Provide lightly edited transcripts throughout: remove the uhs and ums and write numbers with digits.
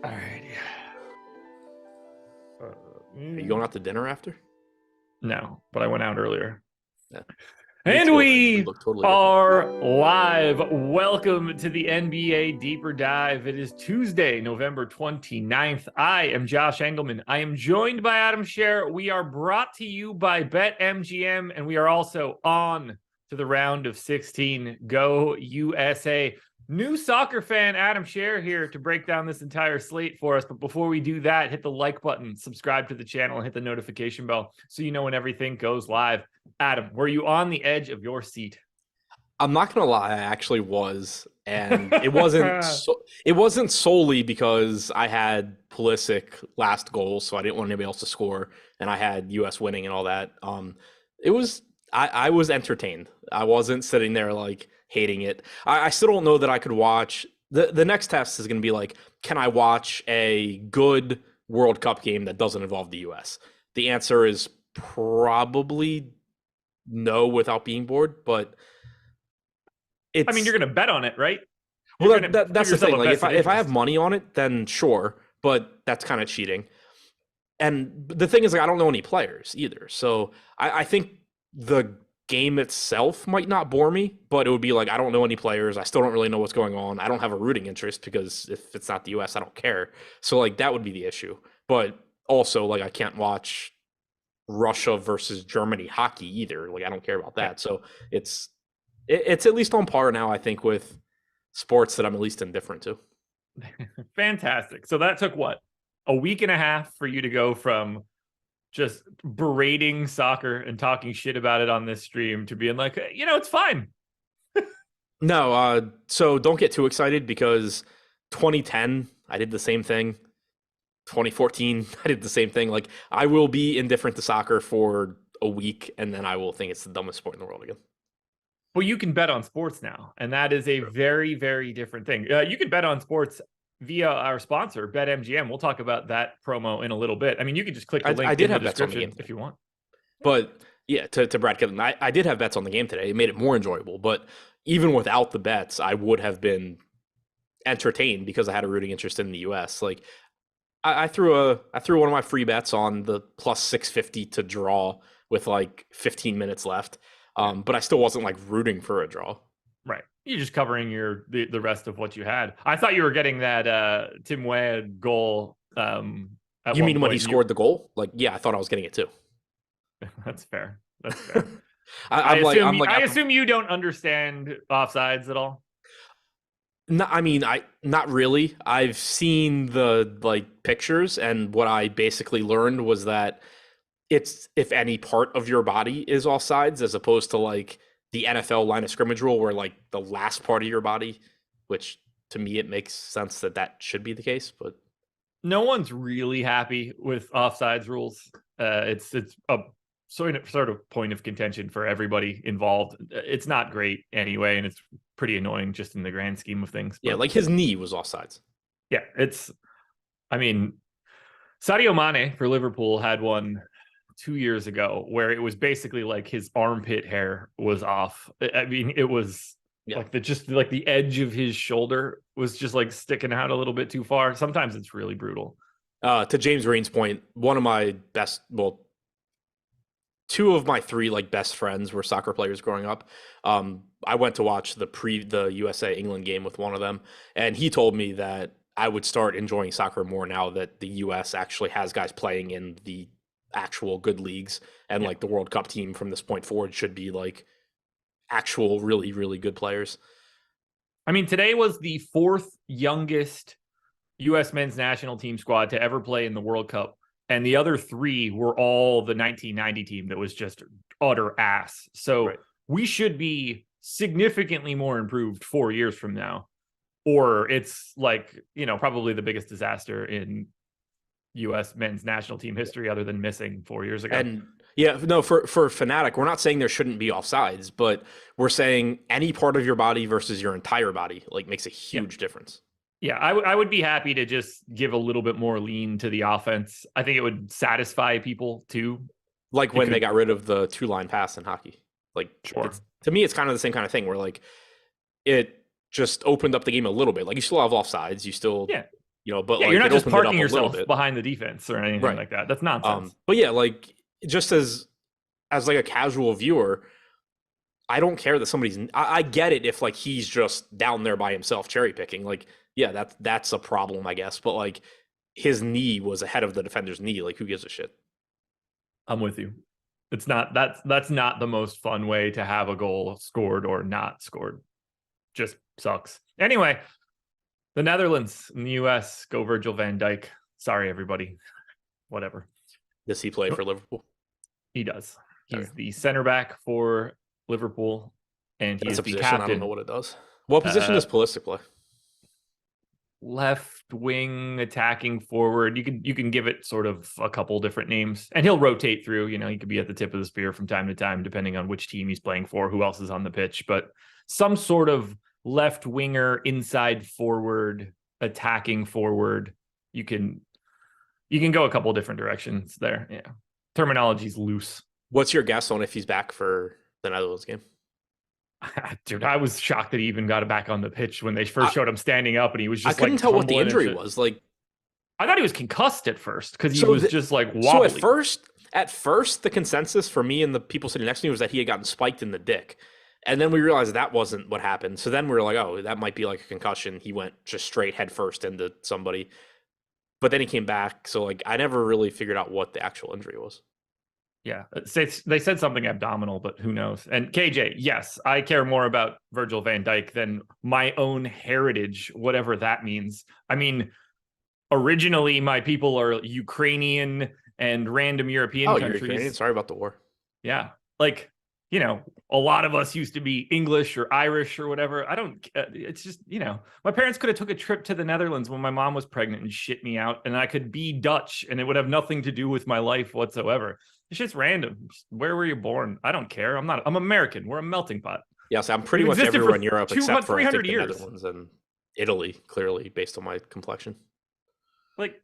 All right. Are you going out to dinner after? No, but I went out earlier. Yeah. And we totally are live. Welcome to the NBA Deeper Dive. It is Tuesday, November 29th. I am Josh Engleman. I am joined by Adam Scherer. We are brought to you by BetMGM, and we are also on to the round of 16. Go USA. New soccer fan Adam Scherer here to break down this entire slate for us. But before we do that, hit the like button, subscribe to the channel, and hit the notification bell so you know when everything goes live. Adam, were you on the edge of your seat? I'm not gonna lie, I actually was, and it wasn't solely because I had Pulisic last goal, so I didn't want anybody else to score, and I had US winning and all that. I was entertained. I wasn't sitting there like hating it. I still don't know that I could watch. The next test is going to be like, can I watch a good World Cup game that doesn't involve the US? The answer is probably no without being bored, but you're going to bet on it, right? Well, that's the thing. Like, if I have money on it, then sure, but that's kind of cheating. And the thing is, like, I don't know any players either. So I think the game itself might not bore me, but it would be like, I don't know any players. I still don't really know what's going on. I don't have a rooting interest because if it's not the US, I don't care. So like that would be the issue. But also like I can't watch Russia versus Germany hockey either. Like I don't care about that. So it's at least on par now, I think, with sports that I'm at least indifferent to. Fantastic. So that took what? A week and a half for you to go from just berating soccer and talking shit about it on this stream to being like, it's fine. No, so don't get too excited because 2010, I did the same thing. 2014, I did the same thing. Like, I will be indifferent to soccer for a week, and then I will think it's the dumbest sport in the world again. Well, you can bet on sports now, and that is a very, very different thing. You can bet on sports via our sponsor, BetMGM. We'll talk about that promo in a little bit. I mean, you can just click the link I did in have the bets on the description game if you want. But yeah, to Brad Kidlin, I did have bets on the game today. It made it more enjoyable. But even without the bets, I would have been entertained because I had a rooting interest in the U.S. Like I threw one of my free bets on the plus 650 to draw with like 15 minutes left. But I still wasn't like rooting for a draw. Right. You're just covering the rest of what you had. I thought you were getting that Tim Wade goal. You mean when he scored the goal? Like, yeah, I thought I was getting it too. That's fair. That's fair. I assume you don't understand offsides at all. No, I mean, not really. I've seen the like pictures, and what I basically learned was that it's if any part of your body is offsides, as opposed to like the NFL line of scrimmage rule, where like the last part of your body, which to me it makes sense that should be the case, but no one's really happy with offsides rules. It's a sort of point of contention for everybody involved. It's not great anyway, and it's pretty annoying just in the grand scheme of things. But yeah, like his knee was offsides. Yeah, I mean, Sadio Mane for Liverpool had one 2 years ago where it was basically like his armpit hair was off. I mean, it was like the edge of his shoulder was just like sticking out a little bit too far. Sometimes it's really brutal. To James Green's point, one of my two of my three like best friends were soccer players growing up. I went to watch the USA England game with one of them, and he told me that I would start enjoying soccer more now that the US actually has guys playing in the actual good leagues, and like the World Cup team from this point forward should be like actual really, really good players. I mean, today was the fourth youngest US men's national team squad to ever play in the World Cup. And the other three were all the 1990 team that was just utter ass. So we should be significantly more improved 4 years from now. Or it's like, probably the biggest disaster in U.S. men's national team history other than missing 4 years ago. And yeah, no, for Fanatic, we're not saying there shouldn't be offsides, but we're saying any part of your body versus your entire body like makes a huge difference. Yeah, I would be happy to just give a little bit more lean to the offense. I think it would satisfy people too. Like when they got rid of the 2-line pass in hockey. Like, to me, it's kind of the same kind of thing where like it just opened up the game a little bit. Like you still have offsides, you still, but like, you're not just parking yourself behind the defense or anything like that. That's nonsense. But yeah, like just as like a casual viewer, I don't care that I get it if like he's just down there by himself cherry picking. Like, yeah, that's a problem, I guess. But like his knee was ahead of the defender's knee. Like, who gives a shit? I'm with you. It's not that's not the most fun way to have a goal scored or not scored. Just sucks. Anyway, the Netherlands and the US go Virgil van Dijk. Sorry, everybody. Whatever. Does he play for Liverpool? He does. He's the center back for Liverpool, and he's the captain. I don't know what it does. What position does Pulisic play? Left wing, attacking forward. You can give it sort of a couple different names, and he'll rotate through. He could be at the tip of the spear from time to time, depending on which team he's playing for, who else is on the pitch. But some sort of left winger, inside forward, attacking forward. You can go a couple different directions there. Yeah, terminology's loose. What's your guess on if he's back for the Netherlands game? Dude, I was shocked that he even got back on the pitch when they first showed him standing up, and he was just. I couldn't tell what the injury was. Like, I thought he was concussed at first because he was just like wobbly. So at first, the consensus for me and the people sitting next to me was that he had gotten spiked in the dick, and then we realized that wasn't what happened. So then we were like, oh, that might be like a concussion. He went just straight head first into somebody, but then he came back. So like, I never really figured out what the actual injury was. Yeah, they said something abdominal, but who knows? And KJ, yes, I care more about Virgil van Dijk than my own heritage, whatever that means. I mean, originally my people are Ukrainian and random European countries. You're Ukrainian? Sorry about the war. Yeah, like, a lot of us used to be English or Irish or whatever. It's just, my parents could have took a trip to the Netherlands when my mom was pregnant and shit me out, and I could be Dutch and it would have nothing to do with my life whatsoever. It's just random. Where were you born? I don't care. I'm American. We're a melting pot. Yes, I'm pretty much everywhere in Europe except for I think the Netherlands and Italy, clearly, based on my complexion. Like,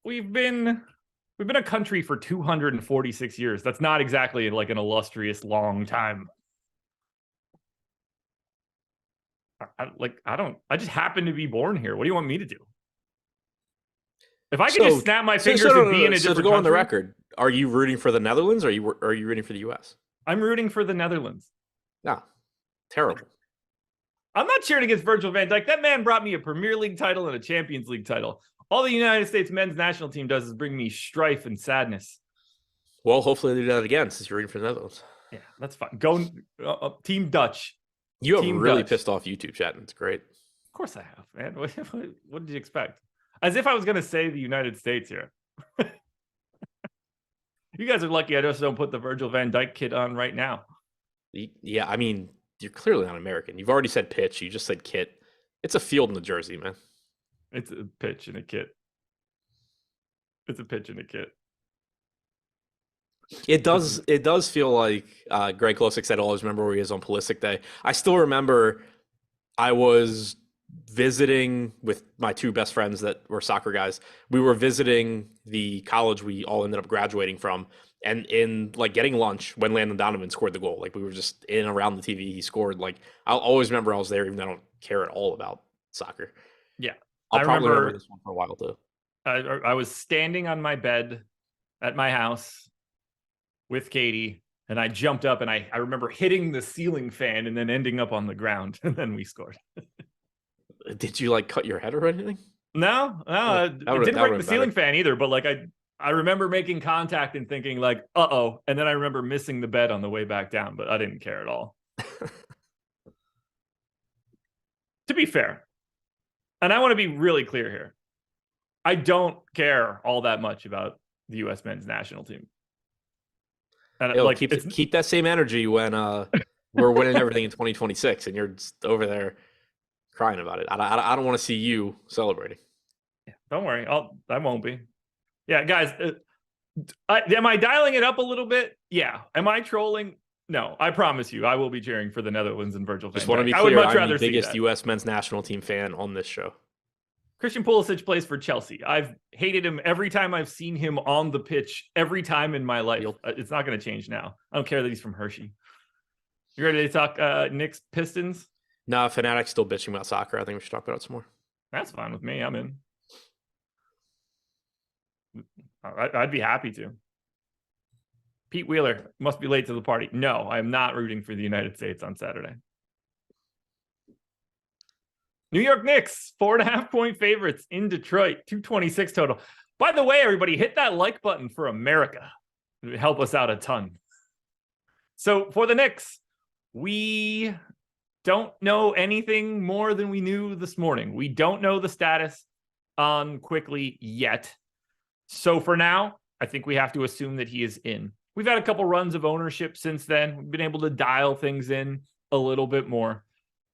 we've been a country for 246 years. That's not exactly like an illustrious long time. I just happen to be born here. What do you want me to do? If I could just snap my fingers and be in a different country. So to go on the record, are you rooting for the Netherlands or are you rooting for the U.S.? I'm rooting for the Netherlands. No, terrible. I'm not cheering against Virgil van Dijk. That man brought me a Premier League title and a Champions League title. All the United States men's national team does is bring me strife and sadness. Well, hopefully they do that again since you're rooting for the Netherlands. Yeah, that's fine. Go Team Dutch. You have really pissed off YouTube chat, and it's great. Of course I have, man. What did you expect? As if I was going to say the United States here. You guys are lucky I just don't put the Virgil van Dijk kit on right now. Yeah, I mean, you're clearly not American. You've already said pitch. You just said kit. It's a field in the jersey, man. It's a pitch and a kit. It's a pitch and a kit. It does feel like Greg Klosick said, always remember where he is on Pulisic Day. I still remember I was visiting with my two best friends that were soccer guys. We were visiting the college we all ended up graduating from, and in like getting lunch when Landon Donovan scored the goal. Like we were just in around the TV. He scored. Like I'll always remember I was there, even though I don't care at all about soccer. Yeah, I'll probably remember this one for a while too. I was standing on my bed at my house with Katie, and I jumped up and I remember hitting the ceiling fan and then ending up on the ground, and then we scored. Did you like cut your head or anything? No, it didn't break the ceiling fan either, but like I remember making contact and thinking like, uh-oh, and then I remember missing the bed on the way back down, but I didn't care at all. To be fair, and I want to be really clear here, I don't care all that much about the U.S. men's national team. And keep that same energy when we're winning everything in 2026, and you're just over there crying about it. I don't want to see you celebrating. Yeah, don't worry, I won't be. Yeah, guys, am I dialing it up a little bit? Yeah. Am I trolling? No, I promise you, I will be cheering for the Netherlands and Virgil van Dijk. Just want to be clear, I'm the biggest U.S. men's national team fan on this show. Christian Pulisic plays for Chelsea. I've hated him every time I've seen him on the pitch, every time in my life. It's not going to change now. I don't care that he's from Hershey. You ready to talk Knicks Pistons? No, Fanatic's still bitching about soccer. I think we should talk about it some more. That's fine with me. I'm in. I'd be happy to. Pete Wheeler must be late to the party. No, I'm not rooting for the United States on Saturday. New York Knicks, 4.5-point favorites in Detroit, 226 total. By the way, everybody, hit that like button for America. It would help us out a ton. So for the Knicks, we don't know anything more than we knew this morning. We don't know the status on Quickly yet. So for now, I think we have to assume that he is in. We've had a couple runs of ownership since then. We've been able to dial things in a little bit more.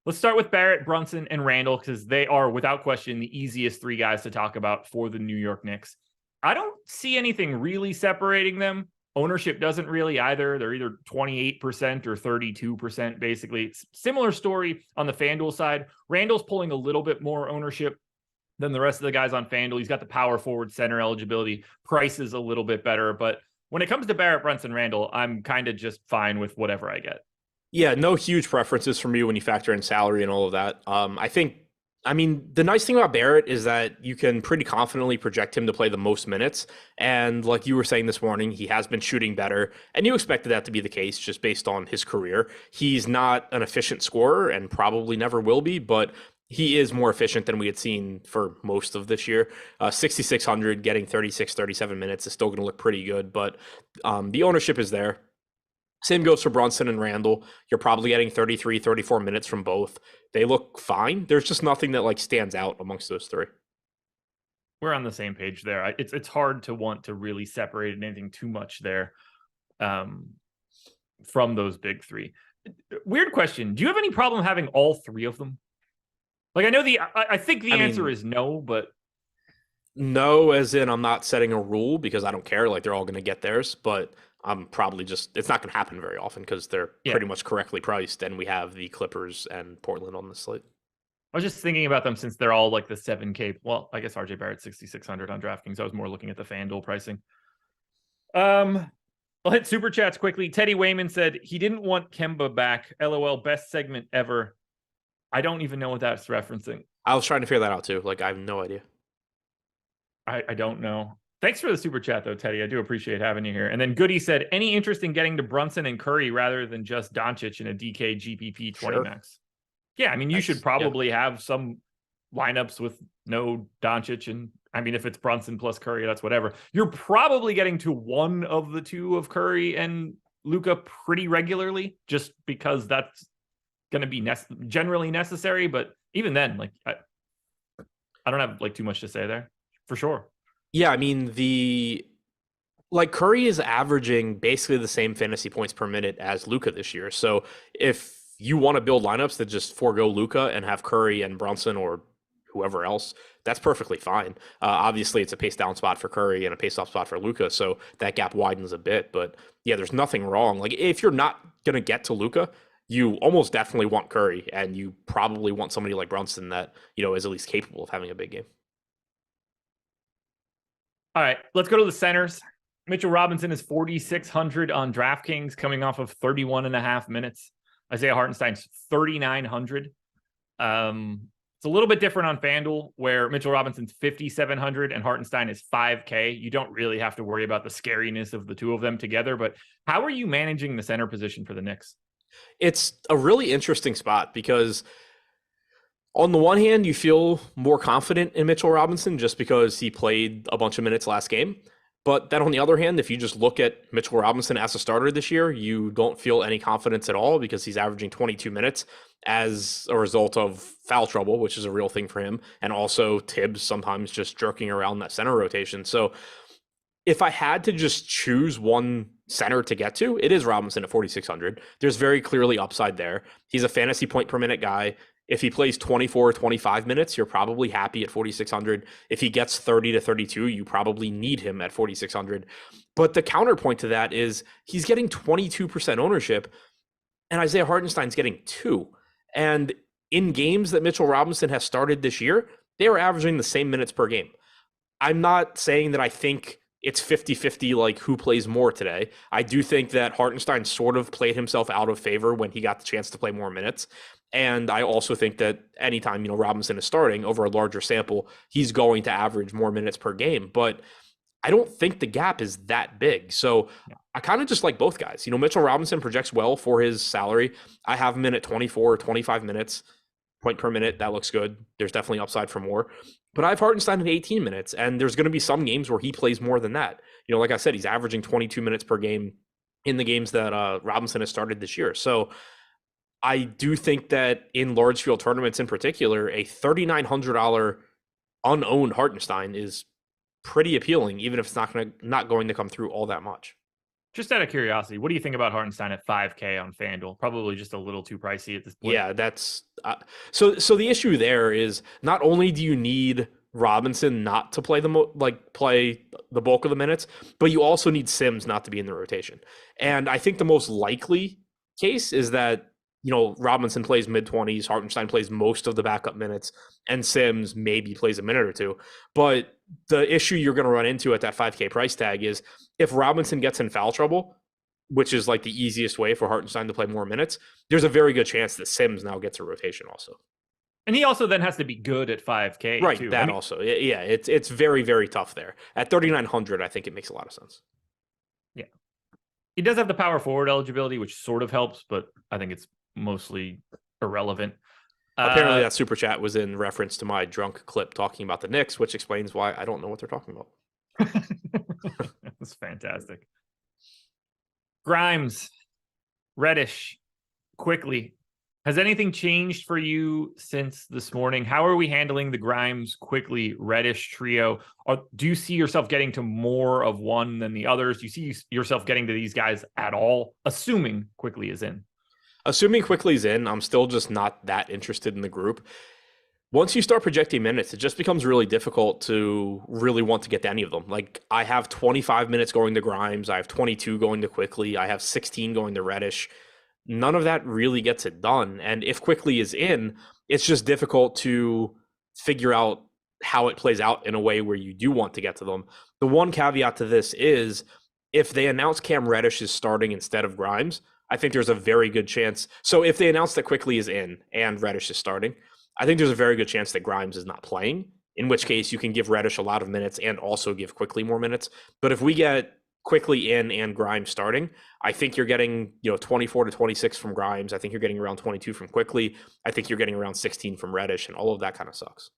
Let's start with Barrett, Brunson, and Randall, because they are, without question, the easiest three guys to talk about for the New York Knicks. I don't see anything really separating them. Ownership doesn't really either. They're either 28% or 32%, basically. It's similar story on the FanDuel side. Randall's pulling a little bit more ownership than the rest of the guys on FanDuel. He's got the power forward center eligibility. Price is a little bit better. But when it comes to Barrett, Brunson, Randall, I'm kind of just fine with whatever I get. Yeah, no huge preferences for me when you factor in salary and all of that. I mean, the nice thing about Barrett is that you can pretty confidently project him to play the most minutes. And like you were saying this morning, he has been shooting better. And you expected that to be the case just based on his career. He's not an efficient scorer and probably never will be, but he is more efficient than we had seen for most of this year. 6,600 getting 36, 37 minutes is still going to look pretty good, but the ownership is there. Same goes for Brunson and Randall. You're probably getting 33, 34 minutes from both. They look fine. There's just nothing that like stands out amongst those three. We're on the same page there. It's hard to want to really separate anything too much there from those big three. Weird question. Do you have any problem having all three of them? Like I think the answer is no, but no, as in I'm not setting a rule because I don't care. Like they're all going to get theirs, but I'm probably it's not going to happen very often because they're pretty much correctly priced, and we have the Clippers and Portland on the slate. I was just thinking about them since they're all like the 7K. Well, I guess RJ Barrett's 6,600 on DraftKings. I was more looking at the FanDuel pricing. I'll hit super chats quickly. Teddy Wayman said he didn't want Kemba back. LOL, best segment ever. I don't even know what that's referencing. I was trying to figure that out too. Like, I have no idea. I don't know. Thanks for the super chat though, Teddy. I do appreciate having you here. And then Goody said, any interest in getting to Brunson and Curry rather than just Doncic in a DK GPP 20 max? Yeah, I mean, you should probably have some lineups with no Doncic, and I mean, if it's Brunson plus Curry, that's whatever. You're probably getting to one of the two of Curry and Luka pretty regularly, just because that's going to be generally necessary. But even then, like, I don't have like too much to say there, for sure. Yeah, I mean, Curry is averaging basically the same fantasy points per minute as Luka this year. So if you want to build lineups that just forego Luka and have Curry and Brunson or whoever else, that's perfectly fine. Obviously, it's a pace down spot for Curry and a pace up spot for Luka, so that gap widens a bit. But yeah, there's nothing wrong. Like, if you're not going to get to Luka, you almost definitely want Curry, and you probably want somebody like Brunson that, is at least capable of having a big game. All right, let's go to the centers. Mitchell Robinson is 4,600 on DraftKings, coming off of 31.5 minutes. Isaiah Hartenstein's 3,900. It's a little bit different on FanDuel, where Mitchell Robinson's 5,700 and Hartenstein is 5K. You don't really have to worry about the scariness of the two of them together. But how are you managing the center position for the Knicks? It's a really interesting spot because on the one hand, you feel more confident in Mitchell Robinson just because he played a bunch of minutes last game. But then on the other hand, if you just look at Mitchell Robinson as a starter this year, you don't feel any confidence at all because he's averaging 22 minutes as a result of foul trouble, which is a real thing for him. And also Tibbs sometimes just jerking around that center rotation. So if I had to just choose one center to get to, it is Robinson at 4,600. There's very clearly upside there. He's a fantasy point per minute guy. If he plays 24 or 25 minutes, you're probably happy at 4,600. If he gets 30 to 32, you probably need him at 4,600. But the counterpoint to that is he's getting 22% ownership, and Isaiah Hartenstein's getting 2. And in games that Mitchell Robinson has started this year, they are averaging the same minutes per game. I'm not saying that I think it's 50-50 like who plays more today. I do think that Hartenstein sort of played himself out of favor when he got the chance to play more minutes. And I also think that anytime, Robinson is starting over a larger sample, he's going to average more minutes per game. But I don't think the gap is that big. So I kind of just like both guys. Mitchell Robinson projects well for his salary. I have him in at 24 or 25 minutes, point per minute. That looks good. There's definitely upside for more. But I have Hartenstein at 18 minutes, and there's going to be some games where he plays more than that. Like I said, he's averaging 22 minutes per game in the games that Robinson has started this year. So I do think that in large field tournaments in particular, a $3,900 unowned Hartenstein is pretty appealing, even if it's not going to come through all that much. Just out of curiosity, what do you think about Hartenstein at 5K on FanDuel? Probably just a little too pricey at this point. Yeah, that's so the issue there is not only do you need Robinson not to play the bulk of the minutes, but you also need Sims not to be in the rotation. And I think the most likely case is that Robinson plays mid-20s, Hartenstein plays most of the backup minutes, and Sims maybe plays a minute or two. But the issue you're going to run into at that 5K price tag is if Robinson gets in foul trouble, which is like the easiest way for Hartenstein to play more minutes, there's a very good chance that Sims now gets a rotation also. And he also then has to be good at 5K. Right, too. Also. Yeah, it's very, very tough there. At 3,900, I think it makes a lot of sense. Yeah. He does have the power forward eligibility, which sort of helps, but I think it's mostly irrelevant. Apparently that super chat was in reference to my drunk clip talking about the Knicks, which explains why I don't know what they're talking about. That's fantastic. Grimes, Reddish, quickly. Has anything changed for you since this morning? How are we handling the Grimes, quickly, Reddish trio? Do you see yourself getting to more of one than the others? Do you see yourself getting to these guys at all, assuming quickly is in? Assuming Quickly's in, I'm still just not that interested in the group. Once you start projecting minutes, it just becomes really difficult to really want to get to any of them. Like, I have 25 minutes going to Grimes. I have 22 going to Quickly. I have 16 going to Reddish. None of that really gets it done. And if Quickly is in, it's just difficult to figure out how it plays out in a way where you do want to get to them. The one caveat to this is if they announce Cam Reddish is starting instead of Grimes, I think there's a very good chance. So if they announce that Quickly is in and Reddish is starting, I think there's a very good chance that Grimes is not playing, in which case you can give Reddish a lot of minutes and also give Quickly more minutes. But if we get Quickly in and Grimes starting, I think you're getting 24 to 26 from Grimes. I think you're getting around 22 from Quickly. I think you're getting around 16 from Reddish, and all of that kind of sucks.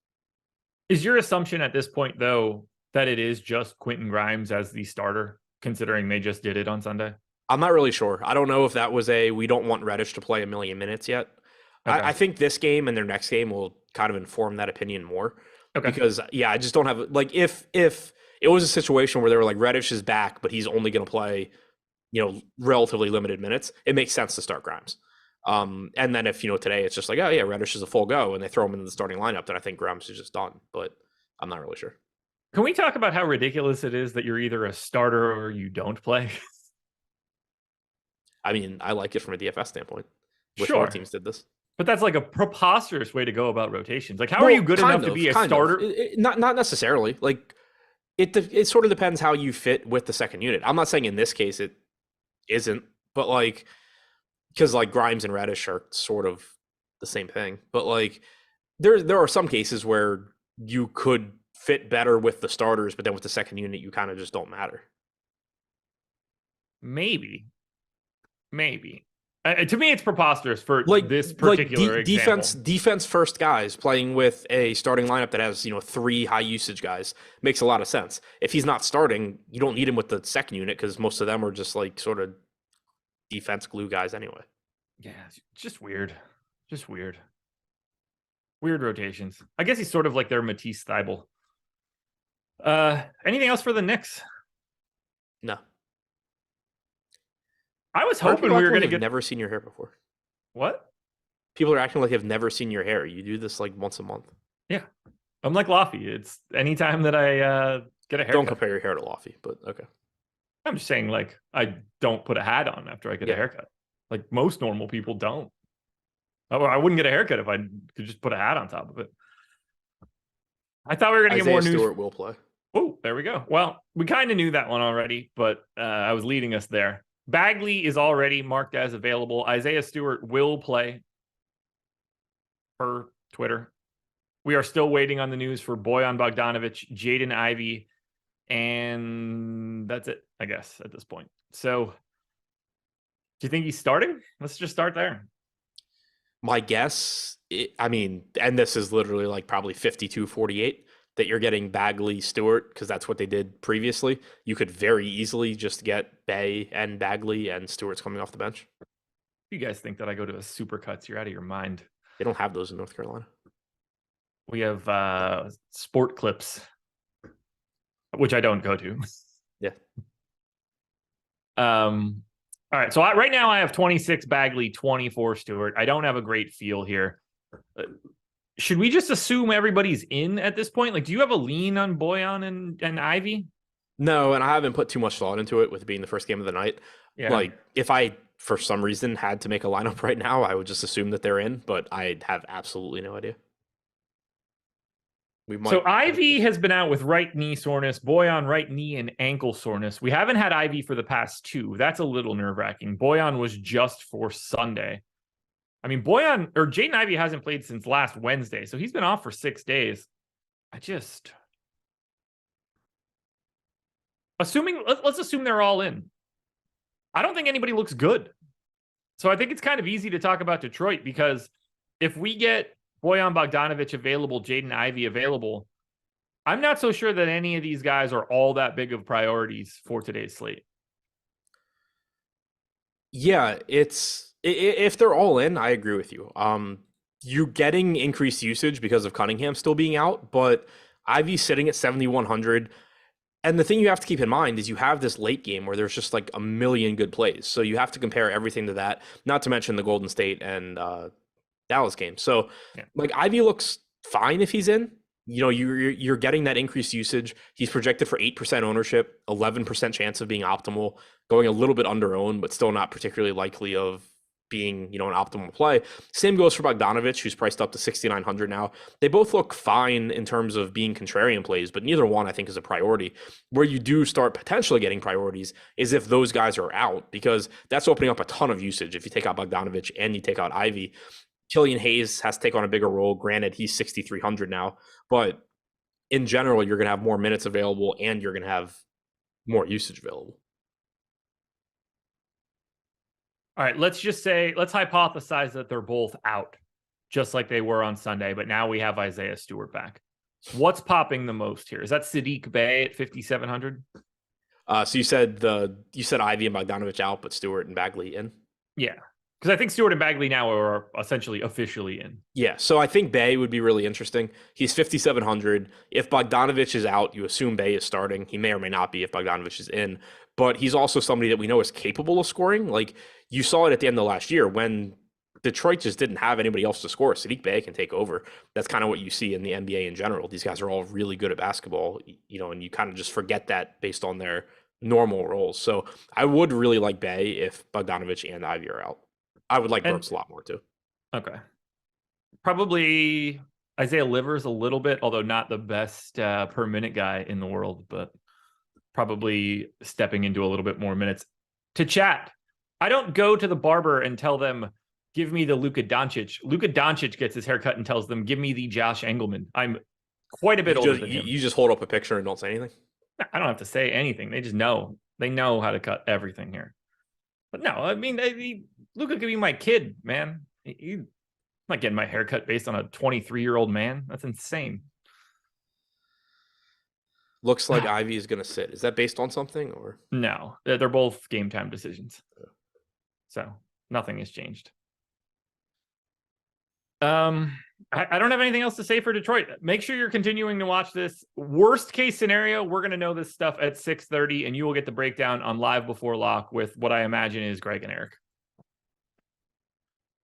Is your assumption at this point, though, that it is just Quentin Grimes as the starter, considering they just did it on Sunday? I'm not really sure. I don't know if that was we don't want Reddish to play a million minutes yet. Okay. I think this game and their next game will kind of inform that opinion more. Okay. Because, I just don't have, like, if it was a situation where they were like, Reddish is back, but he's only going to play, relatively limited minutes, it makes sense to start Grimes. And then if, today it's just like, oh yeah, Reddish is a full go and they throw him into the starting lineup, then I think Grimes is just done, but I'm not really sure. Can we talk about how ridiculous it is that you're either a starter or you don't play? I mean, I like it from a DFS standpoint. Wish sure. more teams did this. But that's like a preposterous way to go about rotations. Like, how are you good enough to be a starter? Not necessarily. Like, it sort of depends how you fit with the second unit. I'm not saying in this case it isn't, but like, because like Grimes and Reddish are sort of the same thing. But like, there are some cases where you could fit better with the starters, but then with the second unit, you kind of just don't matter. Maybe. To me, it's preposterous for like, this particular example. Defense first guys playing with a starting lineup that has 3 high usage guys makes a lot of sense. If he's not starting, you don't need him with the second unit because most of them are just like sort of defense glue guys anyway. Yeah, it's just weird. Weird rotations. I guess he's sort of like their Matisse Thybulle. Anything else for the Knicks? No. I was hoping we were going to get... never seen your hair before. What? People are acting like they've never seen your hair. You do this like once a month. Yeah. I'm like Laffy. It's anytime that I get a haircut. Don't compare your hair to Laffy, but okay. I'm just saying, like, I don't put a hat on after I get a haircut. Like, most normal people don't. I wouldn't get a haircut if I could just put a hat on top of it. I thought we were going to get more news. Stewart will play. Oh, there we go. Well, we kind of knew that one already, but I was leading us there. Bagley is already marked as available. Isaiah Stewart will play per Twitter. We are still waiting on the news for Bojan Bogdanovic, Jaden Ivey, and that's it, I guess, at this point. So, do you think he's starting? Let's just start there. My guess, and this is literally like probably 52-48, that you're getting Bagley, Stewart, because that's what they did previously. You could very easily just get Bay and Bagley, and Stewart's coming off the bench. You guys think that I go to a Supercuts? You're out of your mind. They don't have those in North Carolina. We have Sport Clips, which I don't go to. Yeah. All right. So right now I have 26 Bagley, 24 Stewart. I don't have a great feel here. Should we just assume everybody's in at this point? Like, do you have a lean on Bojan and Ivy? No, and I haven't put too much thought into it with it being the first game of the night. Yeah. Like, if I, for some reason, had to make a lineup right now, I would just assume that they're in, but I have absolutely no idea. So Ivy has been out with right knee soreness, Bojan right knee and ankle soreness. We haven't had Ivy for the past 2. That's a little nerve-wracking. Bojan was just for Sunday. I mean, Jaden Ivey hasn't played since last Wednesday, so he's been off for 6 days. Let's assume they're all in. I don't think anybody looks good. So I think it's kind of easy to talk about Detroit because if we get Bojan Bogdanovic available, Jaden Ivey available, I'm not so sure that any of these guys are all that big of priorities for today's slate. Yeah, if they're all in, I agree with you. You're getting increased usage because of Cunningham still being out, but Ivy's sitting at 7,100. And the thing you have to keep in mind is you have this late game where there's just like a million good plays. So you have to compare everything to that, not to mention the Golden State and Dallas game. So like Ivy looks fine if he's in. You're getting that increased usage. He's projected for 8% ownership, 11% chance of being optimal, going a little bit under owned, but still not particularly likely of being, an optimal play. Same goes for Bogdanovic, who's priced up to 6,900 now. They both look fine in terms of being contrarian plays, but neither one I think is a priority. Where you do start potentially getting priorities is if those guys are out, because that's opening up a ton of usage. If you take out Bogdanovic and you take out Ivy, Killian Hayes has to take on a bigger role. Granted, he's 6,300 now, but in general, you're going to have more minutes available and you're going to have more usage available. All right, let's hypothesize that they're both out, just like they were on Sunday, but now we have Isaiah Stewart back. What's popping the most here? Is that Saddiq Bey at 5,700? So you said Ivy and Bogdanovic out, but Stewart and Bagley in? Yeah. Because I think Stewart and Bagley now are essentially officially in. Yeah, so I think Bey would be really interesting. He's 5,700. If Bogdanovic is out, you assume Bey is starting. He may or may not be if Bogdanovic is in. But he's also somebody that we know is capable of scoring. Like, you saw it at the end of last year when Detroit just didn't have anybody else to score. Saddiq Bey can take over. That's kind of what you see in the NBA in general. These guys are all really good at basketball, and you kind of just forget that based on their normal roles. So I would really like Bey if Bogdanovic and Ivy are out. I would like Burks a lot more too. Okay. Probably Isaiah Livers a little bit, although not the best per minute guy in the world, but probably stepping into a little bit more minutes. To chat, I don't go to the barber and tell them, give me the Luka Doncic. Luka Doncic gets his haircut and tells them, give me the Josh Engelman. I'm quite a bit older than him. You just hold up a picture and don't say anything? I don't have to say anything. They just know. They know how to cut everything here. But no, I mean, Luka could be my kid, man. I'm not getting my haircut based on a 23-year-old man. That's insane. Looks like Ivy is going to sit. Is that based on something or? No, they're both game time decisions. So nothing has changed. I don't have anything else to say for Detroit. Make sure you're continuing to watch this. Worst case scenario, we're going to know this stuff at 6:30, and you will get the breakdown on Live Before Lock with what I imagine is Greg and Eric.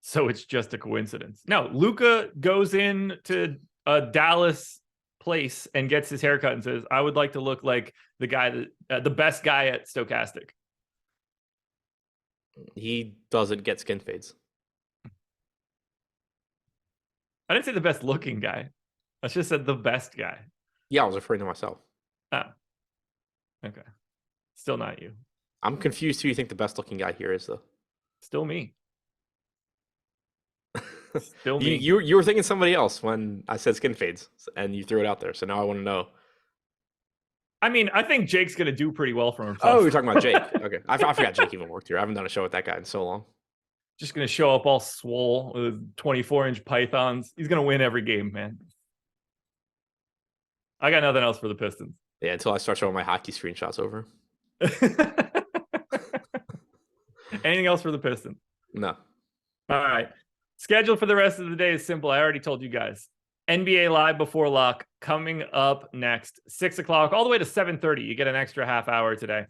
So it's just a coincidence. No, Luka goes in to a Dallas place and gets his haircut and says, I would like to look like the guy that the best guy at Stokastic. He doesn't get skin fades. I didn't say the best looking guy. I just said the best guy. Yeah, I was referring to myself. Oh. Okay. Still not you. I'm confused who you think the best looking guy here is, though. Still me. Still me. You were thinking somebody else when I said skin fades, and you threw it out there. So now I want to know. I mean, I think Jake's going to do pretty well for himself. Oh, you're talking about Jake. Okay. I forgot Jake even worked here. I haven't done a show with that guy in so long. Just going to show up all swole with 24-inch pythons. He's going to win every game, man. I got nothing else for the Pistons. Yeah, until I start showing my hockey screenshots over. Anything else for the Pistons? No. All right. Schedule for the rest of the day is simple. I already told you guys. NBA Live Before Lock coming up next. 6 o'clock all the way to 7:30. You get an extra half hour today.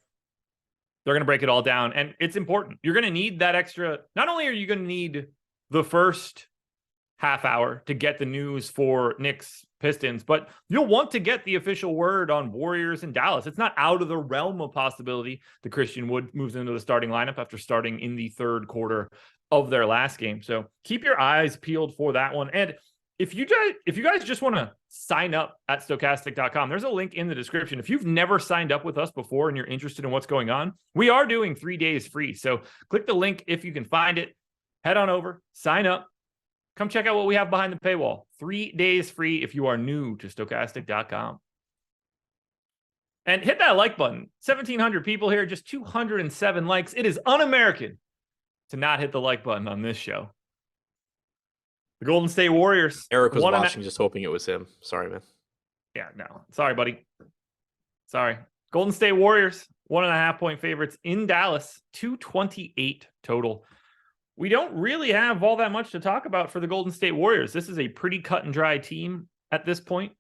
They're going to break it all down. And it's important. You're going to need that extra. Not only are you going to need the first half hour to get the news for Knicks Pistons, but you'll want to get the official word on Warriors and Dallas. It's not out of the realm of possibility that Christian Wood moves into the starting lineup after starting in the third quarter of their last game. So keep your eyes peeled for that one. And if you guys just want to sign up at stokastic.com, there's a link in the description. If you've never signed up with us before and you're interested in what's going on, we are doing 3 days free. So click the link if you can find it. Head on over, sign up, come check out what we have behind the paywall. 3 days free if you are new to stokastic.com. And hit that like button. 1,700 people here, just 207 likes. It is un-American to not hit the like button on this show. The Golden State Warriors. Eric was watching, just hoping it was him. Sorry, man. Yeah, no. Sorry, buddy. Sorry. Golden State Warriors, 1.5 point favorites in Dallas, 228 total. We don't really have all that much to talk about for the Golden State Warriors. This is a pretty cut and dry team at this point.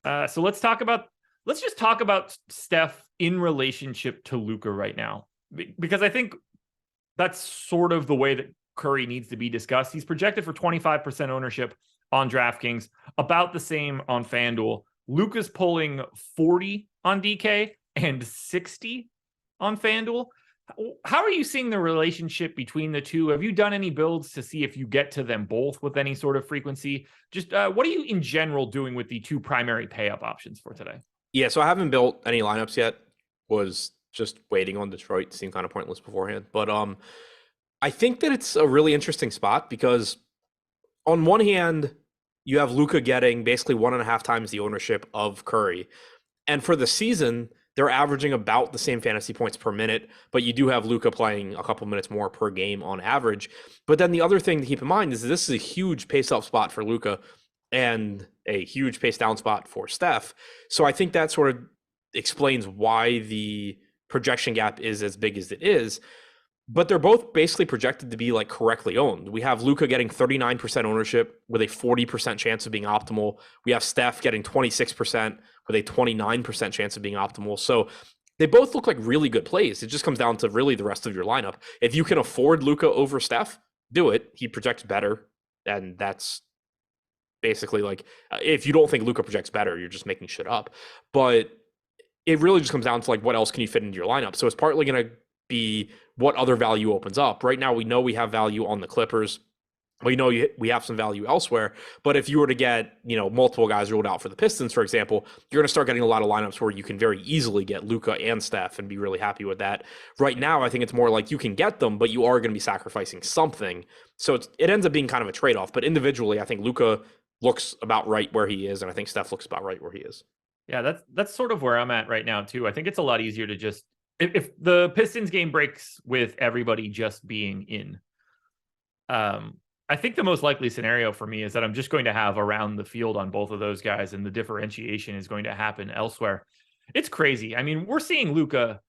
So let's just talk about Steph in relationship to Luka right now, because I think that's sort of the way that Curry needs to be discussed. He's projected for 25% ownership, on DraftKings, about the same on FanDuel. Luka's pulling 40 on DK and 60 on FanDuel. How are you seeing the relationship between the two? Have you done any builds to see if you get to them both with any sort of frequency? Just what are you in general doing with the two primary pay-up options for today? Yeah, so I haven't built any lineups yet. Was just waiting on Detroit. Seemed kind of pointless beforehand. But I think that it's a really interesting spot because on one hand, you have Luka getting basically 1.5 times the ownership of Curry. And for the season, they're averaging about the same fantasy points per minute, but you do have Luka playing a couple minutes more per game on average. But then the other thing to keep in mind is this is a huge pace up spot for Luka and a huge pace down spot for Steph. So I think that sort of explains why the projection gap is as big as it is. But they're both basically projected to be like correctly owned. We have Luka getting 39% ownership with a 40% chance of being optimal. We have Steph getting 26% with a 29% chance of being optimal. So they both look like really good plays. It just comes down to really the rest of your lineup. If you can afford Luka over Steph, do it. He projects better. And that's basically like, if you don't think Luka projects better, you're just making shit up. But it really just comes down to like, what else can you fit into your lineup? So it's partly going to be what other value opens up. Right now, we know we have value on the Clippers. We know we have some value elsewhere. But if you were to get, multiple guys ruled out for the Pistons, for example, you're going to start getting a lot of lineups where you can very easily get Luka and Steph and be really happy with that. Right now, I think it's more like you can get them, but you are going to be sacrificing something. So it ends up being kind of a trade-off. But individually, I think Luka looks about right where he is, and I think Steph looks about right where he is. Yeah, that's sort of where I'm at right now, too. I think it's a lot easier to just, if the Pistons game breaks with everybody just being in, I think the most likely scenario for me is that I'm just going to have around the field on both of those guys, and the differentiation is going to happen elsewhere. It's crazy. I mean, we're seeing Luka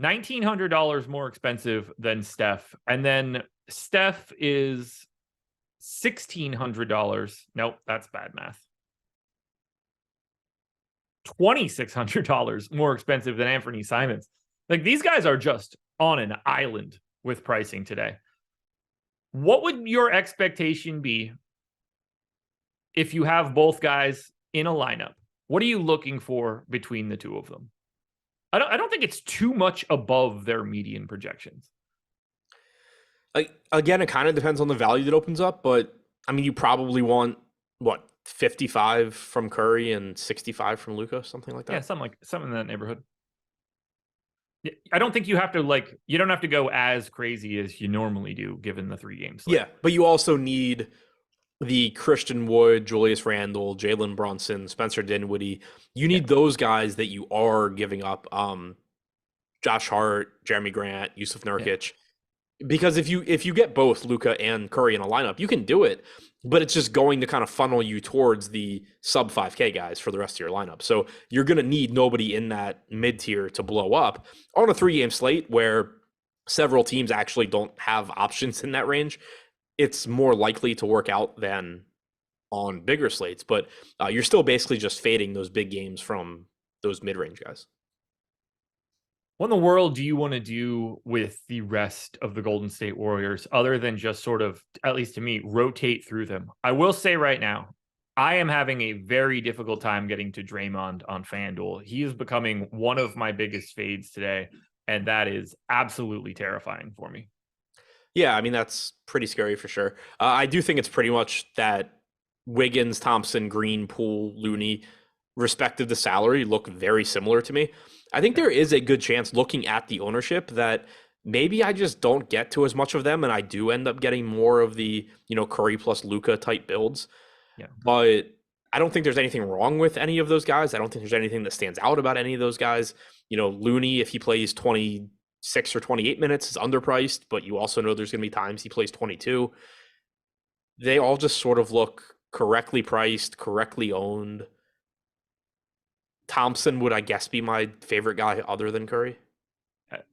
$1,900 more expensive than Steph, and then Steph is $1,600. Nope, that's bad math. $2,600 more expensive than Anthony Simons. Like, these guys are just on an island with pricing today. What would your expectation be if you have both guys in a lineup? What are you looking for between the two of them? I don't think it's too much above their median projections. Again, it kind of depends on the value that opens up, but I mean, you probably want 55 from Curry and 65 from Luka, something like that. Yeah, something in that neighborhood. I don't think you have to you don't have to go as crazy as you normally do given the 3 games. Yeah, but you also need the Christian Wood, Julius Randle, Jalen Brunson, Spencer Dinwiddie. You need those guys that you are giving up. Josh Hart, Jeremy Grant, Yusuf Nurkic. Yeah. Because if you get both Luka and Curry in a lineup, you can do it, but it's just going to kind of funnel you towards the sub 5K guys for the rest of your lineup. So you're going to need nobody in that mid tier to blow up on a 3-game slate where several teams actually don't have options in that range. It's more likely to work out than on bigger slates, but you're still basically just fading those big games from those mid-range guys. What in the world do you want to do with the rest of the Golden State Warriors other than just sort of, at least to me, rotate through them? I will say right now, I am having a very difficult time getting to Draymond on FanDuel. He is becoming one of my biggest fades today, and that is absolutely terrifying for me. Yeah, I mean, that's pretty scary for sure. I do think it's pretty much that Wiggins, Thompson, Green, Poole, Looney, respective to salary, look very similar to me. I think there is a good chance, looking at the ownership, that maybe I just don't get to as much of them, and I do end up getting more of the, Curry plus Luka type builds. Yeah. But I don't think there's anything wrong with any of those guys. I don't think there's anything that stands out about any of those guys. Looney, if he plays 26 or 28 minutes, is underpriced, but you also know there's going to be times he plays 22. They all just sort of look correctly priced, correctly owned. Thompson would, I guess, be my favorite guy other than Curry.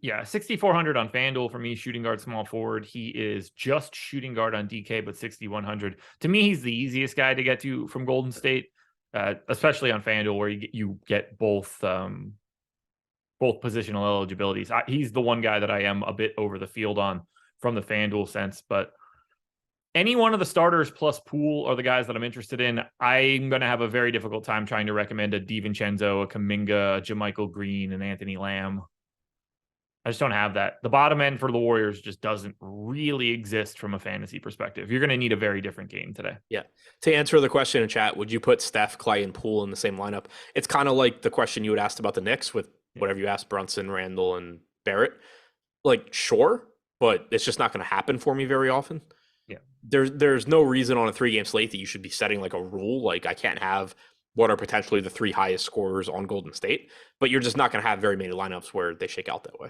Yeah, 6,400 on FanDuel for me, shooting guard, small forward. He is just shooting guard on DK, but 6,100. To me, he's the easiest guy to get to from Golden State, especially on FanDuel, where you get both positional eligibilities. He's the one guy that I am a bit over the field on from the FanDuel sense, but Any one of the starters plus Poole are the guys that I'm interested in. I'm going to have a very difficult time trying to recommend a DiVincenzo, a Kuminga, a JaMychal Green, and Anthony Lamb. I just don't have that. The bottom end for the Warriors just doesn't really exist from a fantasy perspective. You're going to need a very different game today. Yeah. To answer the question in chat, would you put Steph, Clay, and Poole in the same lineup? It's kind of like the question you had asked about the Knicks with whatever you asked Brunson, Randall, and Barrett. Like, sure, but it's just not going to happen for me very often. Yeah. There's no reason on a 3-game slate that you should be setting like a rule. Like, I can't have what are potentially the 3 highest scorers on Golden State, but you're just not going to have very many lineups where they shake out that way.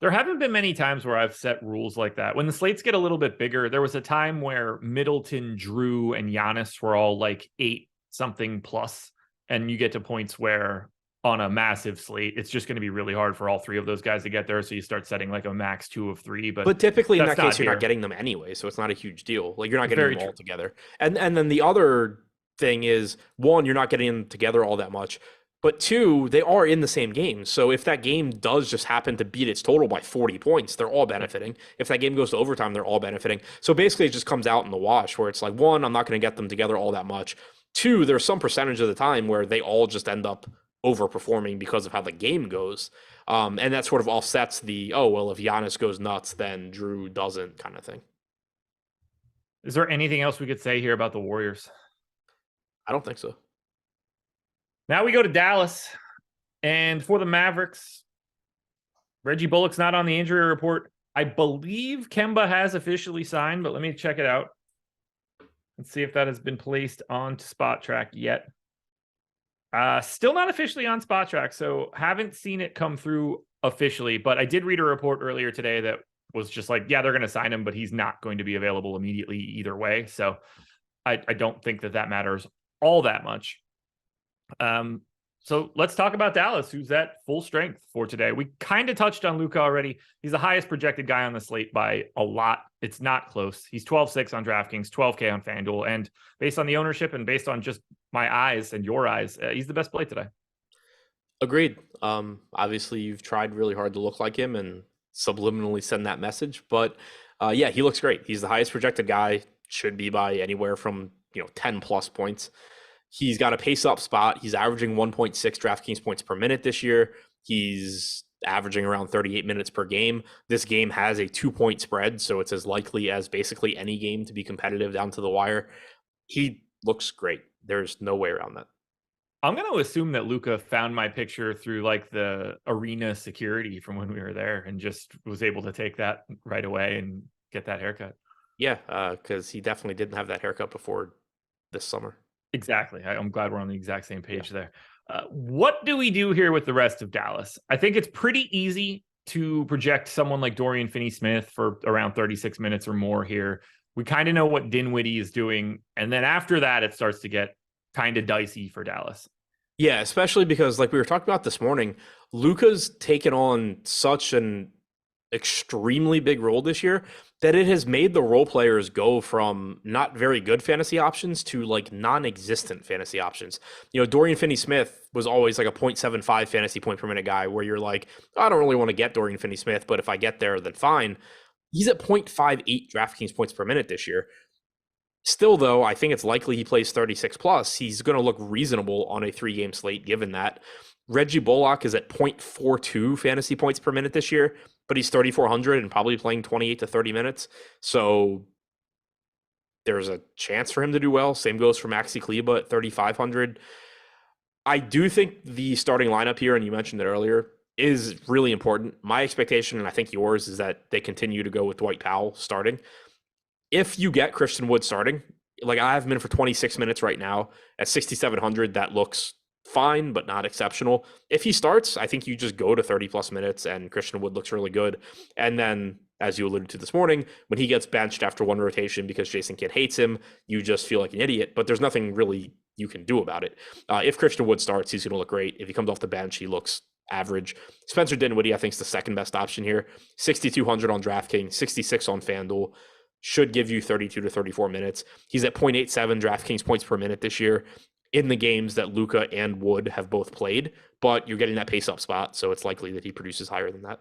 There haven't been many times where I've set rules like that. When the slates get a little bit bigger, there was a time where Middleton, Drew, and Giannis were all like 8 something plus, and you get to points where on a massive slate, it's just going to be really hard for all 3 of those guys to get there. So you start setting like a max 2 of 3. But typically in that case, you're not getting them anyway, so it's not a huge deal. Like, you're not getting them all together. And then the other thing is, 1, you're not getting them together all that much. But 2, they are in the same game. So if that game does just happen to beat its total by 40 points, they're all benefiting. If that game goes to overtime, they're all benefiting. So basically it just comes out in the wash where it's like, 1, I'm not going to get them together all that much. 2, there's some percentage of the time where they all just end up overperforming because of how the game goes. And that sort of offsets the, oh, well, if Giannis goes nuts, then Drew doesn't kind of thing. Is there anything else we could say here about the Warriors? I don't think so. Now we go to Dallas, and for the Mavericks, Reggie Bullock's not on the injury report. I believe Kemba has officially signed, but let me check it out. Let's see if that has been placed on Spot Track yet. Still not officially on Spot Track, so haven't seen it come through officially, but I did read a report earlier today that was just like, yeah, they're going to sign him, but he's not going to be available immediately either way. So I don't think that matters all that much. So let's talk about Dallas, who's at full strength for today. We kind of touched on Luka already. He's the highest projected guy on the slate by a lot. It's not close. He's 12-6 on DraftKings, 12K on FanDuel. And based on the ownership and based on just my eyes and your eyes, he's the best play today. Agreed. Obviously you've tried really hard to look like him and subliminally send that message, but yeah, he looks great. He's the highest projected guy, should be by anywhere from 10 plus points. He's got a pace up spot. He's averaging 1.6 DraftKings points per minute this year. He's averaging around 38 minutes per game. This game has a 2-point spread, so it's as likely as basically any game to be competitive down to the wire. He looks great. There's no way around that. I'm going to assume that Luka found my picture through like the arena security from when we were there and just was able to take that right away and get that haircut. Yeah, because he definitely didn't have that haircut before this summer. Exactly. I'm glad we're on the exact same page there. What do we do here with the rest of Dallas? I think it's pretty easy to project someone like Dorian Finney-Smith for around 36 minutes or more here. We kind of know what Dinwiddie is doing. And then after that, it starts to get kind of dicey for Dallas. Yeah, especially because like we were talking about this morning, Luka's taken on such an extremely big role this year that it has made the role players go from not very good fantasy options to like non-existent fantasy options. Dorian Finney-Smith was always like a 0.75 fantasy point per minute guy where you're like, I don't really want to get Dorian Finney-Smith, but if I get there, then fine. He's at 0.58 DraftKings points per minute this year. Still, though, I think it's likely he plays 36 plus. He's going to look reasonable on a 3-game slate given that. Reggie Bullock is at 0.42 fantasy points per minute this year, but he's 3,400 and probably playing 28 to 30 minutes. So there's a chance for him to do well. Same goes for Maxi Kleber at 3,500. I do think the starting lineup here, and you mentioned it earlier, is really important. My expectation, and I think yours, is that they continue to go with Dwight Powell starting. If you get Christian Wood starting, like I have him in for 26 minutes right now at 6,700, that looks fine, but not exceptional. If he starts, I think you just go to 30 plus minutes and Christian Wood looks really good. And then, as you alluded to this morning, when he gets benched after one rotation because Jason Kidd hates him, you just feel like an idiot, but there's nothing really you can do about it. If Christian Wood starts, he's going to look great. If he comes off the bench, he looks average. Spencer Dinwiddie, I think, is the second best option here. 6,200 on DraftKings, 66 on FanDuel. Should give you 32 to 34 minutes. He's at 0.87 DraftKings points per minute this year in the games that Luka and Wood have both played, but you're getting that pace up spot, so it's likely that he produces higher than that.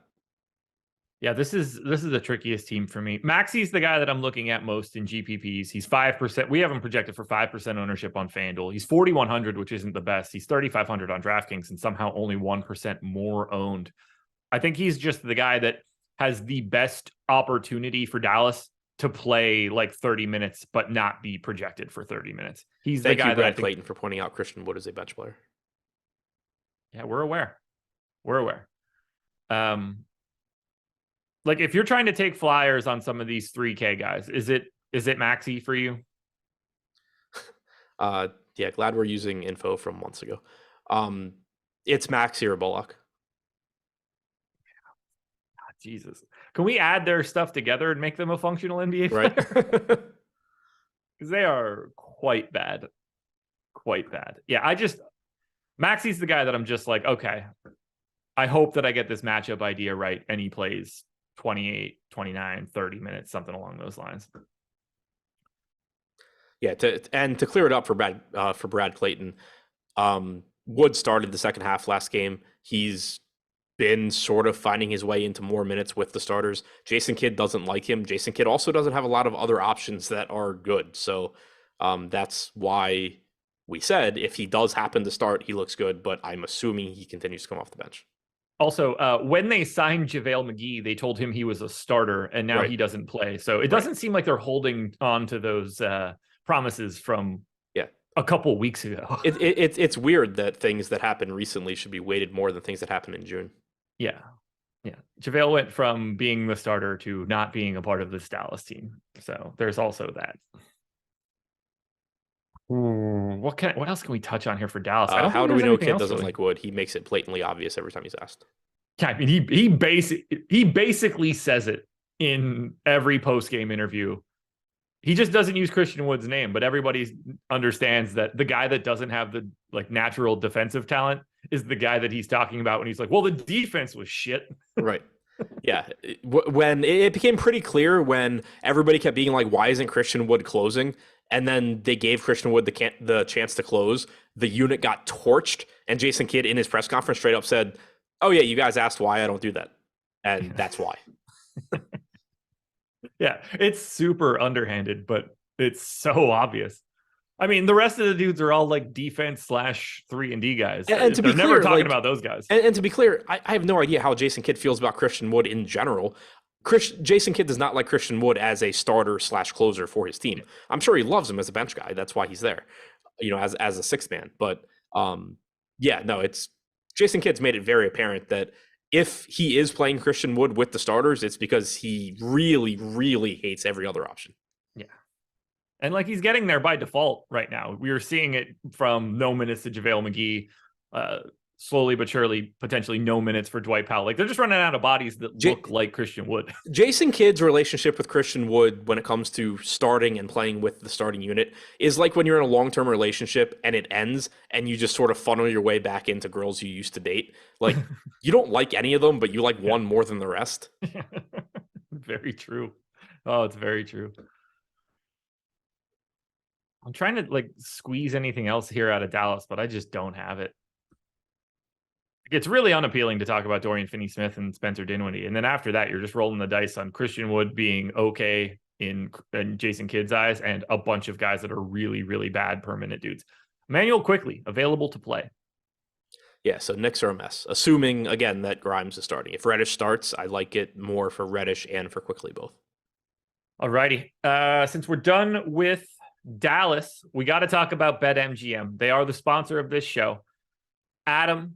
Yeah, this is the trickiest team for me. Maxey's the guy that I'm looking at most in GPPs. He's 5%. We have him projected for 5% ownership on FanDuel. He's 4,100, which isn't the best. He's 3,500 on DraftKings and somehow only 1% more owned. I think he's just the guy that has the best opportunity for Dallas to play like 30 minutes, but not be projected for 30 minutes. He's the guy that Brad Clayton, for pointing out Christian Wood as a bench player. Yeah, we're aware. Like if you're trying to take flyers on some of these 3K guys, is it Maxey for you? Yeah, glad we're using info from months ago. It's Maxey or Bullock. God, Jesus. Can we add their stuff together and make them a functional NBA player? Right. Because they are quite bad. Yeah, Maxey's the guy that I'm just like, okay, I hope that I get this matchup idea right and he plays 28, 29, 30 minutes, something along those lines. Yeah, to clear it up for Brad Clayton, Wood started the second half last game. He's been sort of finding his way into more minutes with the starters. Jason Kidd doesn't like him. Jason Kidd also doesn't have a lot of other options that are good. So that's why we said if he does happen to start, he looks good, but I'm assuming he continues to come off the bench. Also, when they signed JaVale McGee, they told him he was a starter, and now he doesn't play. So it doesn't seem like they're holding on to those promises from a couple weeks ago. It's weird that things that happened recently should be weighted more than things that happened in June. Yeah. JaVale went from being the starter to not being a part of this Dallas team. So there's also that. What else can we touch on here for Dallas? How do we know Kidd doesn't like Wood? He makes it blatantly obvious every time he's asked. Yeah, I mean, he basically says it in every post-game interview. He just doesn't use Christian Wood's name, but everybody understands that the guy that doesn't have the natural defensive talent is the guy that he's talking about when he's like, well, the defense was shit. Right. Yeah. When it became pretty clear when everybody kept being like, why isn't Christian Wood closing? And then they gave Christian Wood the chance to close. The unit got torched, and Jason Kidd in his press conference straight up said, oh yeah, you guys asked why I don't do that. And that's why. Yeah, it's super underhanded, but it's so obvious. I mean, the rest of the dudes are all like defense / 3-and-D guys. And to be clear, never talking about those guys. And to be clear, I have no idea how Jason Kidd feels about Christian Wood in general. Jason Kidd does not like Christian Wood as a starter / closer for his team. I'm sure he loves him as a bench guy. That's why he's there, as a sixth man. But it's Jason Kidd's made it very apparent that if he is playing Christian Wood with the starters, it's because he really, really hates every other option. Yeah. And he's getting there by default right now. We are seeing it from no minutes to JaVale McGee, slowly but surely, potentially no minutes for Dwight Powell. They're just running out of bodies that look like Christian Wood. Jason Kidd's relationship with Christian Wood when it comes to starting and playing with the starting unit is like when you're in a long-term relationship and it ends and you just sort of funnel your way back into girls you used to date. You don't like any of them, but you like one more than the rest. Very true. Oh, it's very true. I'm trying to squeeze anything else here out of Dallas, but I just don't have it. It's really unappealing to talk about Dorian Finney-Smith and Spencer Dinwiddie. And then after that, you're just rolling the dice on Christian Wood being okay in Jason Kidd's eyes and a bunch of guys that are really, really bad permanent dudes. Emmanuel Quickley, available to play. Yeah, so Knicks are a mess. Assuming, again, that Grimes is starting. If Reddish starts, I like it more for Reddish and for Quickley both. All righty. Since we're done with Dallas, we got to talk about BetMGM. They are the sponsor of this show. Adam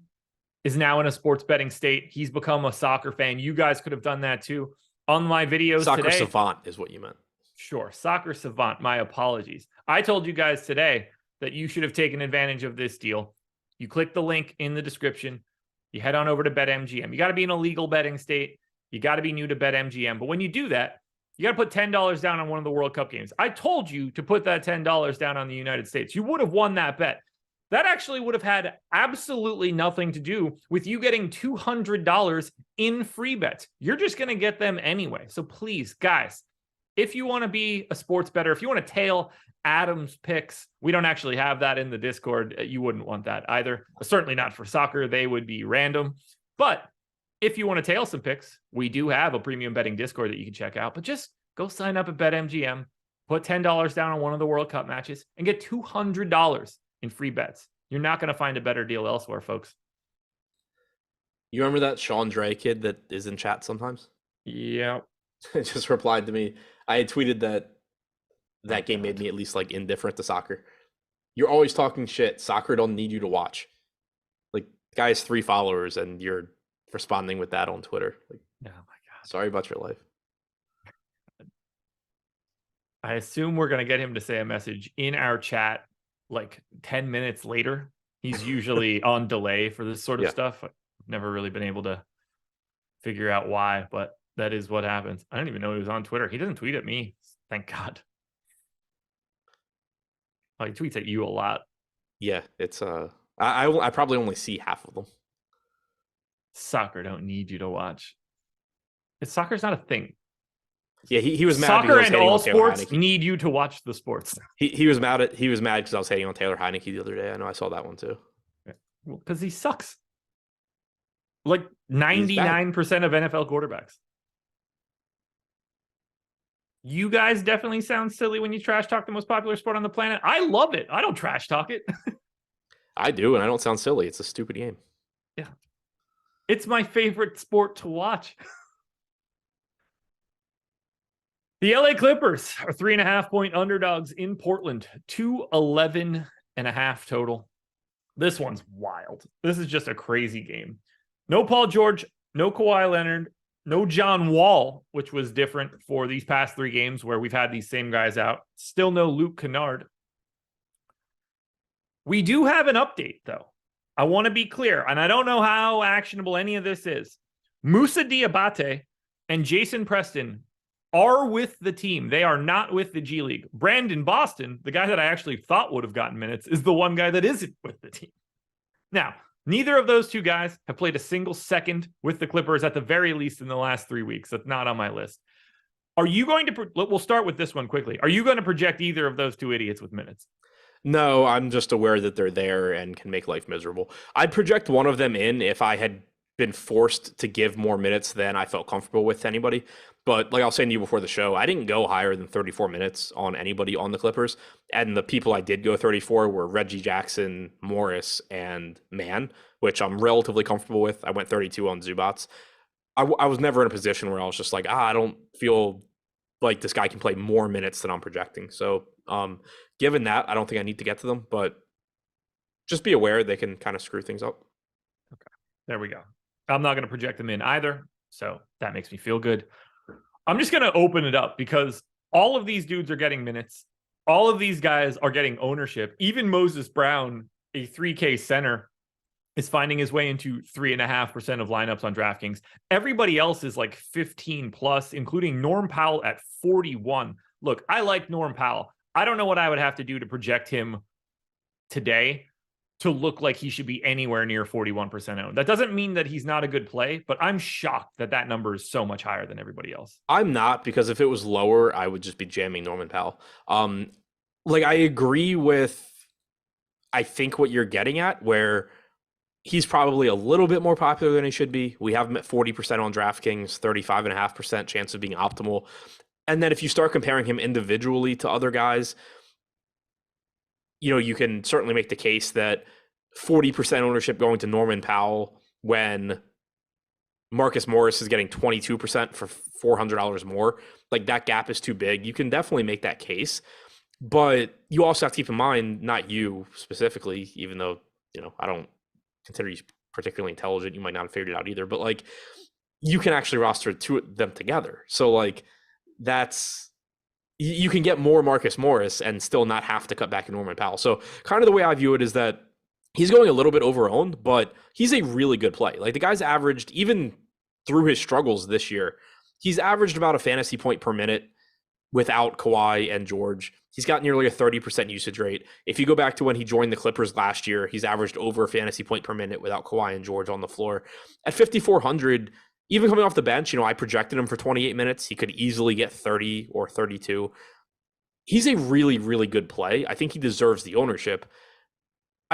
is now in a sports betting state. He's become a soccer fan. You guys could have done that too. On my videos soccer today. Soccer savant is what you meant. Sure. Soccer savant. My apologies. I told you guys today that you should have taken advantage of this deal. You click the link in the description. You head on over to BetMGM. You got to be in a legal betting state. You got to be new to BetMGM. But when you do that, you got to put $10 down on one of the World Cup games. I told you to put that $10 down on the United States. You would have won that bet. That actually would have had absolutely nothing to do with you getting $200 in free bets. You're just going to get them anyway. So please, guys, if you want to be a sports bettor, if you want to tail Adam's picks, we don't actually have that in the Discord. You wouldn't want that either. Certainly not for soccer. They would be random. But If you want to tail some picks, we do have a premium betting Discord that you can check out, but just go sign up at BetMGM, put $10 down on one of the World Cup matches, and get $200 in free bets. You're not going to find a better deal elsewhere, folks. You remember that Sean Dre kid that is in chat sometimes? Yeah. Just replied to me. I had tweeted that game made me at least like indifferent to soccer. You're always talking shit. Soccer don't need you to watch. Like, the guy has 3 followers and you're responding with that on Twitter. Like, oh my God. Sorry about your life. I assume we're going to get him to say a message in our chat like 10 minutes later. He's usually on delay for this sort of stuff. I've never really been able to figure out why, but that is what happens. I don't even know he was on Twitter. He doesn't tweet at me. Thank God. Oh, he tweets at you a lot. Yeah, it's I probably only see half of them. Soccer don't need you to watch. Soccer's not a thing. Yeah, he was mad. Soccer and all sports need you to watch the sports. He was mad because I was hating on Taylor Heineke the other day. I know I saw that one too. Well, because he sucks. Like 99% of NFL quarterbacks. You guys definitely sound silly when you trash talk the most popular sport on the planet. I love it. I don't trash talk it. I do, and I don't sound silly. It's a stupid game. Yeah. It's my favorite sport to watch. The LA Clippers are 3.5-point underdogs in Portland, 211.5 total. This one's wild. This is just a crazy game. No Paul George, no Kawhi Leonard, no John Wall, which was different for these past 3 games where we've had these same guys out. Still no Luke Kennard. We do have an update, though. I want to be clear, and I don't know how actionable any of this is. Moussa Diabate and Jason Preston are with the team. They are not with the G League. Brandon Boston, the guy that I actually thought would have gotten minutes, is the one guy that isn't with the team. Now, neither of those 2 guys have played a single second with the Clippers, at the very least in the last 3 weeks. That's not on my list. Are you going to, we'll start with this one quickly. Are you going to project either of those 2 idiots with minutes? No, I'm just aware that they're there and can make life miserable. I'd project one of them in if I had been forced to give more minutes than I felt comfortable with to anybody. But like I was saying to you before the show, I didn't go higher than 34 minutes on anybody on the Clippers. And the people I did go 34 were Reggie Jackson, Morris, and Mann, which I'm relatively comfortable with. I went 32 on Zubats. I was never in a position where I was just like, I don't feel like this guy can play more minutes than I'm projecting. So given that, I don't think I need to get to them, but just be aware they can kind of screw things up. Okay, there we go. I'm not going to project them in either, so that makes me feel good. I'm just going to open it up because all of these dudes are getting minutes. All of these guys are getting ownership. Even Moses Brown, a 3K center, is finding his way into 3.5% of lineups on DraftKings. Everybody else is like 15 plus, including Norm Powell at 41. Look, I like Norm Powell. I don't know what I would have to do to project him today to look like he should be anywhere near 41% owned. That doesn't mean that he's not a good play, but I'm shocked that that number is so much higher than everybody else. I'm not, because if it was lower, I would just be jamming Norman Powell. Like, I agree with, I think, what you're getting at, where he's probably a little bit more popular than he should be. We have him at 40% on DraftKings, 35.5% chance of being optimal. And then if you start comparing him individually to other guys, you know, you can certainly make the case that 40% ownership going to Norman Powell when Marcus Morris is getting 22% for $400 more, like, that gap is too big. You can definitely make that case, but you also have to keep in mind, not you specifically, even though, you know, I don't consider you particularly intelligent, you might not have figured it out either, but like, you can actually roster 2 of them together. So like, that's, you can get more Marcus Morris and still not have to cut back in Norman Powell. So kind of the way I view it is that he's going a little bit over-owned, but he's a really good play. Like, the guy's averaged, even through his struggles this year, he's averaged about a fantasy point per minute without Kawhi and George. He's got nearly a 30% usage rate. If you go back to when he joined the Clippers last year, he's averaged over a fantasy point per minute without Kawhi and George on the floor. At 5,400, even coming off the bench, you know, I projected him for 28 minutes. He could easily get 30 or 32. He's a really, really good play. I think he deserves the ownership.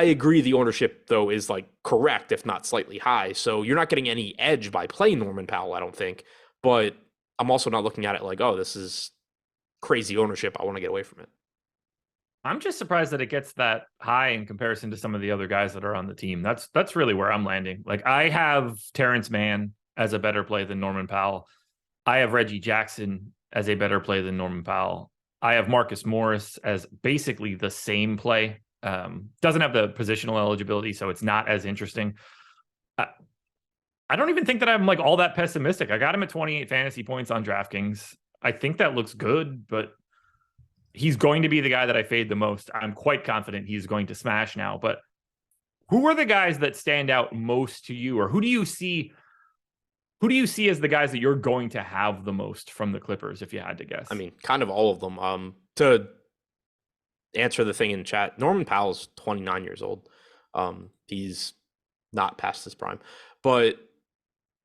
I agree the ownership, though, is like correct, if not slightly high. So you're not getting any edge by playing Norman Powell, I don't think. But I'm also not looking at it like, oh, this is crazy ownership. I want to get away from it. I'm just surprised that it gets that high in comparison to some of the other guys that are on the team. That's really where I'm landing. Like, I have Terrence Mann as a better play than Norman Powell. I have Reggie Jackson as a better play than Norman Powell. I have Marcus Morris as basically the same play. Doesn't have the positional eligibility, so it's not as interesting. I don't even think that I'm like all that pessimistic. I got him at 28 fantasy points on DraftKings. I think that looks good, but he's going to be the guy that I fade the most. I'm quite confident he's going to smash now. But who are the guys that stand out most to you, or who do you see as the guys that you're going to have the most from the Clippers, if you had to guess? I mean, kind of all of them. To answer the thing in chat, Norman Powell's 29 years old. He's not past his prime. But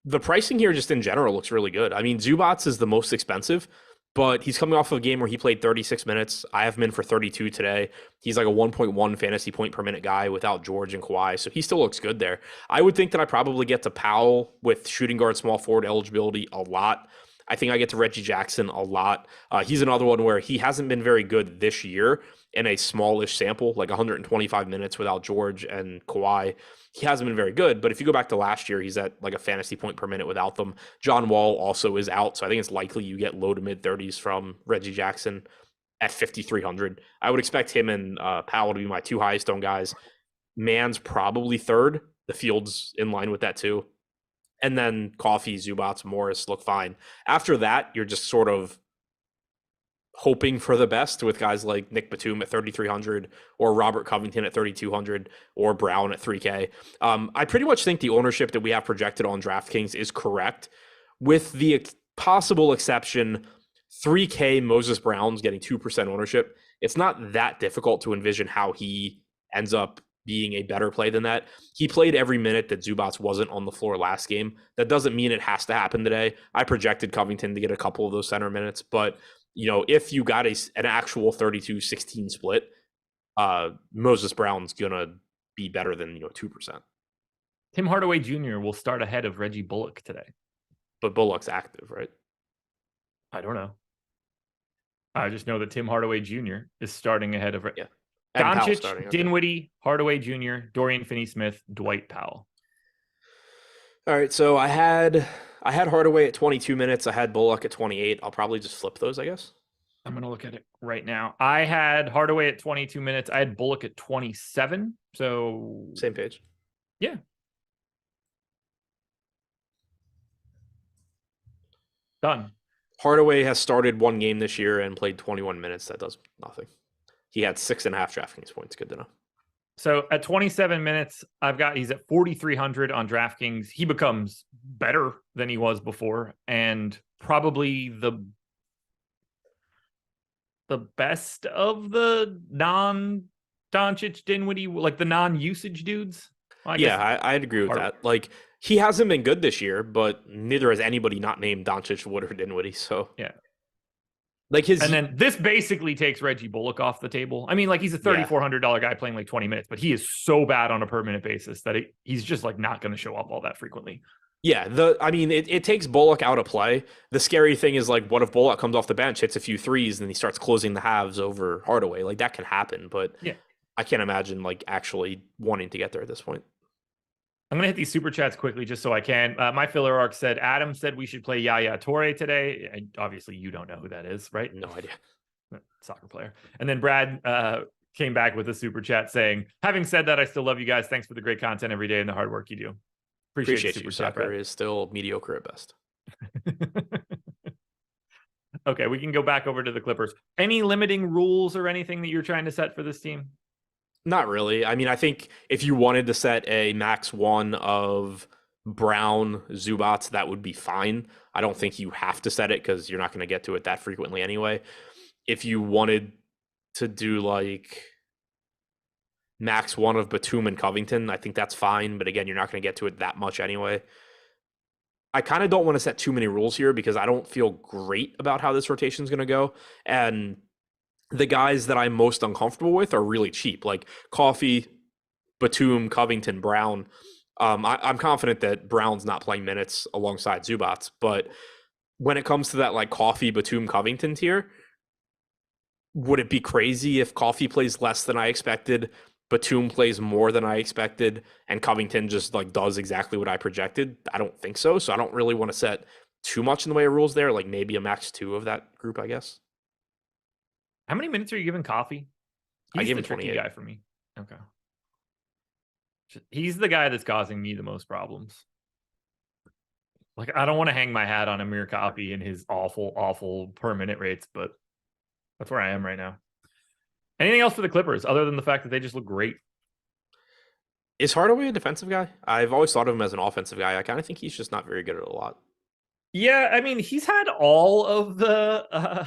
the pricing here just in general looks really good. I mean, Zubats is the most expensive, but he's coming off of a game where he played 36 minutes. I have him in for 32 today. He's like a 1.1 fantasy point per minute guy without George and Kawhi, so he still looks good there. I would think that I probably get to Powell with shooting guard, small forward eligibility a lot. I think I get to Reggie Jackson a lot. He's another one where he hasn't been very good this year in a smallish sample, like 125 minutes without George and Kawhi. He hasn't been very good, but if you go back to last year, he's at like a fantasy point per minute without them. John Wall also is out, so I think it's likely you get low to mid 30s from Reggie Jackson at 5,300. I would expect him and Powell to be my two highest owned guys. Mann's probably third. The field's in line with that too. And then Coffey, Zubats, Morris look fine. After that, you're just sort of hoping for the best with guys like Nick Batum at 3,300 or Robert Covington at 3,200 or Brown at 3K. I pretty much think the ownership that we have projected on DraftKings is correct, with the possible exception 3K Moses Brown's getting 2% ownership. It's not that difficult to envision how he ends up being a better play than that. He played every minute that Zubats wasn't on the floor last game. That doesn't mean it has to happen today. I projected Covington to get a couple of those center minutes, but if you got an actual 32-16 split, Moses Brown's gonna be better than 2%. Tim Hardaway Jr. will start ahead of Reggie Bullock today. But Bullock's active, right? I don't know. I just know that Tim Hardaway Jr. is starting ahead of Doncic, Dinwiddie, Hardaway Jr., Dorian Finney-Smith, Dwight Powell. All right, so I had Hardaway at 22 minutes. I had Bullock at 28. I'll probably just flip those, I guess. I'm going to look at it right now. I had Hardaway at 22 minutes. I had Bullock at 27. So same page. Yeah. Done. Hardaway has started one game this year and played 21 minutes. That does nothing. He had 6.5 DraftKings points. Good to know. So at 27 minutes, he's at 4,300 on DraftKings. He becomes better than he was before, and probably the best of the non-Doncic, Dinwiddie, like the non-usage dudes. Well, I'd agree with that. Like, he hasn't been good this year, but neither has anybody not named Doncic, Wood, or Dinwiddie. So yeah. And then this basically takes Reggie Bullock off the table. I mean, like, he's a $3,400 guy playing like 20 minutes, but he is so bad on a per minute basis that he's just like not going to show up all that frequently. Yeah, it takes Bullock out of play. The scary thing is, like, what if Bullock comes off the bench, hits a few threes, and he starts closing the halves over Hardaway? Like, that can happen, but yeah, I can't imagine like actually wanting to get there at this point. I'm going to hit these super chats quickly just so I can. My filler arc said, Adam said we should play Yaya Toure today. And obviously, you don't know who that is, right? No idea. Soccer player. And then Brad came back with a super chat saying, having said that, I still love you guys. Thanks for the great content every day and the hard work you do. Appreciate you. Soccer is still mediocre at best. Okay, we can go back over to the Clippers. Any limiting rules or anything that you're trying to set for this team? Not really. I mean, I think if you wanted to set a max one of Brown, Zubats, that would be fine. I don't think you have to set it because you're not going to get to it that frequently anyway. If you wanted to do like max one of Batum and Covington, I think that's fine. But again, you're not going to get to it that much anyway. I kind of don't want to set too many rules here because I don't feel great about how this rotation is going to go. And the guys that I'm most uncomfortable with are really cheap, like Coffey, Batum, Covington, Brown. I'm confident that Brown's not playing minutes alongside Zubats, but when it comes to that like Coffee, Batum, Covington tier, would it be crazy if Coffee plays less than I expected, Batum plays more than I expected, and Covington just like does exactly what I projected? I don't think so. So I don't really want to set too much in the way of rules there, like maybe a max 2 of that group, I guess. How many minutes are you giving Coffee? I He's give the him tricky 28. guy for me. Okay. He's the guy that's causing me the most problems. Like, I don't want to hang my hat on Amir Coffee and his awful, awful per minute rates, but that's where I am right now. Anything else for the Clippers other than the fact that they just look great? Is Hardaway a defensive guy? I've always thought of him as an offensive guy. I kind of think he's just not very good at a lot. Yeah, I mean, he's had all of the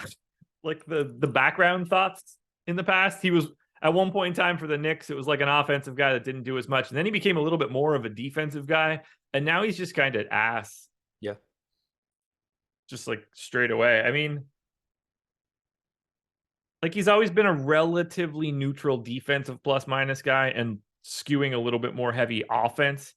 like the background thoughts in the past. He was at one point in time for the Knicks, it was like an offensive guy that didn't do as much. And then he became a little bit more of a defensive guy. And now he's just kind of ass. Yeah. Just like straight away. I mean, like he's always been a relatively neutral defensive plus minus guy and skewing a little bit more heavy offense.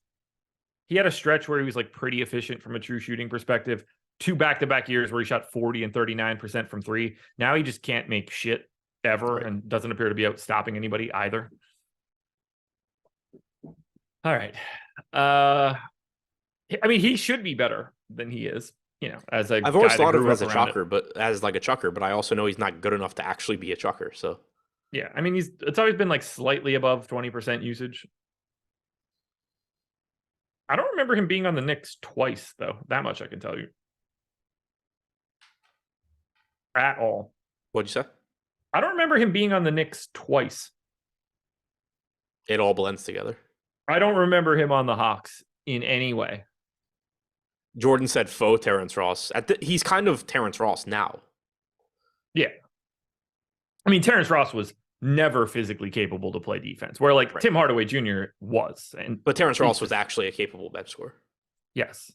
He had a stretch where he was like pretty efficient from a true shooting perspective. 2 back-to-back years where he shot 40 and 39% from 3. Now he just can't make shit ever and doesn't appear to be out stopping anybody either. All right. I mean, he should be better than he is, you know, as I've always thought of him as a chucker, but I also know he's not good enough to actually be a chucker. So yeah, I mean, it's always been like slightly above 20% usage. I don't remember him being on the Knicks twice, though. That much I can tell you. At all. What'd you say? I don't remember him being on the Knicks twice. It all blends together. I don't remember him on the Hawks in any way. Jordan said faux Terrence Ross. He's kind of Terrence Ross now. Yeah. I mean, Terrence Ross was never physically capable to play defense, where like Tim Hardaway Jr. was. But Terrence Ross was actually a capable bench scorer. Yes.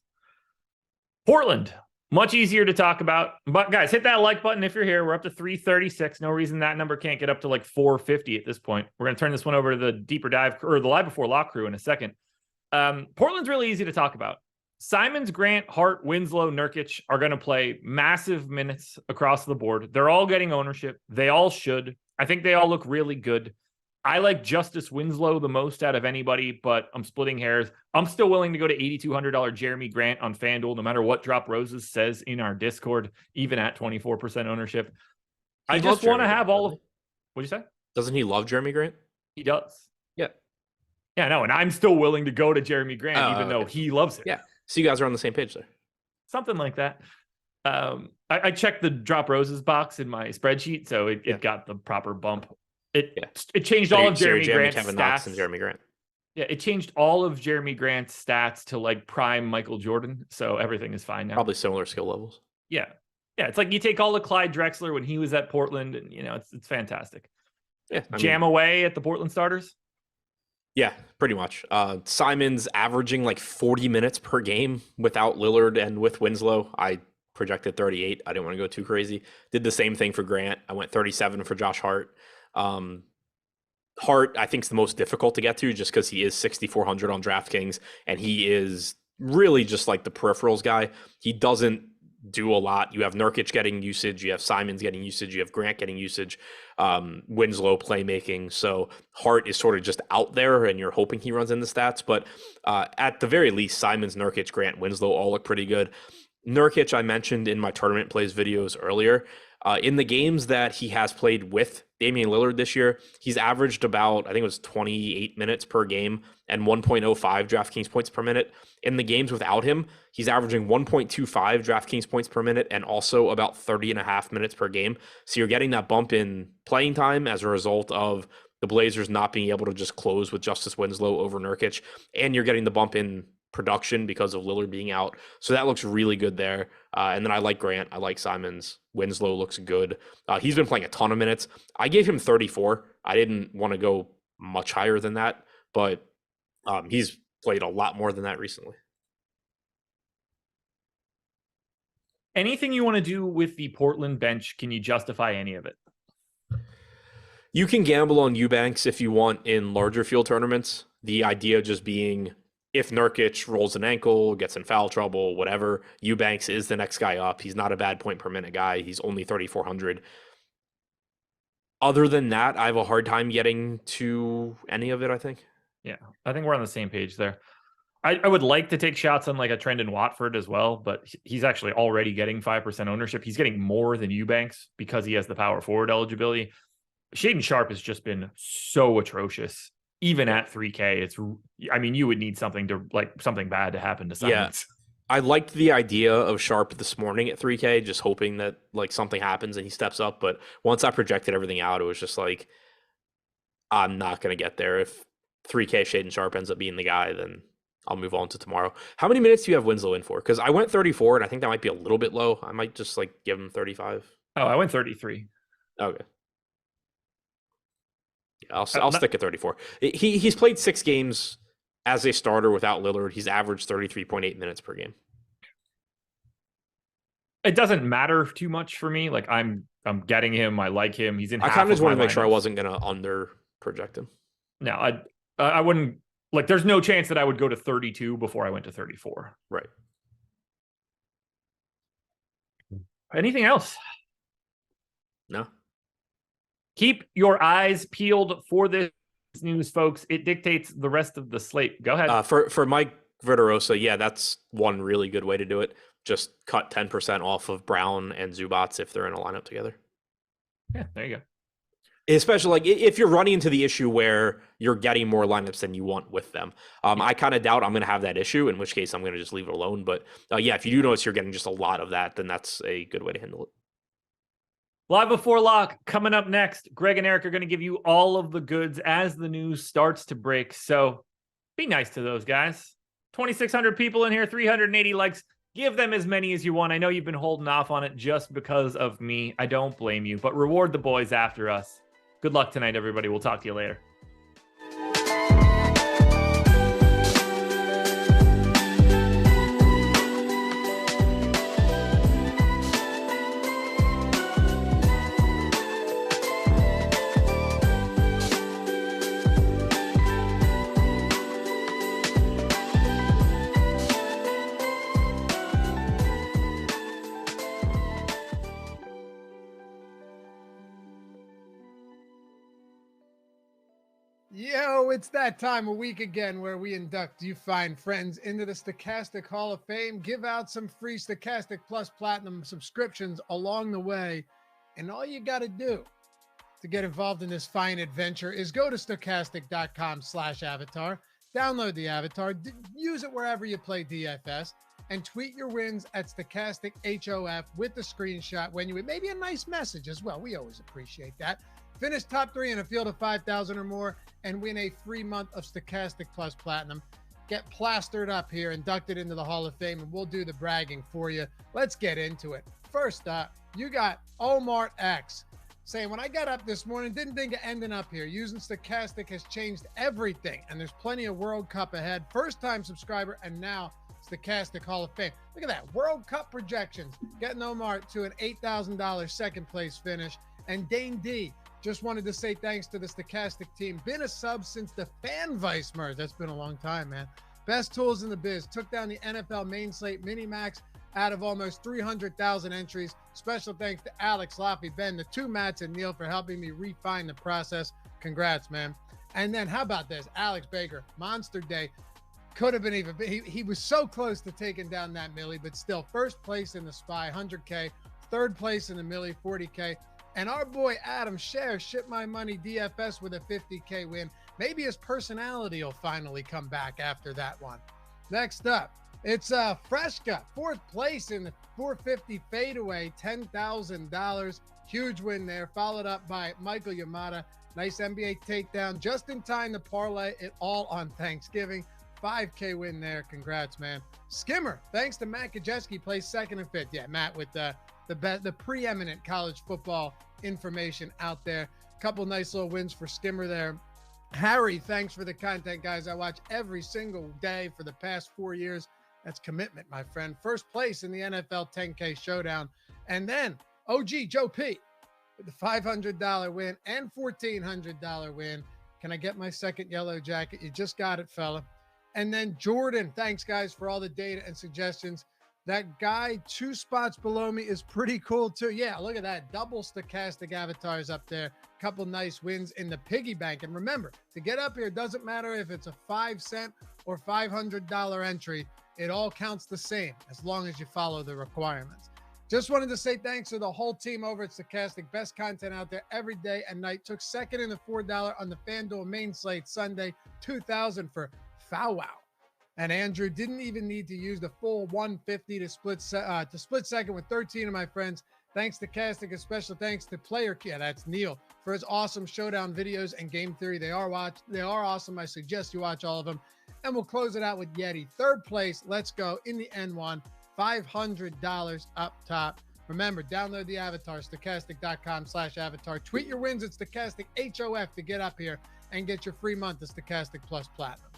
Portland, much easier to talk about. But guys, hit that like button if you're here. We're up to 336. No reason that number can't get up to like 450 at this point. We're going to turn this one over to the deeper dive or the live before lock crew in a second. Portland's really easy to talk about. Simons, Grant, Hart, Winslow, Nurkic are going to play massive minutes across the board. They're all getting ownership. They all should. I think they all look really good. I like Justice Winslow the most out of anybody, but I'm splitting hairs. I'm still willing to go to $8,200 Jeremy Grant on FanDuel, no matter what Drop Roses says in our Discord, even at 24% ownership. I just want to have all of... What'd you say? Doesn't he love Jeremy Grant? He does. Yeah. Yeah, no, and I'm still willing to go to Jeremy Grant, even though he loves it. Yeah. So you guys are on the same page there. Something like that. I checked the Drop Roses box in my spreadsheet, so it got the proper bump. It changed all of Jeremy Grant's Kevin stats. Knox and Jeremy Grant. Yeah, it changed all of Jeremy Grant's stats to like prime Michael Jordan, so everything is fine now. Probably similar skill levels. Yeah, it's like you take all of Clyde Drexler when he was at Portland, and you know it's fantastic. Yeah, Jam away at the Portland starters. Yeah, pretty much. Simons averaging like 40 minutes per game without Lillard and with Winslow. I projected 38. I didn't want to go too crazy. Did the same thing for Grant. I went 37 for Josh Hart. Hart, I think, is the most difficult to get to just because he is 6,400 on DraftKings, and he is really just like the peripherals guy. He doesn't do a lot. You have Nurkic getting usage, you have Simons getting usage, you have Grant getting usage, Winslow playmaking. So Hart is sort of just out there, and you're hoping he runs in the stats. But at the very least, Simons, Nurkic, Grant, Winslow all look pretty good. Nurkic, I mentioned in my tournament plays videos earlier. In the games that he has played with Damian Lillard this year, he's averaged about, I think it was 28 minutes per game and 1.05 DraftKings points per minute. In the games without him, he's averaging 1.25 DraftKings points per minute and also about 30.5 minutes per game. So you're getting that bump in playing time as a result of the Blazers not being able to just close with Justice Winslow over Nurkic, and you're getting the bump in production because of Lillard being out. So that looks really good there. And then I like Grant. I like Simons. Winslow looks good. He's been playing a ton of minutes. I gave him 34. I didn't want to go much higher than that, but he's played a lot more than that recently. Anything you want to do with the Portland bench, can you justify any of it? You can gamble on Eubanks if you want in larger field tournaments. The idea just being if Nurkic rolls an ankle, gets in foul trouble, whatever, Eubanks is the next guy up. He's not a bad point per minute guy. He's only 3,400. Other than that, I have a hard time getting to any of it, I think. Yeah, I think we're on the same page there. I would like to take shots on like a trend in Watford as well, but he's actually already getting 5% ownership. He's getting more than Eubanks because he has the power forward eligibility. Shaedon Sharpe has just been so atrocious. Even at 3K, you would need something bad to happen to Simons. Yeah. I liked the idea of Sharpe this morning at 3K, just hoping that like something happens and he steps up. But once I projected everything out, it was just like, I'm not going to get there. If 3K Shaedon Sharpe ends up being the guy, then I'll move on to tomorrow. How many minutes do you have Winslow in for? Because I went 34, and I think that might be a little bit low. I might just like give him 35. Oh, I went 33. Okay. Yeah, I'll stick at 34. He's played 6 games as a starter without Lillard. He's averaged 33.8 minutes per game. It doesn't matter too much for me. Like I'm getting him. I like him. He's in. I kind of just wanted to make sure I wasn't going to under project him. No, I wouldn't. Like, there's no chance that I would go to 32 before I went to 34. Right. Anything else? No. Keep your eyes peeled for this news, folks. It dictates the rest of the slate. Go ahead. For Mike Verderosa, yeah, that's one really good way to do it. Just cut 10% off of Brown and Zubats if they're in a lineup together. Yeah, there you go. Especially like if you're running into the issue where you're getting more lineups than you want with them. I kind of doubt I'm going to have that issue, in which case I'm going to just leave it alone. But yeah, if you do notice you're getting just a lot of that, then that's a good way to handle it. Live before lock coming up next. Greg and Eric are going to give you all of the goods as the news starts to break. So be nice to those guys. 2,600 people in here, 380 likes. Give them as many as you want. I know you've been holding off on it just because of me. I don't blame you, but reward the boys after us. Good luck tonight, everybody. We'll talk to you later. Yo, it's that time of week again where we induct you fine friends into the Stokastic Hall of Fame, give out some free Stokastic Plus Platinum subscriptions along the way. And all you got to do to get involved in this fine adventure is go to stokastic.com/avatar, download the avatar, use it wherever you play DFS, and tweet your wins at Stokastic HOF with the screenshot when you win. Maybe a nice message as well. We always appreciate that. Finish top 3 in a field of 5,000 or more and win a free month of Stokastic Plus Platinum. Get plastered up here, inducted into the Hall of Fame, and we'll do the bragging for you. Let's get into it. First up, you got Omar X saying, when I got up this morning, didn't think of ending up here. Using Stokastic has changed everything, and there's plenty of World Cup ahead. First-time subscriber, and now Stokastic Hall of Fame. Look at that. World Cup projections. Getting Omar to an $8,000 second-place finish. And Dane D just wanted to say thanks to the Stokastic team. Been a sub since the FanVice merge. That's been a long time, man. Best tools in the biz. Took down the NFL main slate mini-max out of almost 300,000 entries. Special thanks to Alex, Laffy, Ben, the 2 Matts, and Neil for helping me refine the process. Congrats, man. And then how about this? Alex Baker, Monster Day. Could have been even, he was so close to taking down that Millie, but still first place in the SPY, 100K, third place in the Millie, 40K. And our boy Adam Scherer, Ship My Money DFS with a 50K win. Maybe his personality will finally come back after that one. Next up, it's Freshka, 4th place in the 450 fadeaway, $10,000. Huge win there, followed up by Michael Yamada. Nice NBA takedown, just in time to parlay it all on Thanksgiving. 5K win there. Congrats, man. Skimmer, thanks to Matt Kajeski, plays 2nd and 5th. Yeah, Matt with the preeminent college football information out there. Couple nice little wins for Skimmer there. Harry, thanks for the content, guys. I watch every single day for the past 4 years. That's commitment, my friend. First place in the NFL 10K showdown. And then OG Joe P with the $500 win and $1,400 win. Can I get my second yellow jacket? You just got it, fella. And then Jordan, thanks guys for all the data and suggestions. That guy 2 spots below me is pretty cool too. Yeah, look at that. Double Stokastic avatars up there. Couple nice wins in the piggy bank. And remember, to get up here, doesn't matter if it's a 5-cent or $500 entry. It all counts the same as long as you follow the requirements. Just wanted to say thanks to the whole team over at Stokastic. Best content out there every day and night. Took second in the $4 on the FanDuel main slate Sunday, 2000 for Foul Wow. And Andrew didn't even need to use the full 150 to split second with 13 of my friends. Thanks to Stokastic, a special thanks to Player Kid, that's Neil, for his awesome showdown videos and game theory. They are awesome. I suggest you watch all of them. And we'll close it out with Yeti. Third place, let's go in the N1, $500 up top. Remember, download the avatar, stokastic.com/avatar. Tweet your wins at Stokastic HOF to get up here and get your free month of Stokastic Plus Platinum.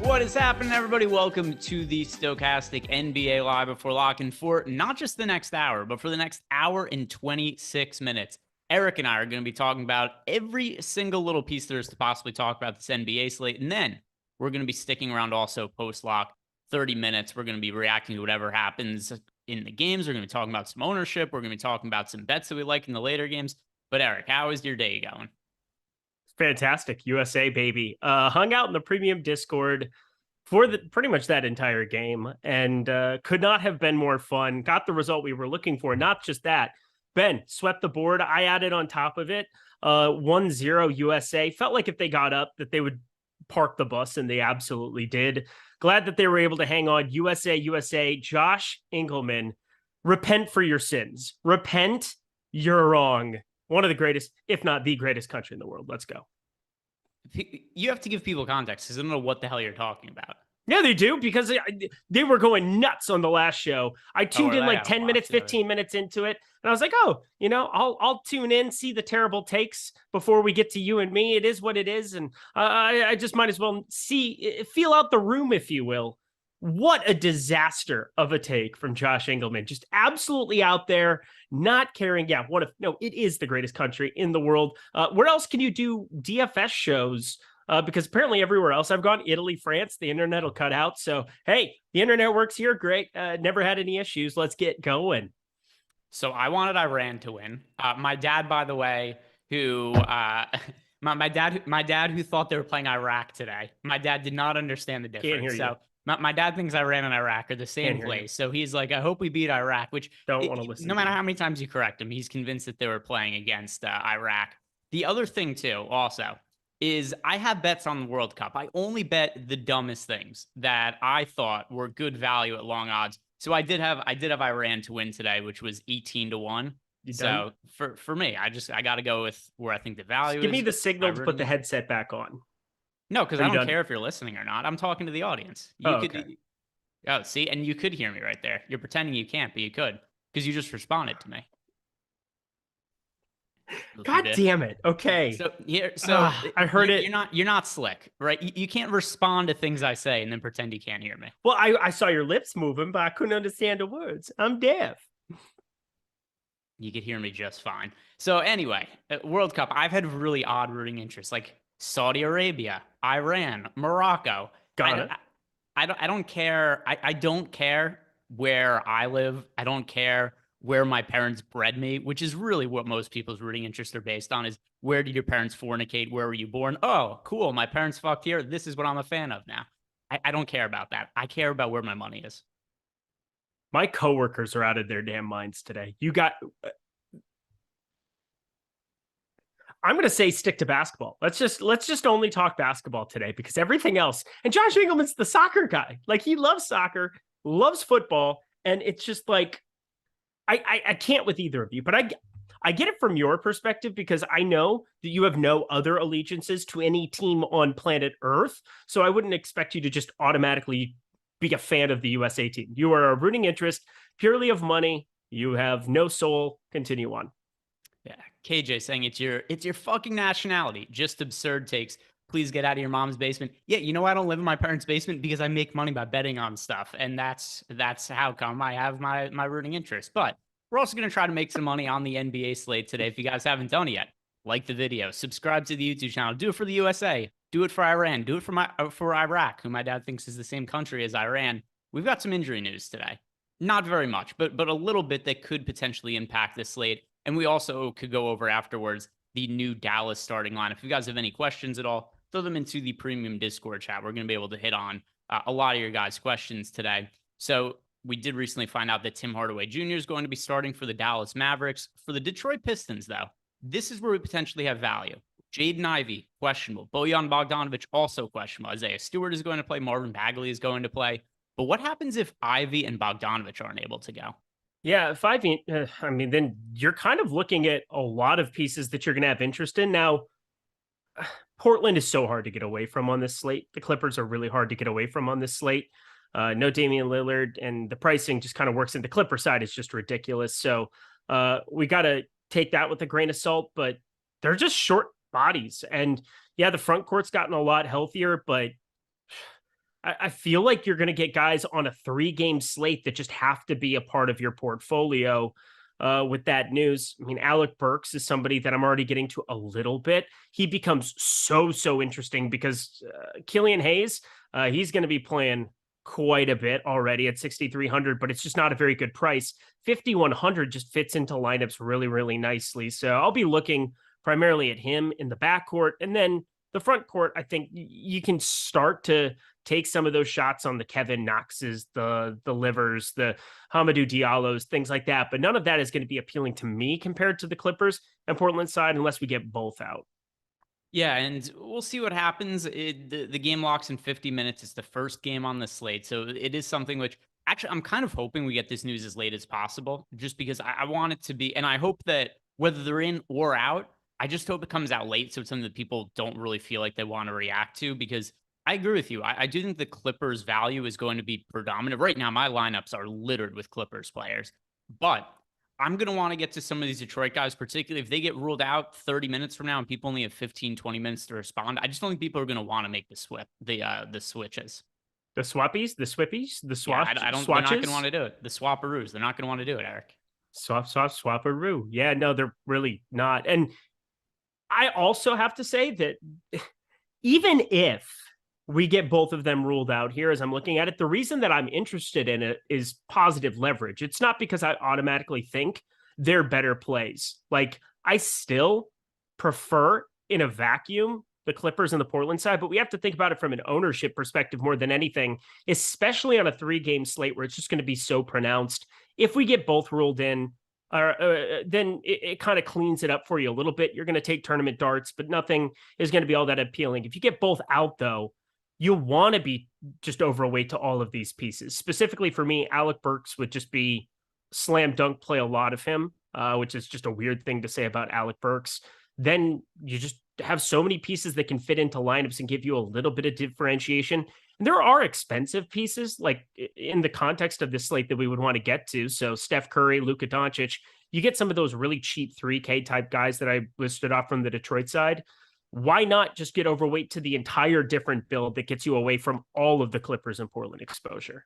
What is happening, everybody? Welcome to the Stokastic NBA Live before locking for not just the next hour, but for the next hour and 26 minutes. Eric and I are going to be talking about every single little piece there is to possibly talk about this NBA slate. And then we're going to be sticking around also post-lock 30 minutes. We're going to be reacting to whatever happens in the games. We're going to be talking about some ownership. We're going to be talking about some bets that we like in the later games. But Eric, how is your day going? Fantastic. USA, baby. Hung out in the premium Discord for pretty much that entire game and could not have been more fun. Got the result we were looking for. Not just that. Ben swept the board. I added on top of it 1-0 USA. Felt like if they got up that they would park the bus, and they absolutely did. Glad that they were able to hang on. USA. Josh Engleman, repent for your sins. Repent. You're wrong. One of the greatest, if not the greatest country in the world. Let's go. You have to give people context because I don't know what the hell you're talking about. Yeah, they do, because they were going nuts on the last show. I tuned in like 10 minutes, 15 minutes into it, and I was like, oh, I'll tune in, see the terrible takes before we get to you and me. It is what it is, and I just might as well feel out the room, if you will. What a disaster of a take from Josh Engleman. Just absolutely out there, not caring. Yeah, it is the greatest country in the world. Where else can you do DFS shows? Because apparently everywhere else I've gone, Italy, France, the internet will cut out. So, hey, the internet works here. Great. Never had any issues. Let's get going. So I wanted Iran to win. My dad, by the way, who my dad who thought they were playing Iraq today. My dad did not understand the difference. Can't hear you. So my dad thinks Iran and Iraq are the same place. So he's like, I hope we beat Iraq, which don't want to listen. No matter how many times you correct him, he's convinced that they were playing against Iraq. The other thing too, also, is I have bets on the World Cup. I only bet the dumbest things that I thought were good value at long odds. So I did have Iran to win today, which was 18-1. So for me, I got to go with where I think the value is. Give me the signal to put the headset back on. No, because I don't care if you're listening or not. I'm talking to the audience. Okay. Oh, see, and you could hear me right there. You're pretending you can't, but you could, because you just responded to me. God damn it. Okay. I heard it. You're not slick, right? You can't respond to things I say and then pretend you can't hear me. Well, I saw your lips moving, but I couldn't understand the words. I'm deaf. You could hear me just fine. So anyway, World Cup, I've had really odd rooting interests, like Saudi Arabia, Iran, Morocco. Got it. I don't care. I don't care where I live. I don't care where my parents bred me, which is really what most people's rooting interests are based on, is where did your parents fornicate? Where were you born? Oh, cool. My parents fucked here. This is what I'm a fan of now. I don't care about that. I care about where my money is. My coworkers are out of their damn minds today. I'm going to say stick to basketball. Let's just only talk basketball today, because everything else, and Josh Engleman's the soccer guy. Like, he loves soccer, loves football. And it's just like, I can't with either of you, but I get it from your perspective, because I know that you have no other allegiances to any team on planet Earth. So I wouldn't expect you to just automatically be a fan of the USA team. You are a rooting interest purely of money. You have no soul. Continue on. Yeah. KJ saying it's your fucking nationality. Just absurd takes. Please get out of your mom's basement. Yeah, you know, I don't live in my parents' basement because I make money by betting on stuff. And that's how come I have my rooting interest. But we're also going to try to make some money on the NBA slate today. If you guys haven't done it yet, like the video, subscribe to the YouTube channel, do it for the USA, do it for Iran, do it for Iraq, who my dad thinks is the same country as Iran. We've got some injury news today. Not very much, but a little bit that could potentially impact this slate. And we also could go over afterwards the new Dallas starting line. If you guys have any questions at all, throw them into the premium Discord chat. We're going to be able to hit on a lot of your guys' questions today. So we did recently find out that Tim Hardaway Jr. is going to be starting for the Dallas Mavericks. For the Detroit Pistons, though, this is where we potentially have value. Jaden Ivey, questionable. Bojan Bogdanovic, also questionable. Isaiah Stewart is going to play. Marvin Bagley is going to play. But what happens if Ivey and Bogdanovic aren't able to go? Yeah, if Ivey, then you're kind of looking at a lot of pieces that you're going to have interest in. Now, Portland is so hard to get away from on this slate. The Clippers are really hard to get away from on this slate. No Damian Lillard, and the pricing just kind of works in the Clipper side. It's just ridiculous. So we got to take that with a grain of salt, but they're just short bodies. And yeah, the front court's gotten a lot healthier, but I feel like you're going to get guys on a 3-game slate that just have to be a part of your portfolio. With that news, I mean, Alec Burks is somebody that I'm already getting to a little bit. He becomes so interesting because Killian Hayes, he's going to be playing quite a bit already at 6,300, but it's just not a very good price. 5,100 just fits into lineups really nicely. So I'll be looking primarily at him in the backcourt, and then the front court. I think you can start to take some of those shots on the Kevin Knoxes, the Livers, the Hamidou Diallos, things like that. But none of that is going to be appealing to me compared to the Clippers and Portland side unless we get both out. Yeah, and we'll see what happens. The game locks in 50 minutes. It's the first game on the slate. So it is something which, actually, I'm kind of hoping we get this news as late as possible, just because I want it to be, and I hope that whether they're in or out, I just hope it comes out late so it's something that people don't really feel like they want to react to, because I agree with you. I do think the Clippers value is going to be predominant. Right now, my lineups are littered with Clippers players, but I'm going to want to get to some of these Detroit guys, particularly if they get ruled out 30 minutes from now and people only have 15, 20 minutes to respond. I just don't think people are going to want to make the switches. The swappies, the swippies, the swap. Yeah, they're not going to want to do it. The swapperoos, they're not going to want to do it, Eric. Swapperoo. Yeah, no, they're really not. And I also have to say that even if we get both of them ruled out here, as I'm looking at it, the reason that I'm interested in it is positive leverage. It's not because I automatically think they're better plays. Like, I still prefer in a vacuum the Clippers and the Portland side, but we have to think about it from an ownership perspective more than anything, especially on a 3-game slate where it's just going to be so pronounced. If we get both ruled in, then it kind of cleans it up for you a little bit. You're going to take tournament darts, but nothing is going to be all that appealing. If you get both out, though, you want to be just overweight to all of these pieces. Specifically for me, Alec Burks would just be slam dunk play a lot of him, which is just a weird thing to say about Alec Burks. Then you just have so many pieces that can fit into lineups and give you a little bit of differentiation. And there are expensive pieces, like in the context of this slate, that we would want to get to. So Steph Curry, Luka Doncic, you get some of those really cheap 3K type guys that I listed off from the Detroit side. Why not just get overweight to the entire different build that gets you away from all of the Clippers and Portland exposure?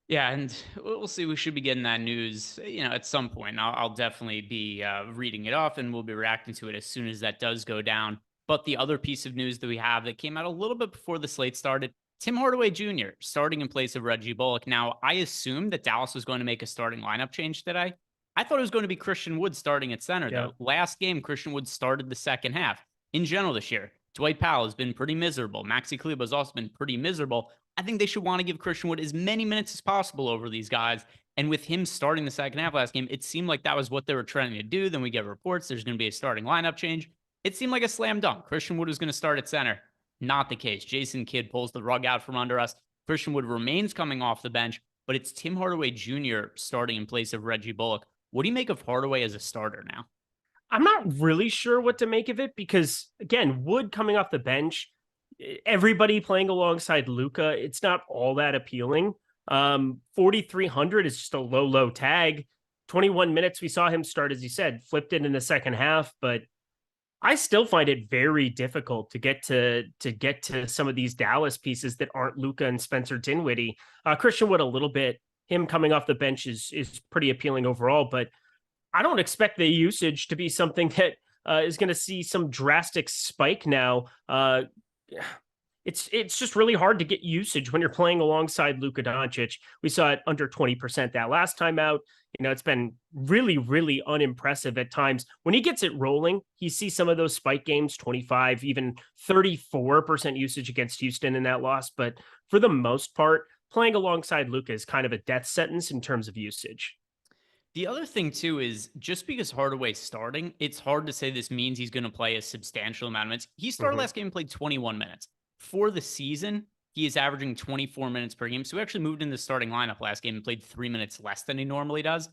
Yeah, and we'll see. We should be getting that news, at some point. I'll definitely be reading it off, and we'll be reacting to it as soon as that does go down. But the other piece of news that we have that came out a little bit before the slate started, Tim Hardaway Jr. starting in place of Reggie Bullock. Now, I assumed that Dallas was going to make a starting lineup change today. I thought it was going to be Christian Wood starting at center, though. Last game, Christian Wood started the second half. In general this year, Dwight Powell has been pretty miserable. Maxi Kleber has also been pretty miserable. I think they should want to give Christian Wood as many minutes as possible over these guys. And with him starting the second half last game, it seemed like that was what they were trying to do. Then we get reports there's going to be a starting lineup change. It seemed like a slam dunk. Christian Wood was going to start at center. Not the case. Jason Kidd pulls the rug out from under us. Christian Wood remains coming off the bench, but it's Tim Hardaway Jr. starting in place of Reggie Bullock. What do you make of Hardaway as a starter now? I'm not really sure what to make of it because, again, Wood coming off the bench, everybody playing alongside Luka, it's not all that appealing. 4,300 is just a low tag. 21 minutes, we saw him start, as you said, flipped it in the second half, but I still find it very difficult to get to some of these Dallas pieces that aren't Luka and Spencer Dinwiddie. Christian Wood a little bit. Him coming off the bench is pretty appealing overall, but I don't expect the usage to be something that is going to see some drastic spike now. It's just really hard to get usage when you're playing alongside Luka Doncic. We saw it under 20% that last time out. It's been really, really unimpressive at times. When he gets it rolling, you see some of those spike games, 25, even 34% usage against Houston in that loss. But for the most part, playing alongside Luka is kind of a death sentence in terms of usage. The other thing, too, is just because Hardaway's starting, it's hard to say this means he's going to play a substantial amount of minutes. He started last game and played 21 minutes. For the season, he is averaging 24 minutes per game. So he actually moved in the starting lineup last game and played 3 minutes less than he normally does.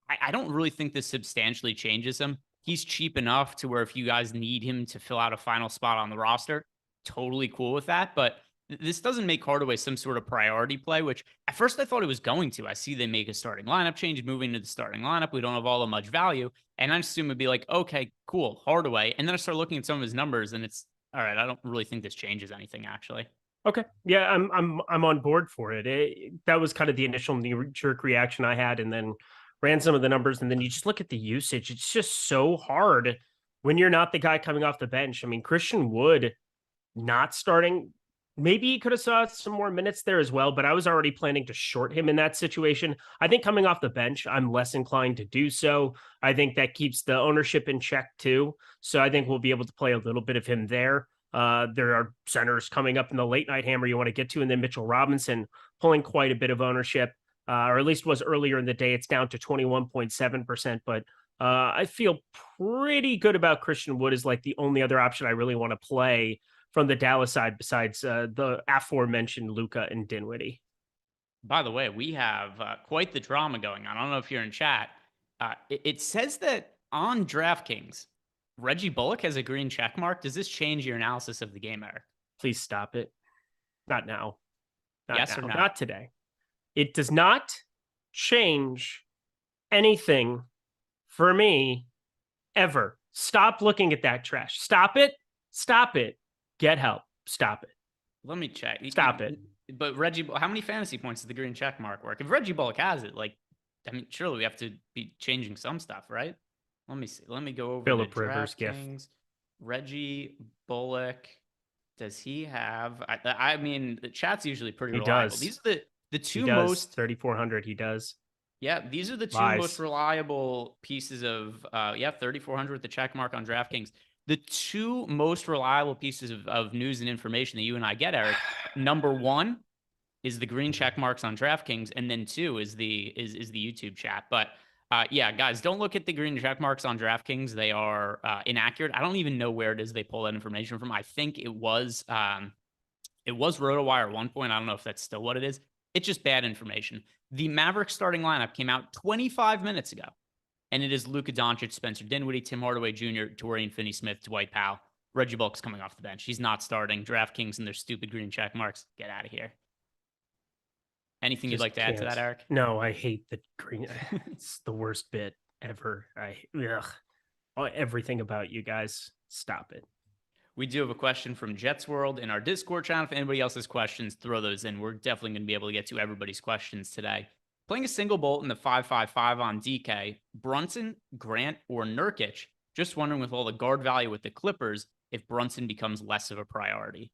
I don't really think this substantially changes him. He's cheap enough to where if you guys need him to fill out a final spot on the roster, totally cool with that. But this doesn't make Hardaway some sort of priority play, which at first I thought it was going to. I see they make a starting lineup change, moving to the starting lineup. We don't have all that much value. And I assume it'd be like, okay, cool, Hardaway. And then I start looking at some of his numbers and it's, all right, I don't really think this changes anything, actually. Okay. Yeah, I'm on board for it. That was kind of the initial knee-jerk reaction I had, and then ran some of the numbers, and then you just look at the usage. It's just so hard when you're not the guy coming off the bench. I mean, Christian Wood not starting, maybe he could have saw some more minutes there as well, but I was already planning to short him in that situation. I think coming off the bench, I'm less inclined to do so. I think that keeps the ownership in check too. So I think we'll be able to play a little bit of him there. There are centers coming up in the late night hammer you want to get to, and then Mitchell Robinson pulling quite a bit of ownership, or at least was earlier in the day. It's down to 21.7%, but I feel pretty good about Christian Wood as like the only other option I really want to play from the Dallas side besides the aforementioned Luka and Dinwiddie. By the way, we have quite the drama going on. I don't know if you're in chat. It says that on DraftKings, Reggie Bullock has a green check mark. Does this change your analysis of the game, Eric? Please stop it. Not now. Yes or no? Not today. It does not change anything for me ever. Stop looking at that trash. Stop it. Stop it. Get help. Stop it. Let me check. Stop it. But Reggie, how many fantasy points does the green check mark work? If Reggie Bullock has it, surely we have to be changing some stuff, right? Let me see. Let me go over Phillip Rivers gift. Reggie Bullock, does he have? I mean, the chat's usually pretty reliable. Does. These are the two most 3,400. He does. Yeah, these are the two most reliable pieces of 3,400 with the check mark on DraftKings. The two most reliable pieces of news and information that you and I get, Eric. Number one is the green check marks on DraftKings, and then two is the YouTube chat. But guys, don't look at the green check marks on DraftKings. They are inaccurate. I don't even know where it is they pull that information from. I think it was RotoWire at one point. I don't know if that's still what it is. It's just bad information. The Mavericks starting lineup came out 25 minutes ago, and it is Luka Doncic, Spencer Dinwiddie, Tim Hardaway Jr., Taurean Finney-Smith, Dwight Powell. Reggie Bullock's coming off the bench. He's not starting. DraftKings and their stupid green check marks. Get out of here. Anything you'd like to add to that, Eric? No, I hate the green. It's the worst bit ever. Everything about you guys. Stop it. We do have a question from Jets World in our Discord channel. If anybody else has questions, throw those in. We're definitely going to be able to get to everybody's questions today. Playing a single bolt in the 5-5-5 on DK, Brunson, Grant, or Nurkic. Just wondering with all the guard value with the Clippers, if Brunson becomes less of a priority.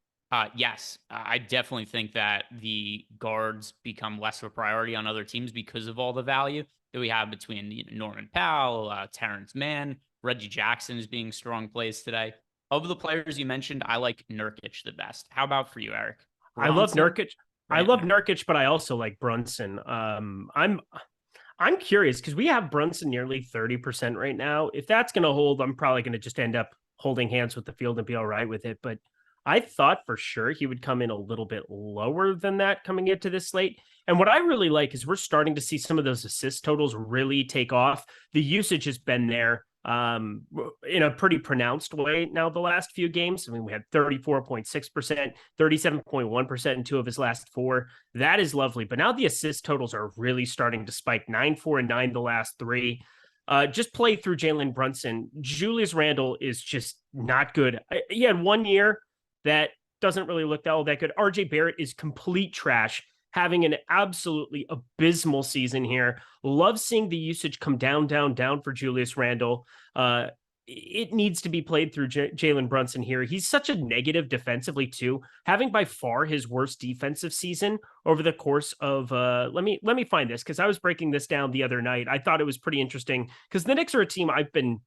Yes, I definitely think that the guards become less of a priority on other teams because of all the value that we have between Norman Powell, Terrence Mann, Reggie Jackson is being strong plays today. Of the players you mentioned, I like Nurkic the best. How about for you, Eric? I love Nurkic. Brantner. I love Nurkic, but I also like Brunson. I'm curious because we have Brunson nearly 30% right now. If that's going to hold, I'm probably going to just end up holding hands with the field and be all right with it. But I thought for sure he would come in a little bit lower than that coming into this slate. And what I really like is we're starting to see some of those assist totals really take off. The usage has been there in a pretty pronounced way now the last few games. I mean, we had 34.6%, 37.1% in 2 of his last 4. That is lovely. But now the assist totals are really starting to spike. 9, 4, and 9 the last 3. Just play through Jalen Brunson. Julius Randle is just not good. He had 1 year that doesn't really look all that good. RJ Barrett is complete trash, having an absolutely abysmal season here. Love seeing the usage come down for Julius Randle. It needs to be played through Jalen Brunson here. He's such a negative defensively too, having by far his worst defensive season over the course of let me find this because I was breaking this down the other night. I thought it was pretty interesting because the Knicks are a team I've been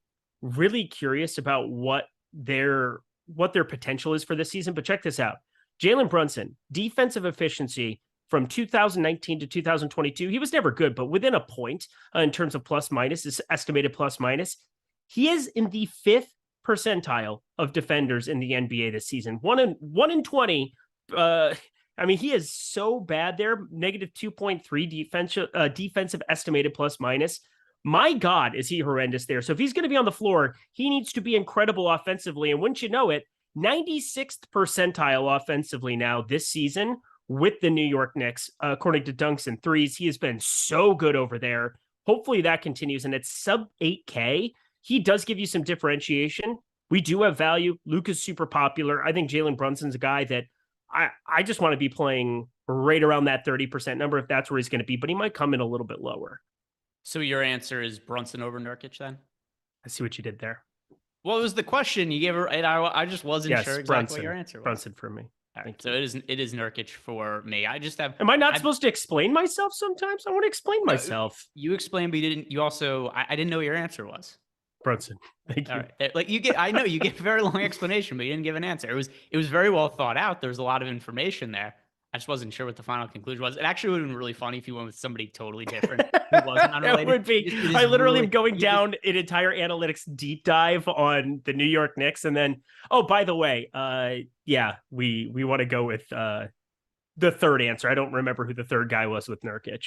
really curious about what their potential is for this season. But check this out. Jalen Brunson, defensive efficiency from 2019 to 2022. He was never good, but within a point in terms of plus minus, is estimated plus minus. He is in the 5th percentile of defenders in the NBA this season. 1 in 20. I mean, he is so bad there. Negative 2.3 defensive estimated plus minus. My God, is he horrendous there. So if he's going to be on the floor, he needs to be incredible offensively. And wouldn't you know it, 96th percentile offensively now this season with the New York Knicks, according to dunks and threes. He has been so good over there. Hopefully that continues. And it's sub 8K. He does give you some differentiation. We do have value. Luke is super popular. I think Jalen Brunson's a guy that I just want to be playing right around that 30% number if that's where he's going to be, but he might come in a little bit lower. So your answer is Brunson over Nurkic then? I see what you did there. Well, it was the question you gave her, and I just wasn't sure exactly what your answer was. Brunson for me. Right, so it is Nurkic for me. I just have. Am I not supposed to explain myself sometimes? I want to explain myself. You explained, but you didn't. You also, I didn't know what your answer was. Brunson. Thank you. All right. Like I know you get a very long explanation, but you didn't give an answer. It was very well thought out. There was a lot of information there. I just wasn't sure what the final conclusion was. It actually would have been really funny if you went with somebody totally different who wasn't unrelated. It would be. I literally am going down an entire analytics deep dive on the New York Knicks, and then, oh, by the way, yeah, we want to go with the third answer. I don't remember who the third guy was with Nurkic.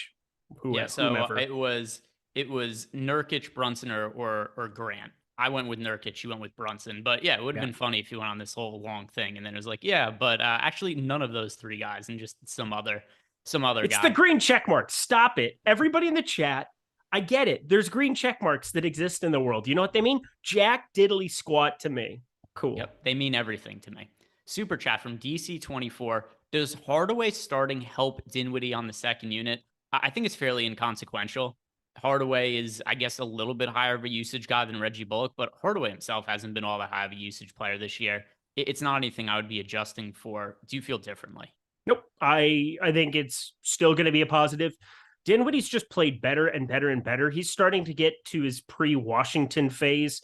Whomever. It was Nurkic, Brunson, or Grant. I went with Nurkic, you went with Brunson. But yeah, it would have been funny if you went on this whole long thing and then it was like, yeah, but actually none of those 3 guys and just some other guy. It's the green check mark. Stop it. Everybody in the chat, I get it. There's green check marks that exist in the world. You know what they mean? Jack diddly squat to me. Cool. Yep, they mean everything to me. Super chat from DC24. Does Hardaway starting help Dinwiddie on the second unit? I think it's fairly inconsequential. Hardaway is, I guess, a little bit higher of a usage guy than Reggie Bullock, but Hardaway himself hasn't been all that high of a usage player this year. It's not anything I would be adjusting for. Do you feel differently? Nope. I think it's still going to be a positive. Dinwiddie's just played better and better and better. He's starting to get to his pre-Washington phase.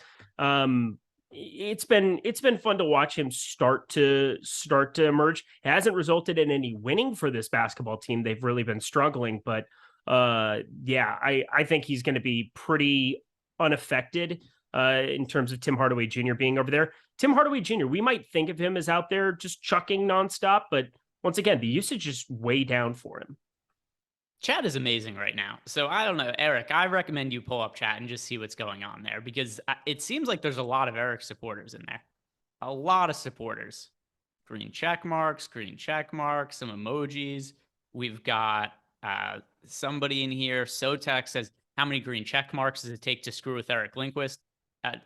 It's been fun to watch him start to emerge. It hasn't resulted in any winning for this basketball team. They've really been struggling, but yeah, I think he's going to be pretty unaffected in terms of Tim Hardaway Jr. being over there. Tim Hardaway Jr., we might think of him as out there just chucking nonstop, but once again, the usage is way down for him. Chat is amazing right now. So I don't know, Eric, I recommend you pull up chat and just see what's going on there because it seems like there's a lot of Eric supporters in there. A lot of supporters. Green check marks, some emojis. We've got somebody in here. Sotex says, how many green check marks does it take to screw with Eric Lindquist?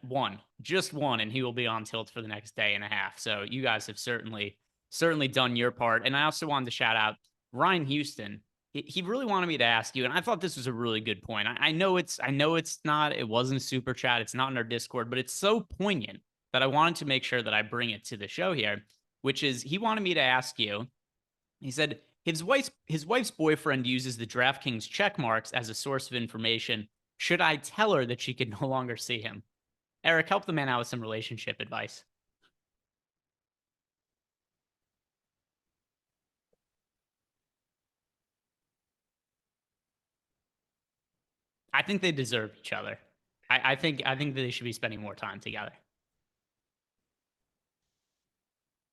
One, just one, and he will be on tilt for the next day and a half. So you guys have certainly done your part. And I also wanted to shout out Ryan Houston. He really wanted me to ask you, and I thought this was a really good point. I know it wasn't a super chat. It's not in our Discord, but it's so poignant that I wanted to make sure that I bring it to the show here. which is he wanted me to ask you. He said his wife's boyfriend uses the DraftKings check marks as a source of information. Should I tell her that she can no longer see him? Eric, help the man out with some relationship advice. I think they deserve each other. I think that they should be spending more time together.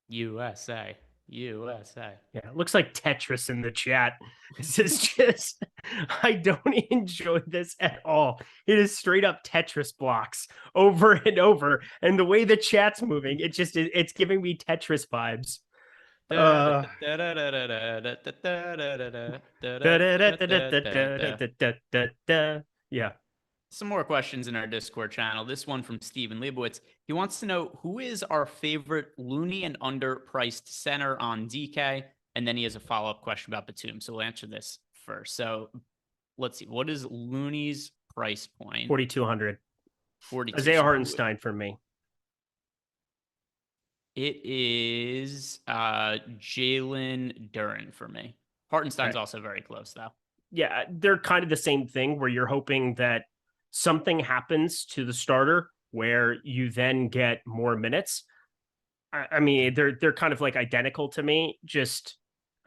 USA. Yeah, it looks like Tetris in the chat. This is just, I don't enjoy this at all. It is straight up Tetris blocks over and over. And the way the chat's moving, it's giving me Tetris vibes. Yeah. Some more questions in our Discord channel. This one from Steven Leibowitz. He wants to know who is our favorite loony and underpriced center on DK, and then he has a follow-up question about Batum. So we'll answer this first. So let's see. What is Looney's price point? 4,200. 42. Isaiah Hartenstein for me. It is Jalen Duren for me. Hartenstein's also very close, though. Yeah, they're kind of the same thing where you're hoping that something happens to the starter where you then get more minutes. I mean, they're kind of like identical to me. Just,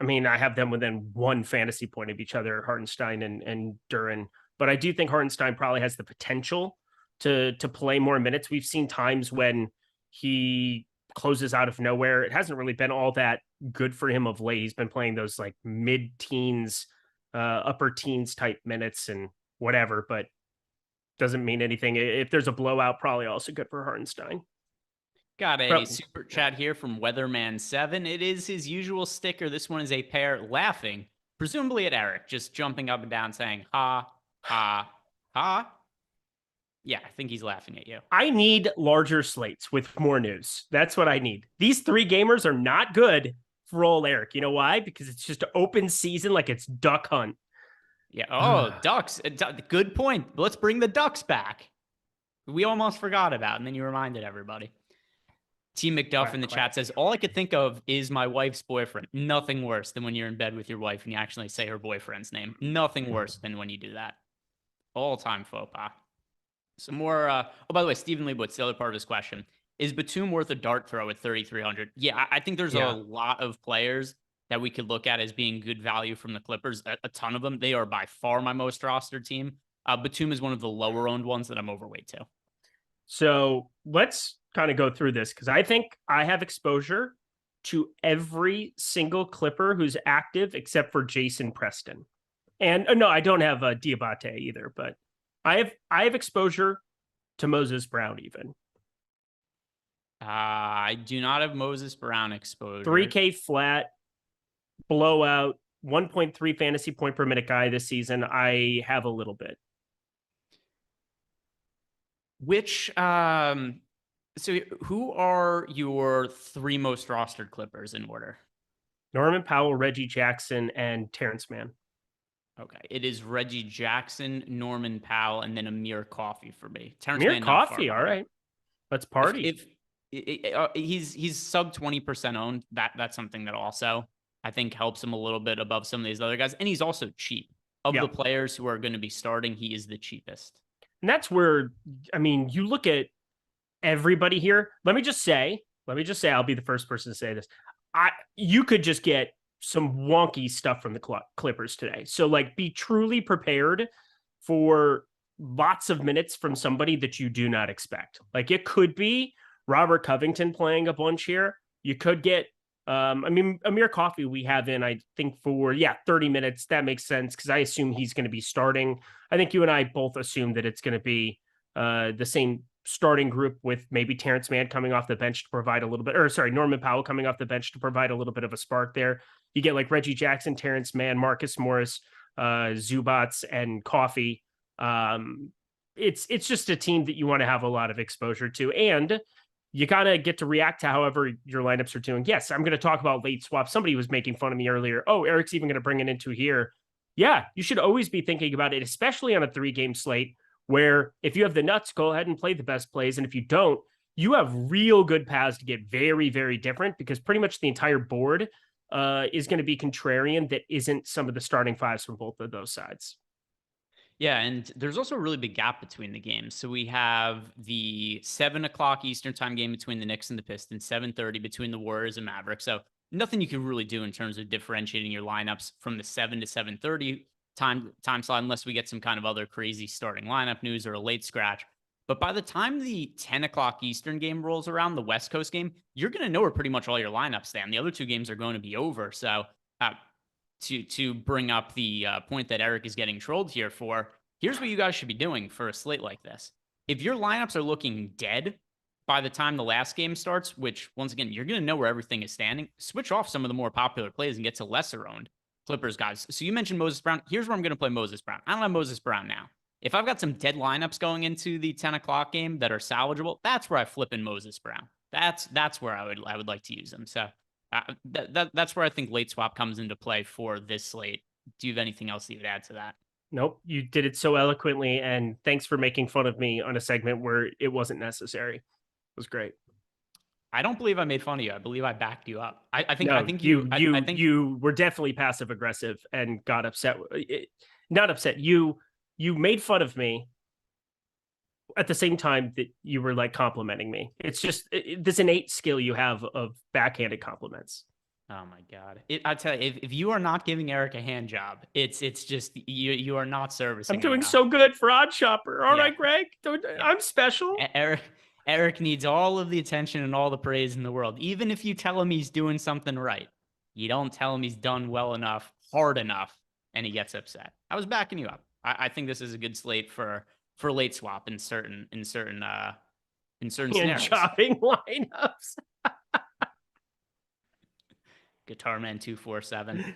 I mean, I have them within one fantasy point of each other, Hartenstein and Duren. But I do think Hartenstein probably has the potential to play more minutes. We've seen times when he closes out of nowhere. It hasn't really been all that good for him of late. He's been playing those like mid-teens, upper teens type minutes and whatever, but doesn't mean anything. If there's a blowout, probably also good for Hartenstein. Got a super chat here from Weatherman7. It is his usual sticker. This one is a pair laughing, presumably at Eric, just jumping up and down saying, ha, ha, ha. Yeah, I think he's laughing at you. I need larger slates with more news. That's what I need. These 3 gamers are not good for old Eric. You know why? Because it's just an open season like it's duck hunt. Yeah. Oh, ducks. Good point. Let's bring the ducks back. We almost forgot about, and then you reminded everybody. T. McDuff in the chat says, all I could think of is my wife's boyfriend. Nothing worse than when you're in bed with your wife and you actually say her boyfriend's name. Nothing worse than when you do that. All-time faux pas. Some more. Oh, by the way, Stephen Leibowitz, the other part of his question. Is Batum worth a dart throw at 3,300? Yeah, I think there's a lot of players that we could look at as being good value from the Clippers. A ton of them. They are by far my most rostered team. Batum is one of the lower owned ones that I'm overweight to. So let's kind of go through this because I think I have exposure to every single Clipper who's active except for Jason Preston. And no, I don't have Diabate either, but I have exposure to Moses Brown even. I do not have Moses Brown exposure. 3K flat, blowout, 1.3 fantasy point per minute guy this season. I have a little bit. Which, so who are your 3 most rostered Clippers in order? Norman Powell, Reggie Jackson, and Terrence Mann. Okay, it is Reggie Jackson, Norman Powell, and then Amir Coffey for me. Terrence Amir Mann, Coffey, all right. Let's party. He's sub 20% owned, that's something that also I think helps him a little bit above some of these other guys. And he's also cheap. Of the players who are going to be starting, he is the cheapest. And that's where, I mean, you look at everybody here. Let me just say, I'll be the first person to say this. You could just get some wonky stuff from the Clippers today. So like be truly prepared for lots of minutes from somebody that you do not expect. Like it could be Robert Covington playing a bunch here. You could get, Amir Coffey we have in, I think for, 30 minutes. That makes sense because I assume he's going to be starting. I think you and I both assume that it's going to be the same starting group with maybe Terrence Mann coming off the bench to provide a little bit, Norman Powell coming off the bench to provide a little bit of a spark there. You get like Reggie Jackson, Terrence Mann, Marcus Morris, Zubats, and Coffey. It's just a team that you want to have a lot of exposure to, and you got to get to react to however your lineups are doing. Yes, I'm going to talk about late swaps. Somebody was making fun of me earlier. Oh, Eric's even going to bring it into here. Yeah, you should always be thinking about it, especially on a 3-game slate where if you have the nuts, go ahead and play the best plays. And if you don't, you have real good paths to get very, very different because pretty much the entire board is going to be contrarian that isn't some of the starting fives from both of those sides. Yeah, and there's also a really big gap between the games. So we have the 7:00 Eastern time game between the Knicks and the Pistons, 7:30 between the Warriors and Mavericks. So nothing you can really do in terms of differentiating your lineups from the 7 to 7:30 time slot, unless we get some kind of other crazy starting lineup news or a late scratch. But by the time the 10:00 Eastern game rolls around, the West Coast game, you're going to know where pretty much all your lineups stand. The other two games are going to be over. So to bring up the point that Eric is getting trolled here for, here's what you guys should be doing for a slate like this. If your lineups are looking dead by the time the last game starts, which once again, you're going to know where everything is standing, switch off some of the more popular plays and get to lesser owned Clippers guys. So you mentioned Moses Brown. Here's where I'm going to play Moses Brown. I don't have Moses Brown now. If I've got some dead lineups going into the 10:00 game that are salvageable, that's where I flip in Moses Brown. That's where I would like to use him. So that's where I think late swap comes into play for this slate. Do you have anything else that you would add to that? Nope. You did it so eloquently, and thanks for making fun of me on a segment where it wasn't necessary. It was great. I don't believe I made fun of you. I believe I backed you up. I think you were definitely passive aggressive and got upset. Not upset. You made fun of me at the same time that you were like complimenting me. It's just this innate skill you have of backhanded compliments. Oh my God. I tell you, if you are not giving Eric a hand job, it's just, you are not servicing. I'm doing so good for Odd Shopper. All right, Greg, I'm special. Eric needs all of the attention and all the praise in the world. Even if you tell him he's doing something right, you don't tell him he's done well enough, hard enough, and he gets upset. I was backing you up. I think this is a good slate for late swap in certain scenarios. Chopping lineups. Guitar Man 247.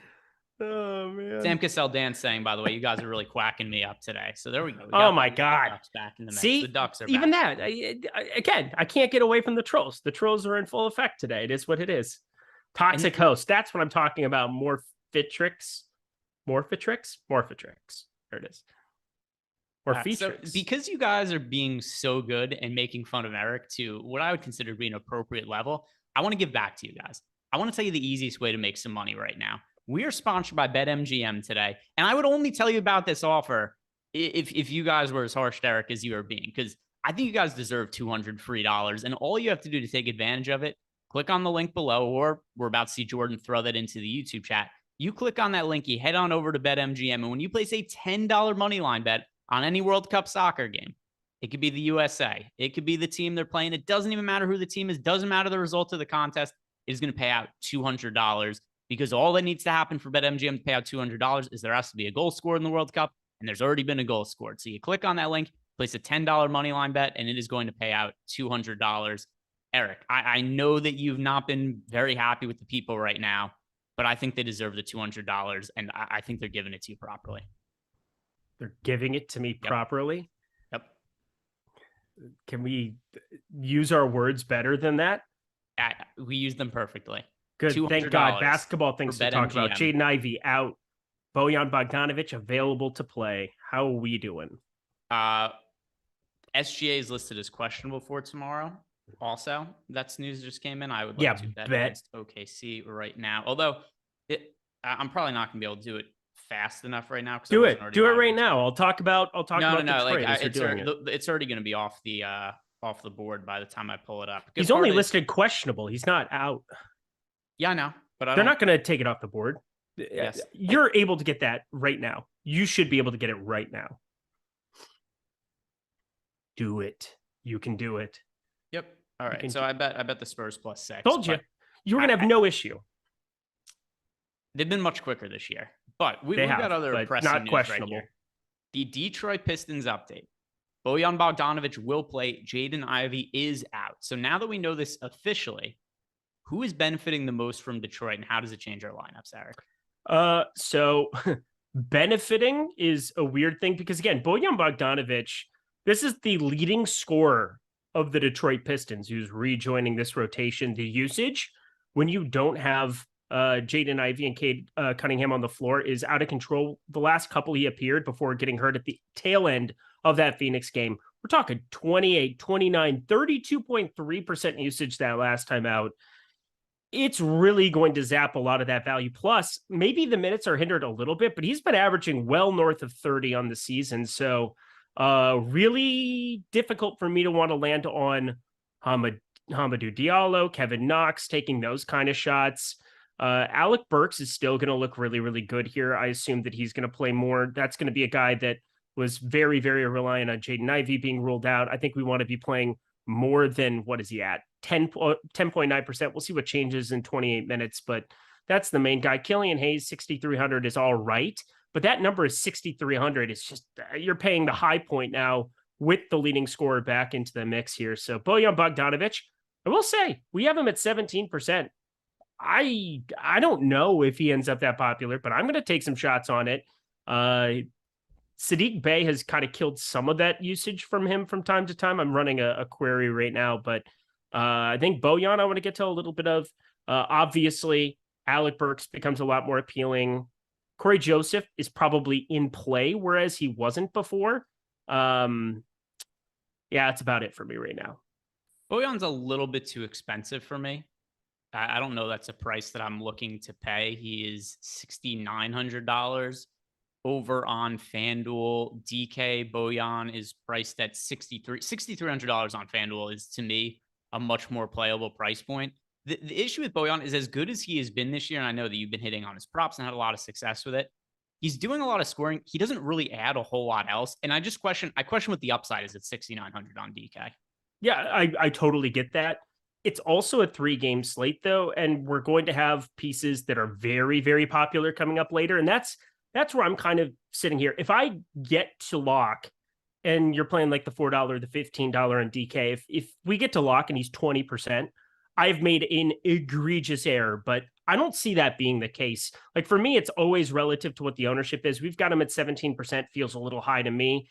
Oh man. Sam Cassell Dan saying, by the way, you guys are really quacking me up today. So there we go. Oh my God. Ducks back in the mix. See, the Ducks are even back. that. Again, I can't get away from the trolls. The trolls are in full effect today. It is what it is. Toxic host. That's what I'm talking about. Morphitrix. There it is. So because you guys are being so good and making fun of Eric to what I would consider to be an appropriate level, I want to give back to you guys. I want to tell you the easiest way to make some money right now. We are sponsored by BetMGM today, and I would only tell you about this offer if you guys were as harsh, Eric, as you are being, because I think you guys deserve $200 free, and all you have to do to take advantage of it, click on the link below, or we're about to see Jordan throw that into the YouTube chat. You click on that link, you head on over to BetMGM, and when you place a $10 money line bet on any World Cup soccer game, it could be the USA, it could be the team they're playing. It doesn't even matter who the team is, doesn't matter the result of the contest. It is going to pay out $200 because all that needs to happen for BetMGM to pay out $200 is there has to be a goal scored in the World Cup, and there's already been a goal scored. So you click on that link, place a $10 money line bet, and it is going to pay out $200. Eric, I know that you've not been very happy with the people right now, but I think they deserve the $200, and I think they're giving it to you properly. They're giving it to me properly? Yep. Can we use our words better than that? We use them perfectly. Good. Thank God. Basketball things to talk about. Jaden Ivey out. Bojan Bogdanovic available to play. How are we doing? SGA is listed as questionable for tomorrow. Also, that's news just came in. I would like to bet against OKC right now. Although I'm probably not going to be able to do it fast enough right now. Do it right now. I'll talk about Detroit. It's already going to be off the board by the time I pull it up. He's only listed questionable. He's not out. Yeah, I know, but they're not going to take it off the board. Yes. You're able to get that right now. You should be able to get it right now. Do it. You can do it. Yep. All right. So I bet the Spurs +6. Told you. You were going to have no issue. They've been much quicker this year, but we've got other pressing not news questionable. Right here. The Detroit Pistons update. Bojan Bogdanovic will play. Jaden Ivey is out. So now that we know this officially, who is benefiting the most from Detroit, and how does it change our lineups, Eric? So benefiting is a weird thing because, again, Bojan Bogdanovic, this is the leading scorer of the Detroit Pistons who's rejoining this rotation. The usage, when you don't have Jaden Ivey and Cade Cunningham on the floor, is out of control. The last couple he appeared before getting hurt at the tail end of that Phoenix game we're talking 28, 29, 32.3% usage that last time out. It's really going to zap a lot of that value. Plus, maybe the minutes are hindered a little bit, but he's been averaging well north of 30 on the season. So really difficult for me to want to land on Hamidou Diallo, Kevin Knox, taking those kind of shots. Alec Burks is still going to look really, really good here. I assume that he's going to play more. That's going to be a guy that was very, very reliant on Jaden Ivey being ruled out. I think we want to be playing more than, what is he at? 10.9%. We'll see what changes in 28 minutes, but that's the main guy. Killian Hayes, 6,300 is all right, but that number is 6,300. It's just, you're paying the high point now with the leading scorer back into the mix here. So Bojan Bogdanovic, I will say, we have him at 17%. I don't know if he ends up that popular, but I'm going to take some shots on it. Sadiq Bey has kind of killed some of that usage from him from time to time. I'm running a query right now, but I think Bojan I want to get to a little bit of. Obviously, Alec Burks becomes a lot more appealing. Corey Joseph is probably in play, whereas he wasn't before. Yeah, that's about it for me right now. Bojan's a little bit too expensive for me. I don't know that's a price that I'm looking to pay. He is $6,900 over on FanDuel. DK Bojan is priced at $6,300 on FanDuel is, to me, a much more playable price point. The issue with Bojan is, as good as he has been this year, and I know that you've been hitting on his props and had a lot of success with it, he's doing a lot of scoring. He doesn't really add a whole lot else. And I question what the upside is at 6,900 on DK. Yeah, I totally get that. It's also a 3-game slate, though, and we're going to have pieces that are very, very popular coming up later. And that's where I'm kind of sitting here. If I get to lock and you're playing like the $4, the $15 on DK, if we get to lock and he's 20%, I've made an egregious error, but I don't see that being the case. Like for me, it's always relative to what the ownership is. We've got him at 17%, feels a little high to me.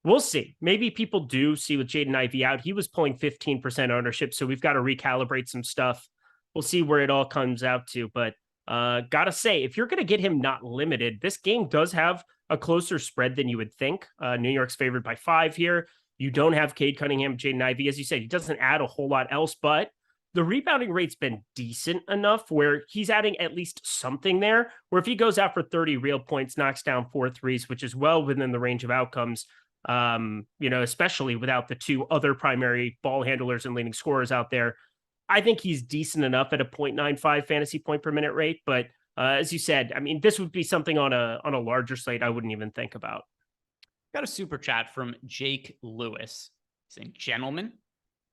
We'll see. Maybe people do see with Jaden Ivey out. He was pulling 15% ownership, so we've got to recalibrate some stuff. We'll see where it all comes out to. But gotta say, if you're going to get him not limited, this game does have a closer spread than you would think. New York's favored by 5 here. You don't have Cade Cunningham, Jaden Ivey. As you said, he doesn't add a whole lot else, but the rebounding rate's been decent enough where he's adding at least something there, where if he goes out for 30 real points, knocks down 4 threes, which is well within the range of outcomes, especially without the 2 other primary ball handlers and leading scorers out there, I think he's decent enough at a 0.95 fantasy point per minute rate. But as you said, I mean, this would be something on a larger slate I wouldn't even think about. Got a super chat from Jake Lewis saying, "Gentlemen,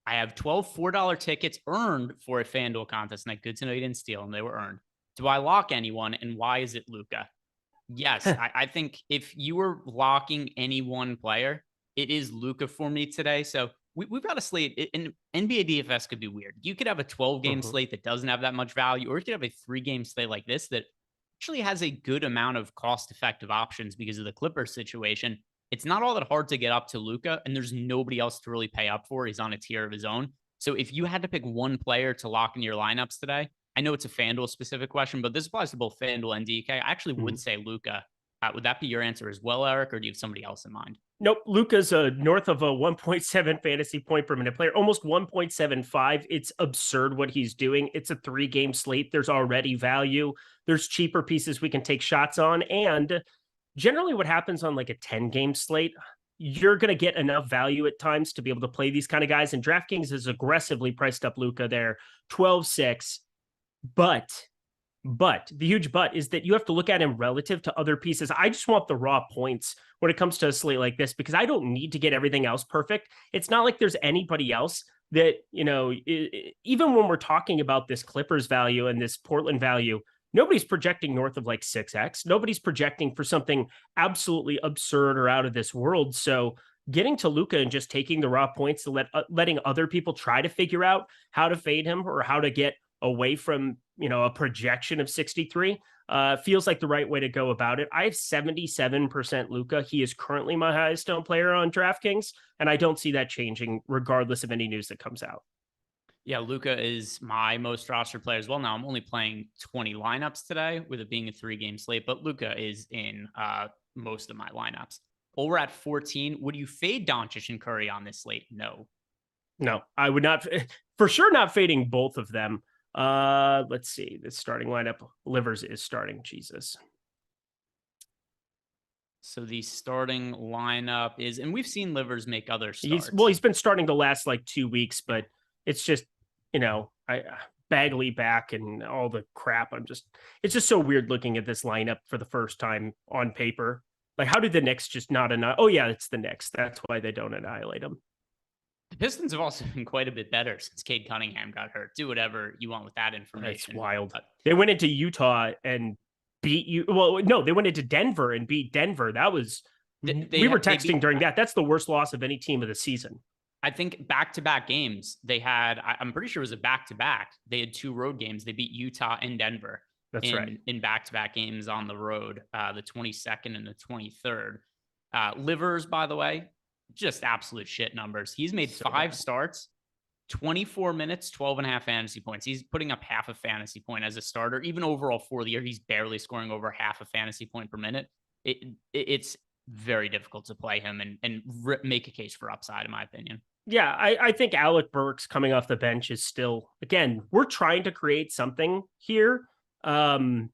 I have 12 $4 tickets earned for a FanDuel contest. And good to know you didn't steal them. They were earned. Do I lock anyone? And why is it Luka?" Yes, I think if you were locking any one player, it is Luka for me today. So we've got a slate. In NBA DFS could be weird. You could have a 12-game slate that doesn't have that much value, or you could have a 3-game slate like this that actually has a good amount of cost-effective options because of the Clippers situation. It's not all that hard to get up to Luka, and there's nobody else to really pay up for. He's on a tier of his own. So if you had to pick one player to lock in your lineups today, I know it's a FanDuel specific question, but this applies to both FanDuel and DK. I actually would say Luka. Would that be your answer as well, Eric, or do you have somebody else in mind? Nope. Luka's north of a 1.7 fantasy point per minute player, almost 1.75. It's absurd what he's doing. It's a 3-game slate. There's already value. There's cheaper pieces we can take shots on. And generally what happens on like a 10-game slate, you're going to get enough value at times to be able to play these kind of guys. And DraftKings has aggressively priced up Luka there, 12-6. But the huge but is that you have to look at him relative to other pieces. I just want the raw points when it comes to a slate like this, because I don't need to get everything else perfect. It's not like there's anybody else that, even when we're talking about this Clippers value and this Portland value, nobody's projecting north of like 6x. Nobody's projecting for something absolutely absurd or out of this world. So getting to Luka and just taking the raw points to letting other people try to figure out how to fade him or how to get away from, a projection of 63 feels like the right way to go about it. I have 77% Luka. He is currently my highest owned player on DraftKings, and I don't see that changing regardless of any news that comes out. Yeah, Luka is my most rostered player as well. Now I'm only playing 20 lineups today with it being a 3-game slate, but Luka is in most of my lineups. Over at 14, would you fade Doncic and Curry on this slate? No, I would not. For sure, not fading both of them. Let's see. The starting lineup. Livers is starting. Jesus. So the starting lineup is, and we've seen Livers make other starts. He's been starting the last like 2 weeks, but it's just, Bagley back and all the crap. It's just so weird looking at this lineup for the first time on paper. Like, how did the Knicks just not annihilate? Oh yeah, it's the Knicks. That's why they don't annihilate them. The Pistons have also been quite a bit better since Cade Cunningham got hurt. Do whatever you want with that information. It's wild. They went into Utah and beat you. Well, no, they went into Denver and beat Denver. That was, we were texting during that. That's the worst loss of any team of the season. I think back-to-back games they had, I'm pretty sure it was a back-to-back. They had 2 road games. They beat Utah and Denver. That's right. In back-to-back games on the road, the 22nd and the 23rd. Livers, by the way, just absolute shit numbers. He's made 5 starts, 24 minutes, 12.5 fantasy points. He's putting up half a fantasy point as a starter. Even overall for the year, he's barely scoring over half a fantasy point per minute. It's very difficult to play him and make a case for upside, in my opinion. Yeah, I think Alec Burks coming off the bench is still, again, we're trying to create something here. You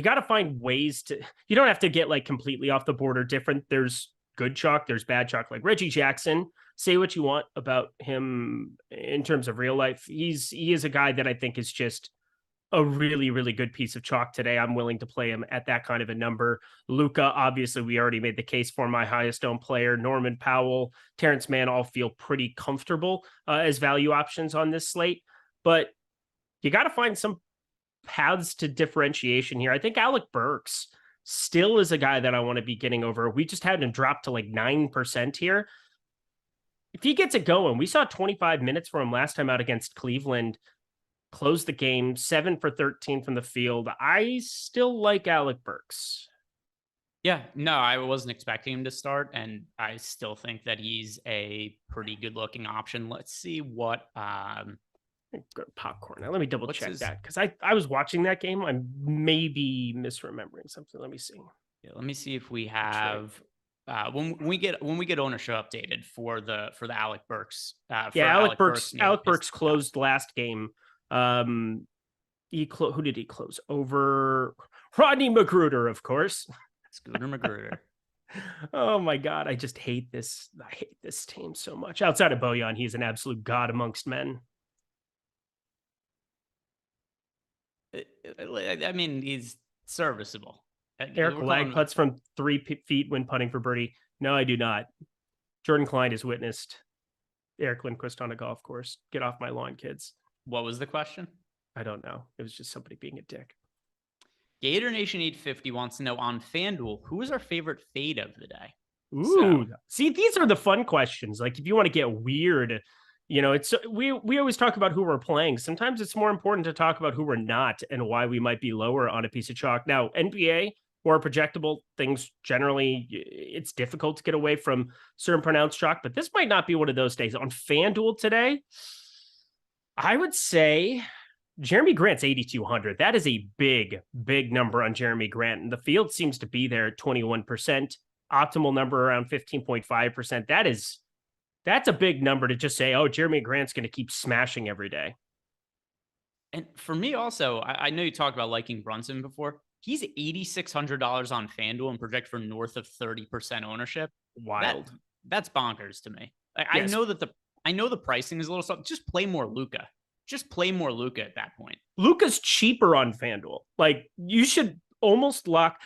got to find ways to, you don't have to get like completely off the board or different. There's good chalk, there's bad chalk. Like Reggie Jackson, say what you want about him in terms of real life. He is a guy that I think is just a really, really good piece of chalk today. I'm willing to play him at that kind of a number. Luka, obviously, we already made the case for my highest owned player. Norman Powell, Terrence Mann all feel pretty comfortable as value options on this slate. But you got to find some paths to differentiation here. I think Alec Burks still is a guy that I want to be getting over. We just had him drop to like 9% here. If he gets it going, we saw 25 minutes for him last time out against Cleveland. Closed the game, 7 for 13 from the field. I still like Alec Burks. Yeah, no, I wasn't expecting him to start, and I still think that he's a pretty good-looking option. Let's see what... Go to popcorn. Now, let me double-check that, because I was watching that game. I'm maybe misremembering something. Let me see. Yeah, let me see if we have... when we get ownership updated for the Alec Burks. Alec Burks closed last game. Who did he close over? Rodney Magruder, of course. Scooter Magruder. Oh my God, I just hate this. I hate this team so much. Outside of Bojan, he's an absolute god amongst men. I mean, he's serviceable. Eric Lag puts from 3 feet when putting for birdie. No, I do not. Jordan Klein has witnessed Eric Lindquist on a golf course. Get off my lawn, kids. What was the question? I don't know. It was just somebody being a dick. Gator Nation 850 wants to know on FanDuel, who is our favorite fade of the day? Ooh, see, these are the fun questions. Like if you want to get weird, it's we always talk about who we're playing. Sometimes it's more important to talk about who we're not and why we might be lower on a piece of chalk. Now, NBA, more projectable things, generally, it's difficult to get away from certain pronounced chalk, but this might not be one of those days. On FanDuel today, I would say Jeremy Grant's 8,200. That is a big, big number on Jeremy Grant. And the field seems to be there at 21%. Optimal number around 15.5%. That's a big number to just say, oh, Jeremy Grant's going to keep smashing every day. And for me also, I know you talked about liking Brunson before. He's $8,600 on FanDuel and project for north of 30% ownership. Wild. That's bonkers to me. Yes. I know the pricing is a little something. Just play more Luka. Just play more Luka at that point. Luka's cheaper on FanDuel. Like you should almost lock.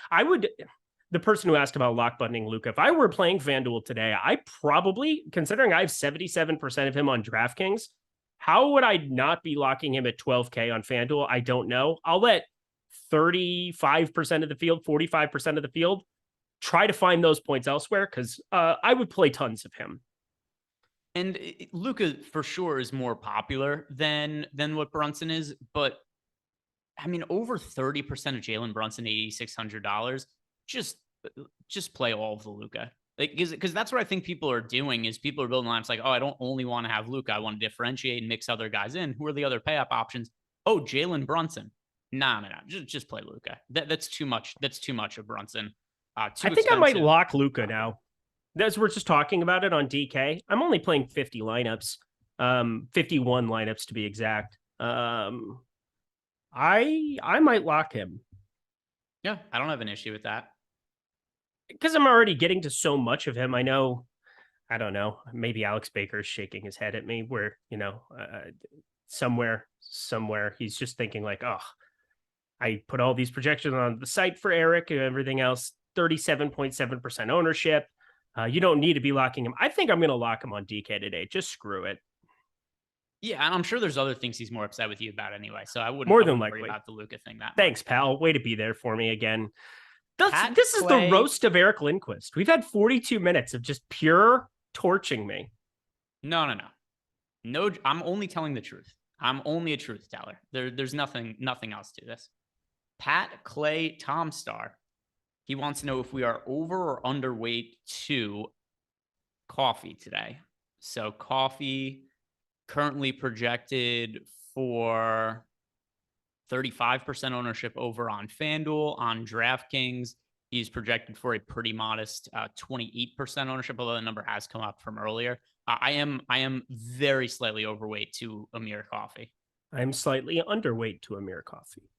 The person who asked about lock buttoning Luka, if I were playing FanDuel today, I probably, considering I have 77% of him on DraftKings, how would I not be locking him at 12K on FanDuel? I don't know. I'll let 35% of the field, 45% of the field try to find those points elsewhere because I would play tons of him. And Luka for sure is more popular than what Brunson is, but I mean, over 30% of Jalen Brunson, $8,600. Just play all of the Luka, because that's what I think people are doing. Is people are building lines like, oh, I don't only want to have Luka, I want to differentiate and mix other guys in. Who are the other pay up options? Oh, Jalen Brunson. No. Just play Luka. That's too much. That's too much of Brunson. I think I might lock Luka now. As we're just talking about it on DK, I'm only playing 50 lineups, 51 lineups to be exact. I might lock him. Yeah, I don't have an issue with that. Because I'm already getting to so much of him. I don't know, maybe Alex Baker's shaking his head at me where, somewhere he's just thinking like, oh, I put all these projections on the site for Eric and everything else, 37.7% ownership. You don't need to be locking him. I think I'm going to lock him on DK today. Just screw it. Yeah, and I'm sure there's other things he's more upset with you about anyway. So I wouldn't worry about the Luka thing that Thanks, much. Pal. Way to be there for me again. This is the roast of Eric Lindquist. We've had 42 minutes of just pure torching me. No, I'm only telling the truth. I'm only a truth teller. There's nothing else to this. Pat Clay Tom Star. He wants to know if we are over or underweight to coffee today. So coffee currently projected for 35% ownership over on FanDuel. On DraftKings, he's projected for a pretty modest 28% ownership, although the number has come up from earlier. I am very slightly overweight to Amir Coffee. I'm slightly underweight to Amir Coffee.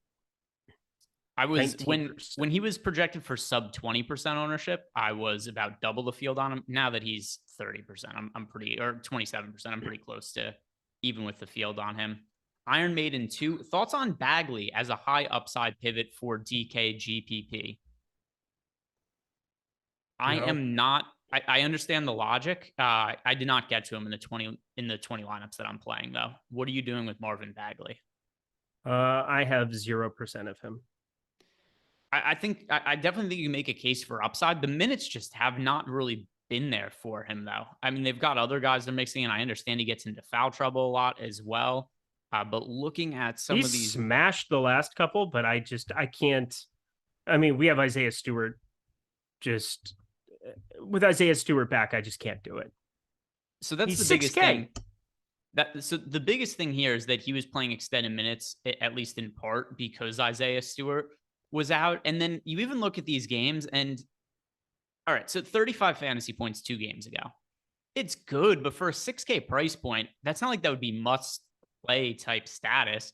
I was 19%. when he was projected for sub 20% ownership, I was about double the field on him. Now that he's 30%, I'm pretty, or 27%, I'm pretty close to even with the field on him. Iron Maiden 2. Thoughts on Bagley as a high upside pivot for DK GPP? I am not. I understand the logic. I did not get to him in the 20 lineups that I'm playing though. What are you doing with Marvin Bagley? I have 0% of him. I definitely think you make a case for upside. The minutes just have not really been there for him, though. I mean, they've got other guys they're mixing, and I understand he gets into foul trouble a lot as well. But looking at some of these, he's smashed the last couple, but I can't. I mean, we have Isaiah Stewart. Just with Isaiah Stewart back, I just can't do it. So that's the biggest thing. So the biggest thing here is that he was playing extended minutes, at least in part, because Isaiah Stewart was out. And then you even look at these games and all right, so 35 fantasy points 2 games ago. It's good, but for a 6K price point, that's not like that would be must play type status.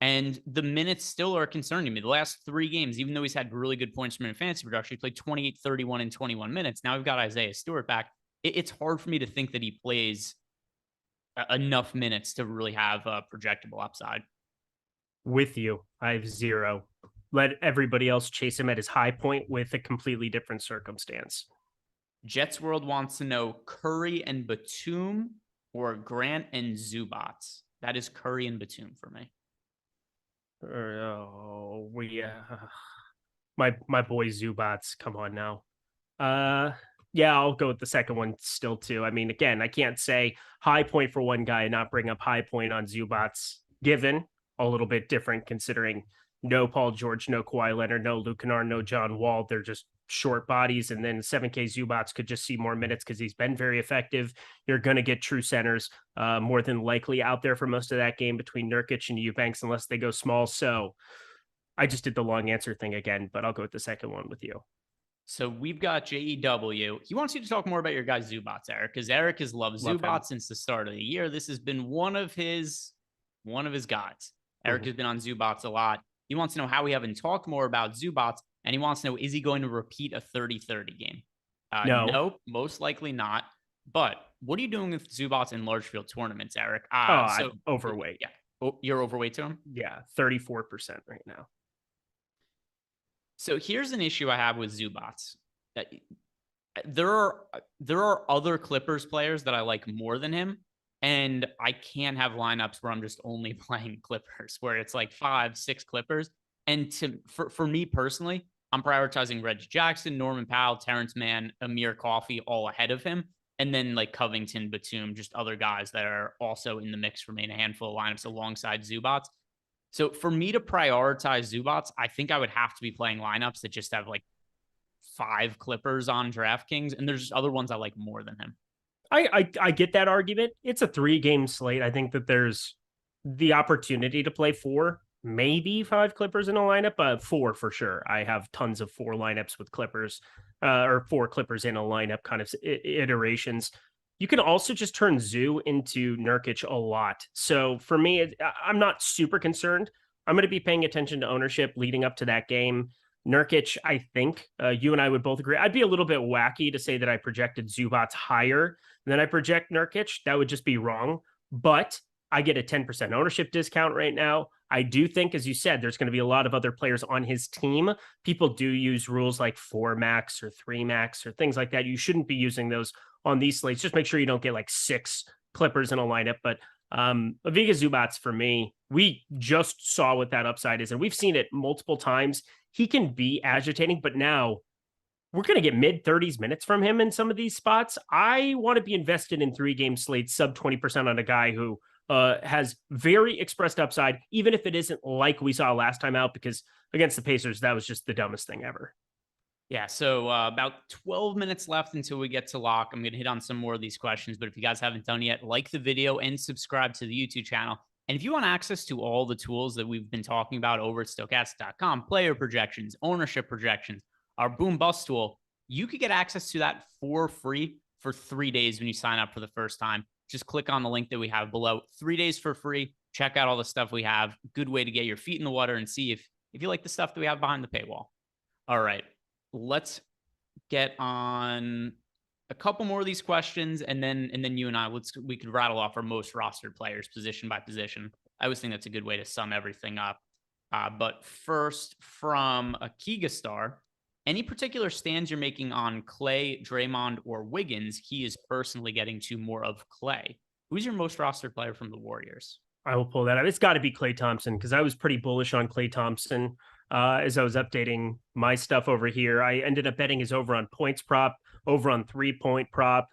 And the minutes still are concerning me. The last 3 games, even though he's had really good points from in fantasy production, he played 28, 31, and 21 minutes. Now we've got Isaiah Stewart back. It's hard for me to think that he plays enough minutes to really have a projectable upside. With you. I have 0. Let everybody else chase him at his high point with a completely different circumstance. Jets World wants to know Curry and Batum or Grant and Zubats. That is Curry and Batum for me. Oh, my boy Zubats. Come on now. Yeah, I'll go with the second one still too. I mean, again, I can't say high point for one guy and not bring up high point on Zubats. Given a little bit different considering no Paul George, no Kawhi Leonard, no Luke Kennard, no John Wall. They're just short bodies. And then 7K Zubats could just see more minutes because he's been very effective. You're going to get true centers more than likely out there for most of that game between Nurkic and Eubanks unless they go small. So I just did the long answer thing again, but I'll go with the second one with you. So we've got JEW. He wants you to talk more about your guy Zubats, Eric, because Eric has loved Zubats since the start of the year. This has been one of his guys. Eric has been on Zubats a lot. He wants to know how we haven't talked more about Zubats, and he wants to know, is he going to repeat a 30-30 game? No, most likely not. But what are you doing with Zubats in large field tournaments, Eric? I'm overweight. Yeah. Oh, you're overweight to him? Yeah, 34% right now. So here's an issue I have with Zubats. There are other Clippers players that I like more than him. And I can't have lineups where I'm just only playing Clippers, where it's like 5-6 Clippers. And for me personally, I'm prioritizing Reggie Jackson, Norman Powell, Terrence Mann, Amir Coffey all ahead of him. And then like Covington, Batum, just other guys that are also in the mix for me in a handful of lineups alongside Zubats. So for me to prioritize Zubats, I think I would have to be playing lineups that just have like 5 Clippers on DraftKings. And there's other ones I like more than him. I get that argument. It's a 3-game slate. I think that there's the opportunity to play 4, maybe 5 Clippers in a lineup, but 4 for sure. I have tons of 4 lineups with Clippers, or 4 Clippers in a lineup kind of iterations. You can also just turn Zoo into Nurkic a lot. So for me, I'm not super concerned. I'm going to be paying attention to ownership leading up to that game. Nurkic, I think you and I would both agree. I'd be a little bit wacky to say that I projected Zubats higher than I project Nurkic. That would just be wrong. But I get a 10% ownership discount right now. I do think, as you said, there's going to be a lot of other players on his team. People do use rules like 4 max or 3 max or things like that. You shouldn't be using those on these slates. Just make sure you don't get like 6 Clippers in a lineup. But Ivica Zubats, for me, we just saw what that upside is, and we've seen it multiple times. He can be agitating, but now we're going to get mid-30s minutes from him in some of these spots. I want to be invested in 3-game slates, sub 20% on a guy who has very expressed upside, even if it isn't like we saw last time out, because against the Pacers, that was just the dumbest thing ever. Yeah, so about 12 minutes left until we get to lock. I'm going to hit on some more of these questions, but if you guys haven't done yet, like the video and subscribe to the YouTube channel. And if you want access to all the tools that we've been talking about over at Stokastic.com, player projections, ownership projections, our boom bust tool, you could get access to that for free for 3 days when you sign up for the first time. Just click on the link that we have below. 3 days for free. Check out all the stuff we have. Good way to get your feet in the water and see if you like the stuff that we have behind the paywall. All right. Let's get on a couple more of these questions, and then you and I, we could rattle off our most rostered players position by position. I always think that's a good way to sum everything up. But first, from a Kigastar, any particular stands you're making on Clay, Draymond, or Wiggins? He is personally getting to more of Clay. Who's your most rostered player from the Warriors? I will pull that up. It's got to be Klay Thompson, because I was pretty bullish on Klay Thompson as I was updating my stuff over here. I ended up betting his over on points prop, over on 3-point prop.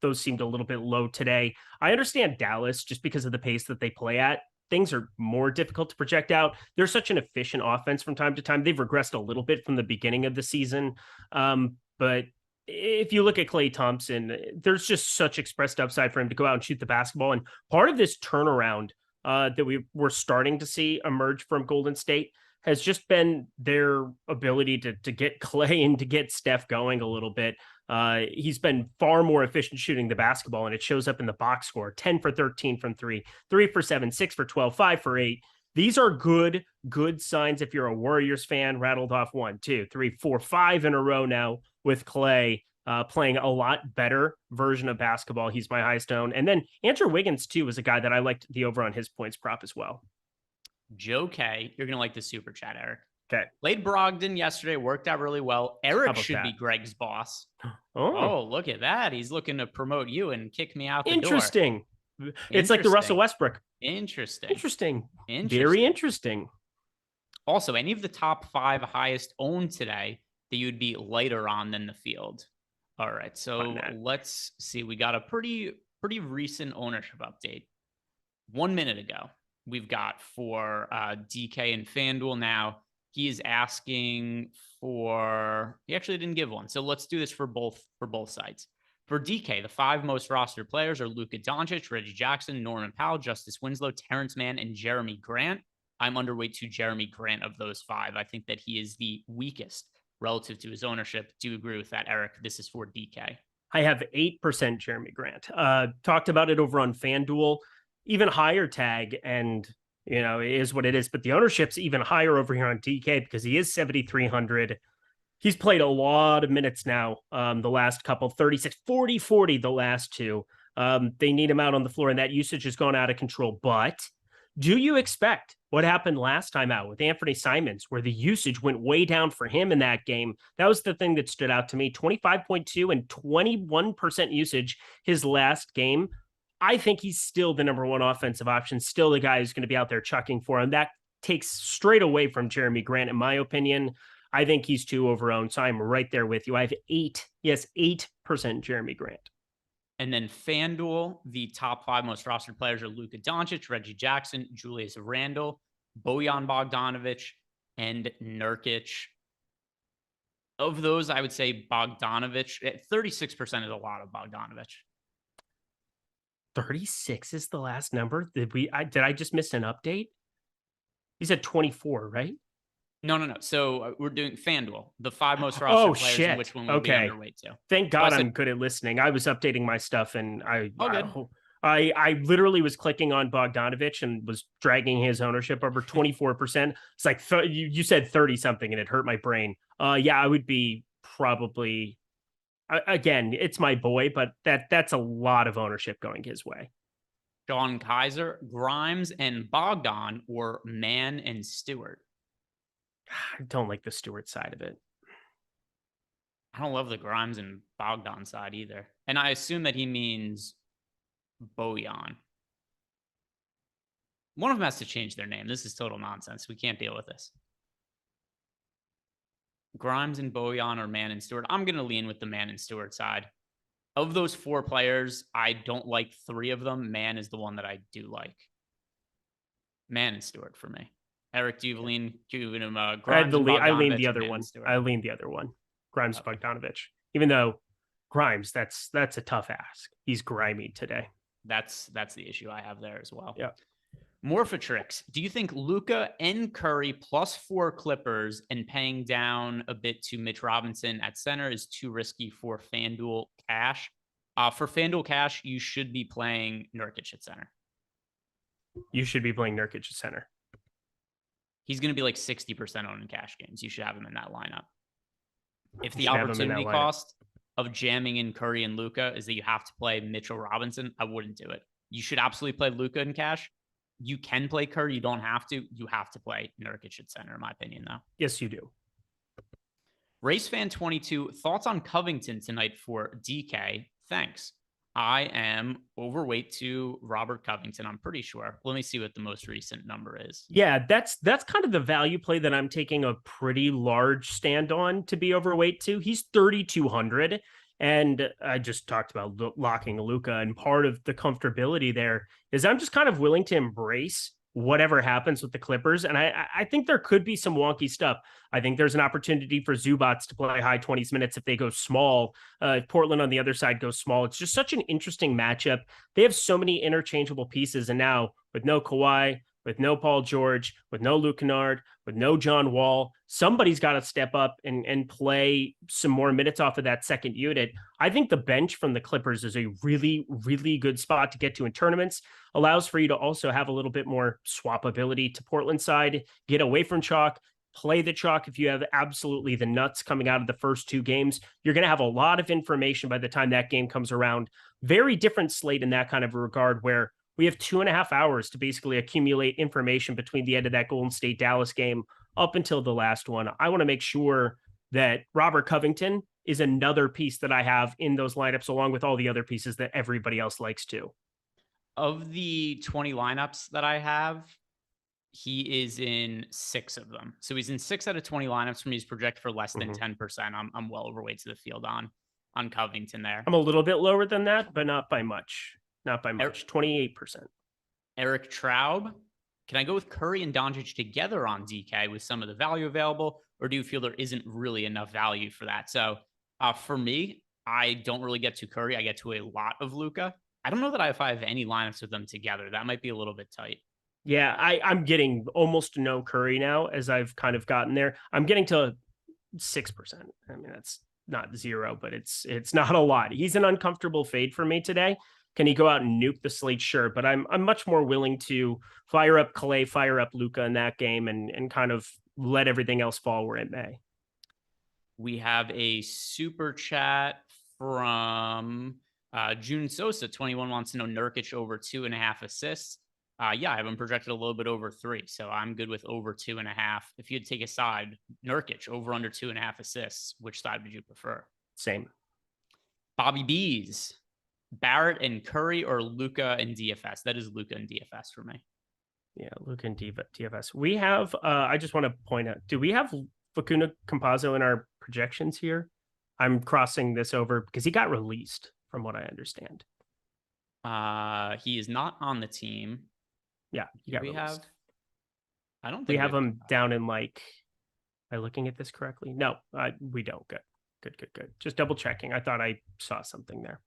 Those seemed a little bit low today. I understand Dallas, just because of the pace that they play at. Things are more difficult to project out. They're such an efficient offense from time to time. They've regressed a little bit from the beginning of the season. But if you look at Klay Thompson, there's just such expressed upside for him to go out and shoot the basketball. And part of this turnaround that we're starting to see emerge from Golden State has just been their ability to get Klay and to get Steph going a little bit. He's been far more efficient shooting the basketball, and it shows up in the box score. 10 for 13 from 3, 3 for 7, 6 for 12, 5 for 8. These are good signs if you're a Warriors fan. Rattled off 1, 2, 3, 4, 5 in a row now with Klay playing a lot better version of basketball. He's my highest own. And then Andrew Wiggins, too, is a guy that I liked the over on his points prop as well. Joe K, you're going to like the super chat, Eric. Okay. Played Brogdon yesterday, worked out really well. Eric should be Greg's boss. Oh, look at that. He's looking to promote you and kick me out the door. Interesting. It's like the Russell Westbrook. Interesting. Very interesting. Also, any of the top 5 highest owned today that you'd be lighter on than the field. All right, so let's see. We got a pretty recent ownership update. 1 minute ago, we've got for DK and FanDuel now. He is asking for, he actually didn't give one. So let's do this for both sides. For DK, the 5 most rostered players are Luka Doncic, Reggie Jackson, Norman Powell, Justice Winslow, Terrence Mann, and Jeremy Grant. I'm underweight to Jeremy Grant of those 5. I think that he is the weakest relative to his ownership. Do you agree with that, Eric? This is for DK. I have 8% Jeremy Grant. Talked about it over on FanDuel. Even higher tag, and it is what it is. But the ownership's even higher over here on DK because he is 7,300. He's played a lot of minutes now. The last couple, 36, 40, 40, the last 2. They need him out on the floor, and that usage has gone out of control. But do you expect what happened last time out with Anthony Simons, where the usage went way down for him in that game? That was the thing that stood out to me. 25.2 and 21% usage his last game. I think he's still the number 1 offensive option, still the guy who's going to be out there chucking for him. That takes straight away from Jeremy Grant, in my opinion. I think he's too overowned, so I'm right there with you. I have 8% Jeremy Grant. And then FanDuel, the top 5 most rostered players are Luka Doncic, Reggie Jackson, Julius Randle, Bojan Bogdanovic, and Nurkic. Of those, I would say Bogdanovic, at 36% is a lot of Bogdanovic. 36 is the last number. Did I just miss an update? You said 24, right? No. So we're doing FanDuel, the 5 most rostered players, shit. And which one would be underweight to. Thank God I'm good at listening. I was updating my stuff, and I literally was clicking on Bogdanovich and was dragging his ownership over 24%. It's like you said 30 something, and it hurt my brain. I would be probably, again, it's my boy, but that's a lot of ownership going his way. Sean Kaiser, Grimes, and Bogdan, or Mann and Stewart? I don't like the Stewart side of it. I don't love the Grimes and Bogdan side either. And I assume that he means Bojan. One of them has to change their name. This is total nonsense. We can't deal with this. Grimes and Bojan, or Mann and Stewart? I'm going to lean with the Mann and Stewart side. Of those 4 players, I don't like 3 of them. Mann is the one that I do like. Mann and Stewart for me. Eric, do you lean Grimes? I lean the other one. I lean the other one. Grimes, okay. Bogdanovich. Even though Grimes, that's a tough ask. He's grimy today. That's the issue I have there as well. Yeah. Morphatrix, do you think Luka and Curry +4 Clippers and paying down a bit to Mitch Robinson at center is too risky for FanDuel cash? For FanDuel cash, you should be playing Nurkic at center. You should be playing Nurkic at center. He's going to be like 60% owned in cash games. You should have him in that lineup. If the opportunity cost of jamming in Curry and Luka is that you have to play Mitchell Robinson, I wouldn't do it. You should absolutely play Luka in cash. You can play Curry. You don't have to. You have to play Nurkic at center, in my opinion, though. Yes, you do. RaceFan22, thoughts on Covington tonight for DK? Thanks. I am overweight to Robert Covington, I'm pretty sure. Let me see what the most recent number is. Yeah, that's kind of the value play that I'm taking a pretty large stand on to be overweight to. He's 3,200, and I just talked about locking Luka, and part of the comfortability there is I'm just kind of willing to embrace whatever happens with the Clippers. And I think there could be some wonky stuff. I think there's an opportunity for Zubats to play high 20s minutes if they go small. If Portland on the other side goes small. It's just such an interesting matchup. They have so many interchangeable pieces. And now with no Kawhi, with no Paul George, with no Luke Kennard, with no John Wall, somebody's got to step up and play some more minutes off of that second unit. I think the bench from the Clippers is a really, really good spot to get to in tournaments. Allows for you to also have a little bit more swappability to Portland side, get away from chalk, play the chalk. If you have absolutely the nuts coming out of the first 2 games, you're going to have a lot of information by the time that game comes around. Very different slate in that kind of regard, where we have 2.5 hours to basically accumulate information between the end of that Golden State Dallas game up until the last one. I want to make sure that Robert Covington is another piece that I have in those lineups, along with all the other pieces that everybody else likes too. Of the 20 lineups that I have, he is in 6 of them. So he's in 6 out of 20 lineups for me. He's projected for less than 10%. I'm well overweight to the field on Covington there. I'm a little bit lower than that, but not by much. Not by much. 28%. Eric Traub, can I go with Curry and Doncic together on DK with some of the value available, or do you feel there isn't really enough value for that? So for me, I don't really get to Curry. I get to a lot of Luka. I don't know that if I have any lineups with them together. That might be a little bit tight. Yeah, I'm getting almost no Curry now as I've kind of gotten there. I'm getting to 6%. I mean, that's not 0, but it's not a lot. He's an uncomfortable fade for me today. Can he go out and nuke the slate? Sure. But I'm much more willing to fire up Clay, fire up Luka in that game and kind of let everything else fall where it may. We have a super chat from June Sosa. 21 wants to know Nurkic over 2.5 assists. Yeah, I have him projected a little bit over 3. So I'm good with over 2.5. If you'd take a side, Nurkic over under 2.5 assists, which side would you prefer? Same. Bobby B's. Barrett and Curry, or Luka and DFS? That is Luka and DFS for me. Yeah, Luka and DFS. We have, I just want to point out, do we have Facundo Campazzo in our projections here? I'm crossing this over because he got released, from what I understand. He is not on the team. Yeah, he got released. I don't think we have him down in like, am I looking at this correctly? No, we don't. Good. Just double checking. I thought I saw something there.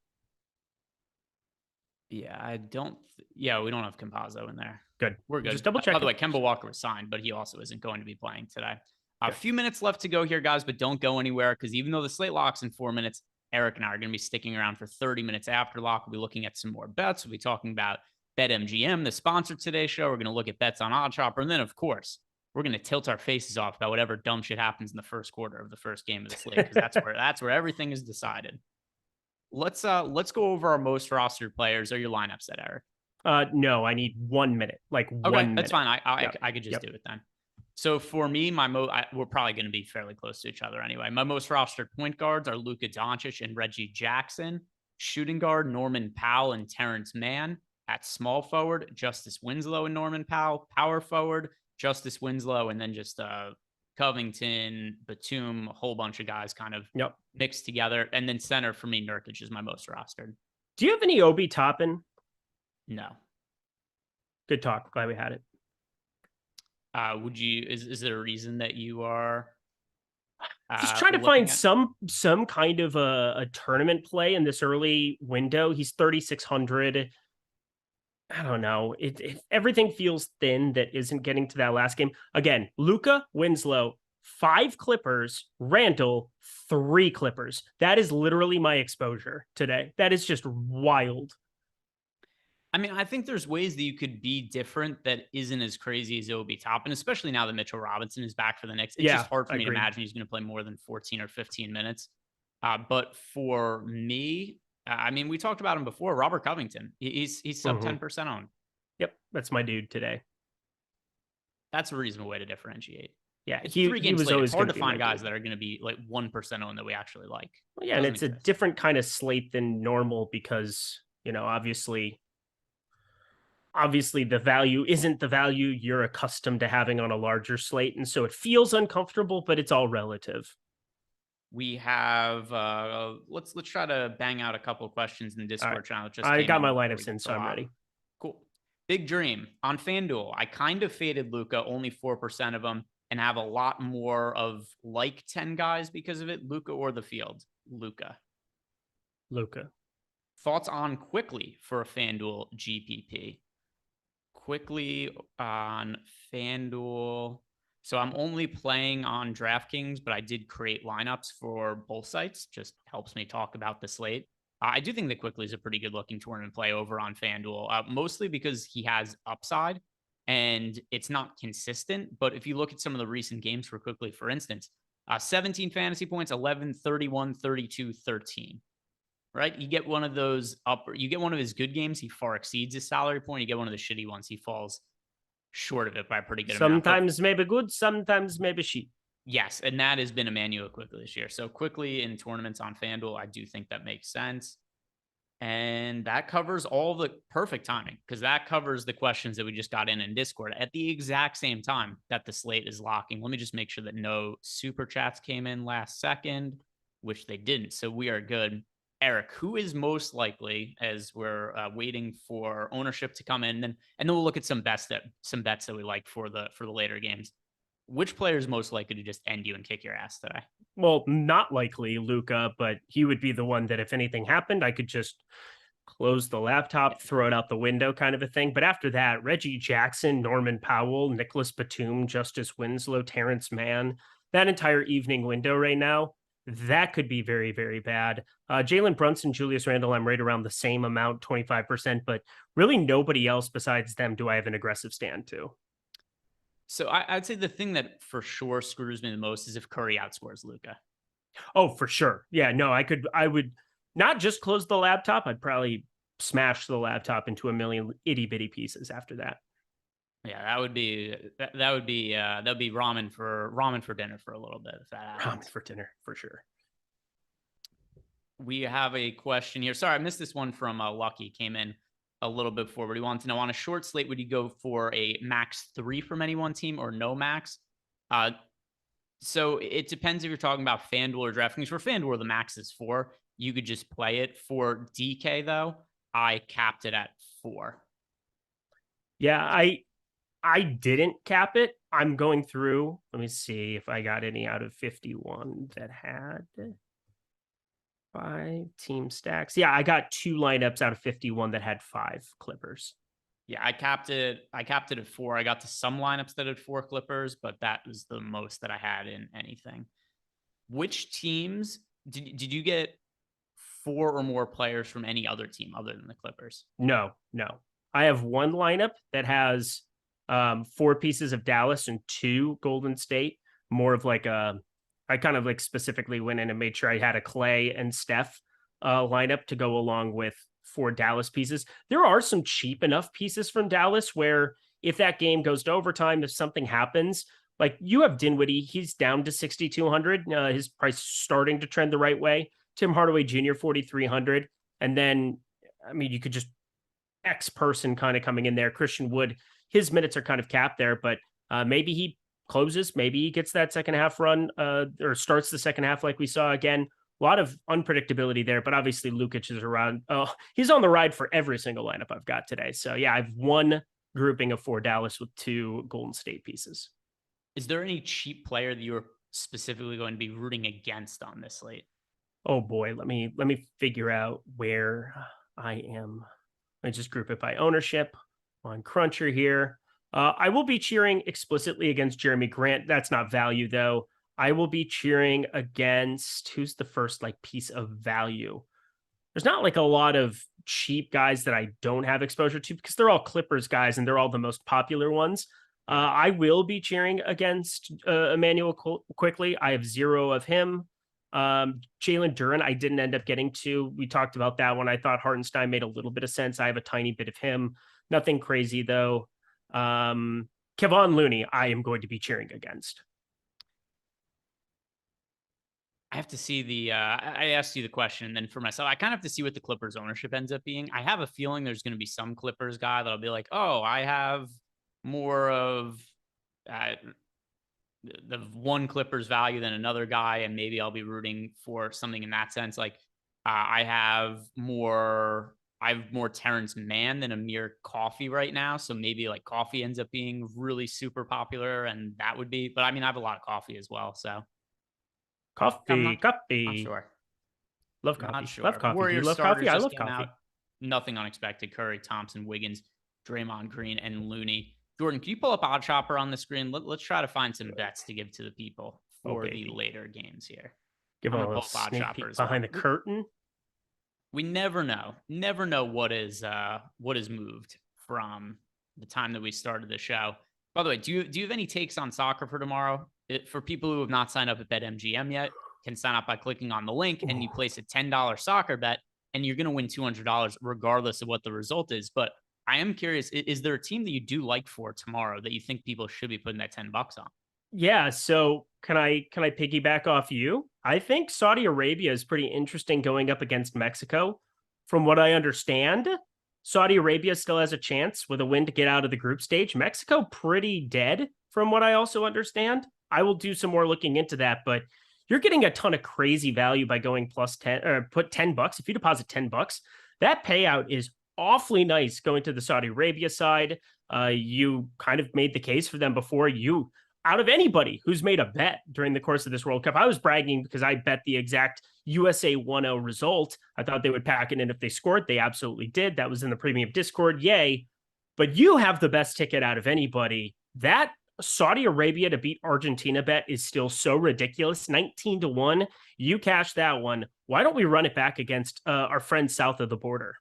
Yeah, I don't. Yeah, we don't have Campazzo in there. Good. We're good. Just double check. By the way, Kemba Walker was signed, but he also isn't going to be playing today. A few minutes left to go here, guys, but don't go anywhere because even though the slate locks in 4 minutes, Eric and I are going to be sticking around for 30 minutes after lock. We'll be looking at some more bets. We'll be talking about BetMGM, the sponsor of today's show. We're going to look at bets on OddsShopper. And then, of course, we're going to tilt our faces off about whatever dumb shit happens in the first quarter of the first game of the slate because that's where everything is decided. Let's go over our most rostered players. Are your lineups set, Eric? No, I need 1 minute. Like okay, 1 minute. That's fine. I could just do it then. So for me, we're probably going to be fairly close to each other anyway. My most rostered point guards are Luka Doncic and Reggie Jackson. Shooting guard, Norman Powell and Terrence Mann. At small forward, Justice Winslow and Norman Powell. Power forward, Justice Winslow, and then just Covington, Batum, a whole bunch of guys kind of mixed together. And then center for me, Nurkic is my most rostered. Do you have any Obi Toppin? No. Good talk. Glad we had it. Would you? Is there a reason that you are just trying to find some kind of a tournament play in this early window? He's 3,600. I don't know. Everything feels thin that isn't getting to that last game. Again, Luka, Winslow, 5 Clippers, Randall, 3 Clippers. That is literally my exposure today. That is just wild. I mean, I think there's ways that you could be different that isn't as crazy as Obi Toppin, especially now that Mitchell Robinson is back for the Knicks. It's just hard for me to imagine he's going to play more than 14 or 15 minutes. But for me, I mean, we talked about him before. Robert Covington, he's sub 10% owned. Yep, that's my dude today. That's a reasonable way to differentiate. Yeah, it's 3 games late. It's hard to find guys that are going to be like 1% owned that we actually like. Well, yeah, and it's a different kind of slate than normal because, obviously the value isn't the value you're accustomed to having on a larger slate. And so it feels uncomfortable, but it's all relative. We have, let's try to bang out a couple of questions in the Discord channel. I got my lineups in, so I'm ready. Cool. Big Dream on FanDuel. I kind of faded Luka, only 4% of them, and have a lot more of like 10 guys because of it. Luka or the field? Luka. Thoughts on Quickly for a FanDuel GPP? Quickly on FanDuel. So I'm only playing on DraftKings, but I did create lineups for both sites. Just helps me talk about the slate. I do think that Quickly is a pretty good looking tournament play over on FanDuel, mostly because he has upside and it's not consistent. But if you look at some of the recent games for Quickly, for instance, 17 fantasy points, 11, 31, 32, 13. Right? You get one of those you get one of his good games, he far exceeds his salary point. You get one of the shitty ones, he falls short of it by a pretty good amount. Sometimes maybe good, sometimes maybe shit. Yes, and that has been Emmanuel Quickly this year. So Quickly in tournaments on FanDuel, I do think that makes sense. And that covers all the perfect timing because that covers the questions that we just got in Discord at the exact same time that the slate is locking. Let me just make sure that no super chats came in last second, which they didn't. So we are good. Eric, who is most likely, as we're waiting for ownership to come in, and then we'll look at some bets that we like for the later games. Which player is most likely to just end you and kick your ass today? Well, not likely Luka, but he would be the one that if anything happened, I could just close the laptop, throw it out the window kind of a thing. But after that, Reggie Jackson, Norman Powell, Nicholas Batum, Justice Winslow, Terrence Mann, that entire evening window right now, that could be very, very bad. Jalen Brunson, Julius Randle, I'm right around the same amount, 25%, but really nobody else besides them do I have an aggressive stand to. So I'd say the thing that for sure screws me the most is if Curry outscores Luka. Oh, for sure. Yeah, no, I would not just close the laptop. I'd probably smash the laptop into a million itty bitty pieces after that. Yeah, that would be ramen for dinner for a little bit if that happens. Ramen for dinner for sure. We have a question here. Sorry, I missed this one from Lucky. Came in a little bit before, but he wanted to know on a short slate, would you go for a max 3 from any one team or no max? So it depends if you're talking about FanDuel or DraftKings. For FanDuel, the max is 4. You could just play it. For DK though, I capped it at 4. Yeah, I didn't cap it. I'm going through. Let me see if I got any out of 51 that had. 5 team stacks. Yeah, I got 2 lineups out of 51 that had 5 Clippers. Yeah, I capped it at 4. I got to some lineups that had 4 Clippers, but that was the most that I had in anything. Which teams did you get 4 or more players from any other team other than the Clippers? No. I have 1 lineup that has 4 pieces of Dallas and 2 Golden State. More of like I kind of like specifically went in and made sure I had a Clay and Steph lineup to go along with 4 Dallas pieces. There are some cheap enough pieces from Dallas where if that game goes to overtime, if something happens, like you have Dinwiddie, he's down to 6,200. His price starting to trend the right way. Tim Hardaway Jr., 4,300. And then, I mean, you could just X person kind of coming in there. Christian Wood, his minutes are kind of capped there, but maybe he closes. Maybe he gets that second half run or starts the second half like we saw again. A lot of unpredictability there, but obviously Lukic is around. He's on the ride for every single lineup I've got today. So yeah, I've 1 grouping of 4 Dallas with 2 Golden State pieces. Is there any cheap player that you're specifically going to be rooting against on this slate? Oh boy, let me figure out where I am. I just group it by ownership on Cruncher here. I will be cheering explicitly against Jeremy Grant. That's not value though. I will be cheering against who's the first like piece of value. There's not like a lot of cheap guys that I don't have exposure to because they're all Clippers guys and they're all the most popular ones. I will be cheering against Emmanuel Quickly. I have 0 of him. Jalen Duren, I didn't end up getting to. We talked about that one. I thought Hartenstein made a little bit of sense. I have a tiny bit of him. Nothing crazy though. Kevon Looney, I am going to be cheering against. I have to see I asked you the question, and then for myself, I kind of have to see what the Clippers ownership ends up being. I have a feeling there's going to be some Clippers guy that'll be like, oh, I have more of the 1 Clippers value than another guy, and maybe I'll be rooting for something in that sense. Like I have more Terrence Mann than Amir Coffey right now, so maybe like Coffey ends up being really super popular, and that would be. But I mean, I have a lot of Coffey as well, so. Coffee. Not sure. Love coffee. Not sure. Love coffee. Warriors you love coffee? I love coffee. Out. Nothing unexpected. Curry, Thompson, Wiggins, Draymond Green, and Looney. Jordan, can you pull up Odd Chopper on the screen? Let's try to find some bets to give to the people for the later games here. Give them a little sneak peek behind the curtain. We never know. Never know what is moved from the time that we started the show. By the way, do you have any takes on soccer for tomorrow? For people who have not signed up at BetMGM yet, can sign up by clicking on the link and you place a $10 soccer bet and you're going to win $200 regardless of what the result is. But I am curious, is there a team that you do like for tomorrow that you think people should be putting that $10 on? Yeah. So can I piggyback off you? I think Saudi Arabia is pretty interesting going up against Mexico. From what I understand, Saudi Arabia still has a chance with a win to get out of the group stage. Mexico pretty dead from what I also understand. I will do some more looking into that, but you're getting a ton of crazy value by going plus 10 or put $10. If you deposit $10, that payout is awfully nice going to the Saudi Arabia side. You kind of made the case for them before. You, out of anybody who's made a bet during the course of this World Cup, I was bragging because I bet the exact USA 1-0 result. I thought they would pack it in if they scored. They absolutely did. That was in the premium Discord. Yay. But you have the best ticket out of anybody. That Saudi Arabia to beat Argentina bet is still so ridiculous. 19-1. You cash that one. Why don't we run it back against our friends south of the border?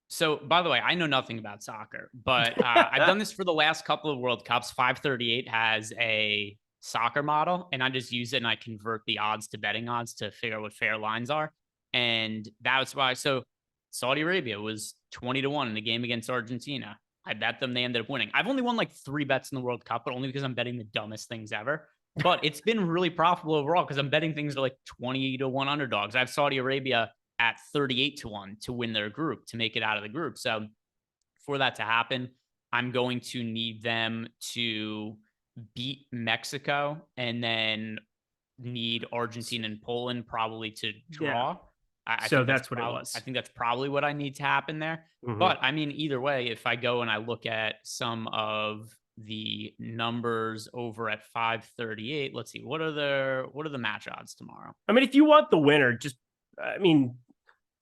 So, by the way, I know nothing about soccer, but I've done this for the last couple of World Cups. 538 has a soccer model, and I just use it and I convert the odds to betting odds to figure out what fair lines are. And that's why. So, Saudi Arabia was 20-1 in the game against Argentina. I bet them. They ended up winning. I've only won like 3 bets in the World Cup, but only because I'm betting the dumbest things ever. But it's been really profitable overall because I'm betting things that are like 20-1 underdogs. I have Saudi Arabia at 38-1 to win their group, to make it out of the group. So for that to happen, I'm going to need them to beat Mexico and then need Argentina and Poland probably to draw. Yeah. So that's what it was. I think that's probably what I need to happen there. Mm-hmm. But I mean, either way, if I go and I look at some of the numbers over at 538, let's see, what are the match odds tomorrow? I mean, if you want the winner, just I mean,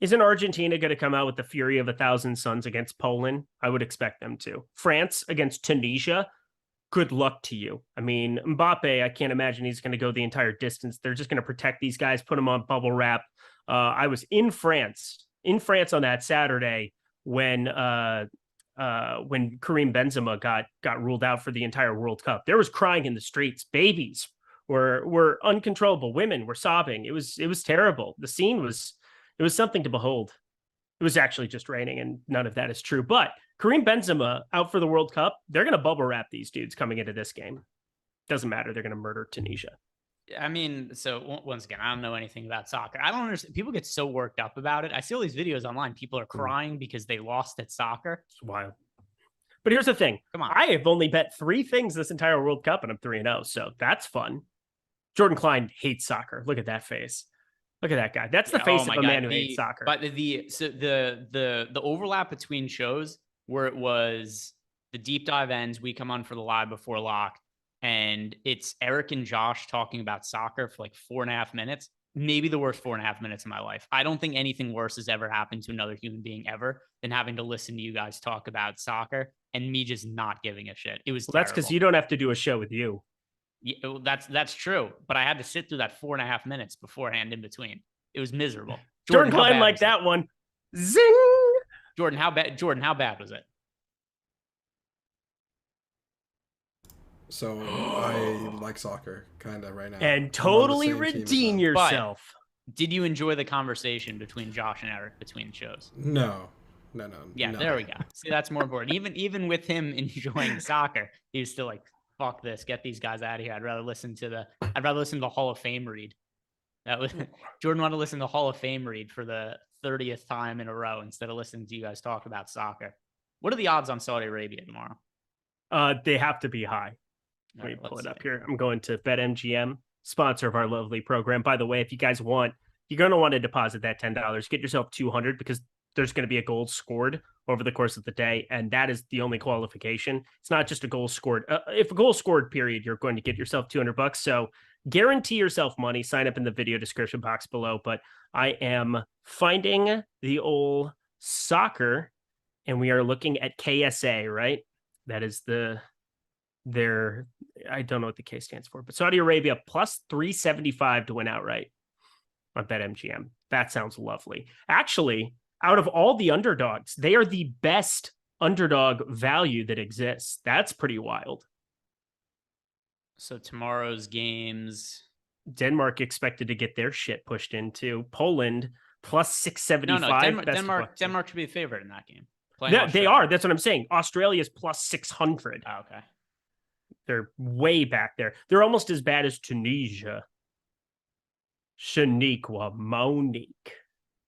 isn't Argentina going to come out with the fury of 1,000 suns against Poland? I would expect them to. France against Tunisia. Good luck to you. I mean, Mbappe, I can't imagine he's going to go the entire distance. They're just going to protect these guys, put them on bubble wrap. I was in France on that Saturday when Karim Benzema got ruled out for the entire World Cup. There was crying in the streets. Babies were uncontrollable. Women were sobbing. It was terrible. The scene was something to behold. It was actually just raining, and none of that is true. But Karim Benzema out for the World Cup. They're going to bubble wrap these dudes coming into this game. Doesn't matter. They're going to murder Tunisia. I mean, so once again, I don't know anything about soccer. I don't understand. People get so worked up about it. I see all these videos online. People are crying because they lost at soccer. It's wild. But here's the thing. Come on. I have only bet 3 things this entire World Cup, and I'm 3-0. So that's fun. Jordan Klein hates soccer. Look at that face. Look at that guy. That's the face of a man who hates soccer. But the overlap between shows where it was the deep dive ends, we come on for the live before lock, and it's Eric and Josh talking about soccer for like 4.5 minutes. Maybe the worst 4.5 minutes of my life. I don't think anything worse has ever happened to another human being ever than having to listen to you guys talk about soccer and me just not giving a shit. It was that's because you don't have to do a show with you. Yeah, that's true. But I had to sit through that 4.5 minutes beforehand in between. It was miserable. Jordan Klein like that one. Zing. Jordan, how bad was it? So I like soccer kind of right now. And totally redeem yourself. But did you enjoy the conversation between Josh and Eric between shows? No. Yeah, there we go. See, that's more important. Even with him enjoying soccer, he was still like, fuck this, get these guys out of here. I'd rather listen to the Hall of Fame read. That was Jordan wanted to listen to the Hall of Fame read for the 30th time in a row instead of listening to you guys talk about soccer. What are the odds on Saudi Arabia tomorrow? They have to be high. Let me pull it up here. I'm going to BetMGM, sponsor of our lovely program. By the way, if you guys want, you're going to want to deposit that $10. Get yourself $200 because there's going to be a goal scored over the course of the day, and that is the only qualification. It's not just a goal scored. If a goal scored, period, you're going to get yourself $200. So guarantee yourself money. Sign up in the video description box below. But I am finding the old soccer, and we are looking at KSA, right? That is I don't know what the K stands for, but Saudi Arabia plus 375 to win outright on BetMGM. That sounds lovely. Actually, out of all the underdogs, they are the best underdog value that exists. That's pretty wild. So tomorrow's games, Denmark expected to get their shit pushed into. Poland plus 675. No, Denmark should be the favorite in that game. They are. That's what I'm saying. Australia's plus 600. Oh, okay. They're way back there. They're almost as bad as Tunisia. Shaniqua Monique.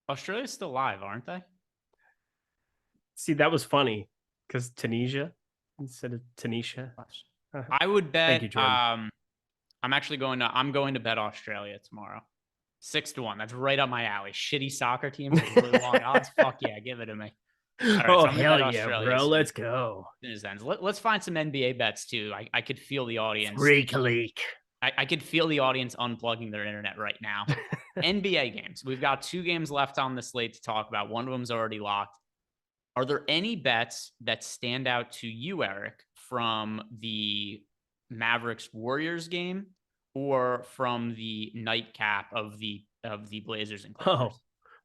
Australia's still live, aren't they? See, that was funny because Tunisia instead of Tunisia. I would bet. Thank you, Jordan. I'm going to bet Australia tomorrow. 6-1. That's right up my alley. Shitty soccer team with really long odds. Fuck yeah, give it to me. Right, so hell yeah, bro. Let's go. Let's find some NBA bets too. I could feel the audience. Freak leak. I could feel the audience unplugging their internet right now. NBA games. We've got 2 games left on the slate to talk about. One of them's already locked. Are there any bets that stand out to you, Eric, from the Mavericks Warriors game or from the nightcap of the Blazers and Clippers? Oh,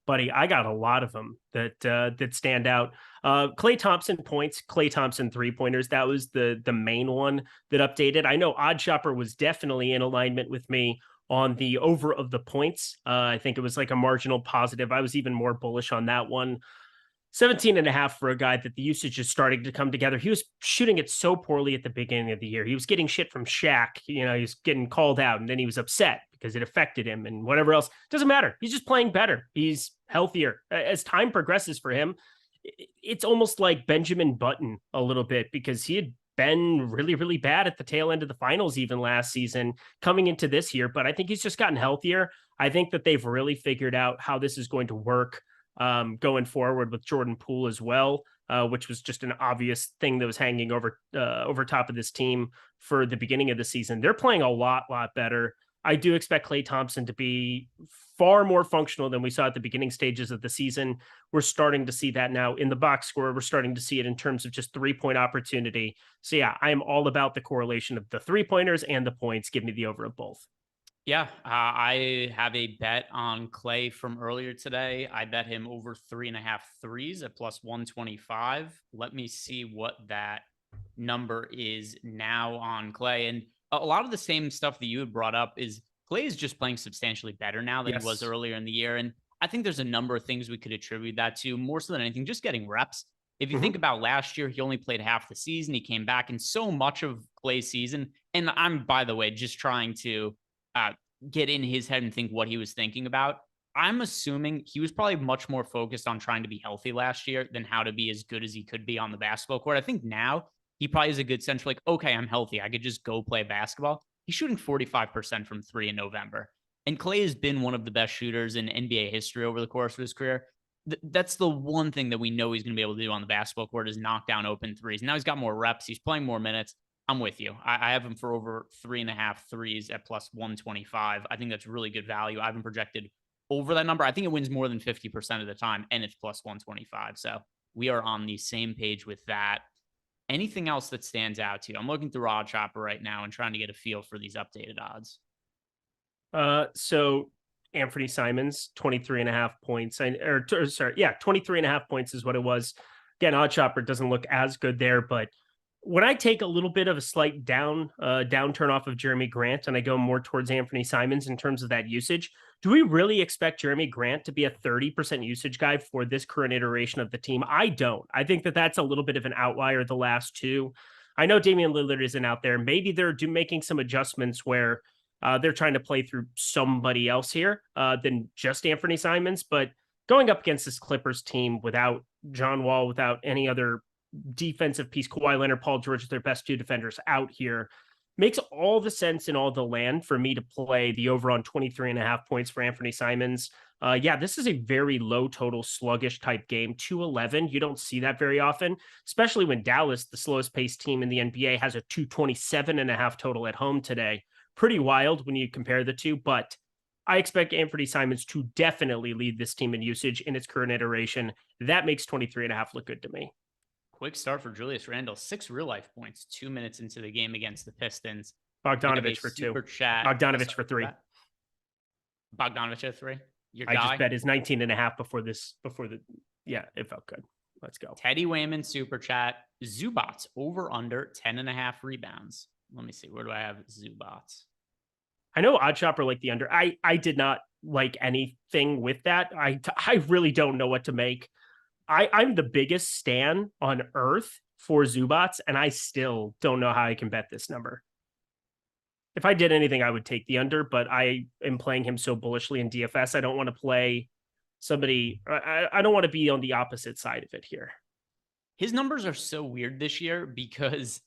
buddy, I got a lot of them that stand out. Klay Thompson points, Klay Thompson 3-pointers. That was the main one that updated. I know OddsShopper was definitely in alignment with me on the over of the points. I think it was like a marginal positive. I was even more bullish on that one. 17.5 for a guy that the usage is starting to come together. He was shooting it so poorly at the beginning of the year. He was getting shit from Shaq. You know, he was getting called out, and then he was upset because it affected him and whatever else. Doesn't matter. He's just playing better. He's healthier. As time progresses for him, it's almost like Benjamin Button a little bit because he had been really, really bad at the tail end of the finals even last season coming into this year. But I think he's just gotten healthier. I think that they've really figured out how this is going to work going forward with Jordan Poole as well, which was just an obvious thing that was hanging over top of this team for the beginning of the season. They're playing a lot better. I do expect Klay Thompson to be far more functional than we saw at the beginning stages of the season. We're starting to see that now in the box score. We're starting to see it in terms of just 3-point opportunity. So yeah, I am all about the correlation of the 3-pointers and the points. Give me the over of both. Yeah, I have a bet on Klay from earlier today. I bet him over 3.5 threes at plus 125. Let me see what that number is now on Klay. And a lot of the same stuff that you had brought up is Klay is just playing substantially better now than he was earlier in the year. And I think there's a number of things we could attribute that to, more so than anything, just getting reps. If you think about last year, he only played half the season. He came back in so much of Klay's season. And I'm, by the way, just trying to get in his head and think what he was thinking about. I'm assuming he was probably much more focused on trying to be healthy last year than how to be as good as he could be on the basketball court. I think now he probably has a good sense for like, okay, I'm healthy. I could just go play basketball. He's shooting 45% from 3 in November. And Klay has been one of the best shooters in NBA history over the course of his career. That's the one thing that we know he's going to be able to do on the basketball court is knock down open threes. Now he's got more reps. He's playing more minutes. I'm with you. I have him for over 3.5 threes at plus 125. I think that's really good value. I haven't projected over that number. I think it wins more than 50% of the time, and it's plus 125. So we are on the same page with that. Anything else that stands out to you? I'm looking through Odd Chopper right now and trying to get a feel for these updated odds. So Anthony Simons, 23.5 points. 23.5 points is what it was. Again, Odd Chopper doesn't look as good there, but when I take a little bit of a slight downturn off of Jeremy Grant and I go more towards Anthony Simons in terms of that usage, do we really expect Jeremy Grant to be a 30% usage guy for this current iteration of the team? I don't. I think that that's a little bit of an outlier the last two. I know Damian Lillard isn't out there. Maybe they're making some adjustments where they're trying to play through somebody else here than just Anthony Simons. But going up against this Clippers team without John Wall, without any other defensive piece, Kawhi Leonard, Paul George, their best two defenders out here, makes all the sense in all the land for me to play the over on 23.5 points for Anthony Simons. This is a very low total sluggish type game. 211. You don't see that very often, especially when Dallas, the slowest paced team in the NBA, has a 227.5 total at home today. Pretty wild when you compare the two, but I expect Anthony Simons to definitely lead this team in usage in its current iteration. That makes 23.5 look good to me. Quick start for Julius Randle. 6 real life points, 2 minutes into the game against the Pistons. Bogdanovich for 2. Bogdanovich for 3. Bogdanovich at 3. Your I guy? just bet is 19.5 it felt good. Let's go. Teddy Wayman super chat. Zubats over under 10.5 rebounds. Let me see. Where do I have Zubats? I know Odd Chopper like the under. I did not like anything with that. I really don't know what to make. I'm the biggest stan on earth for Zubats, and I still don't know how I can bet this number. If I did anything, I would take the under, but I am playing him so bullishly in DFS. I don't want to play somebody. I don't want to be on the opposite side of it here. His numbers are so weird this year because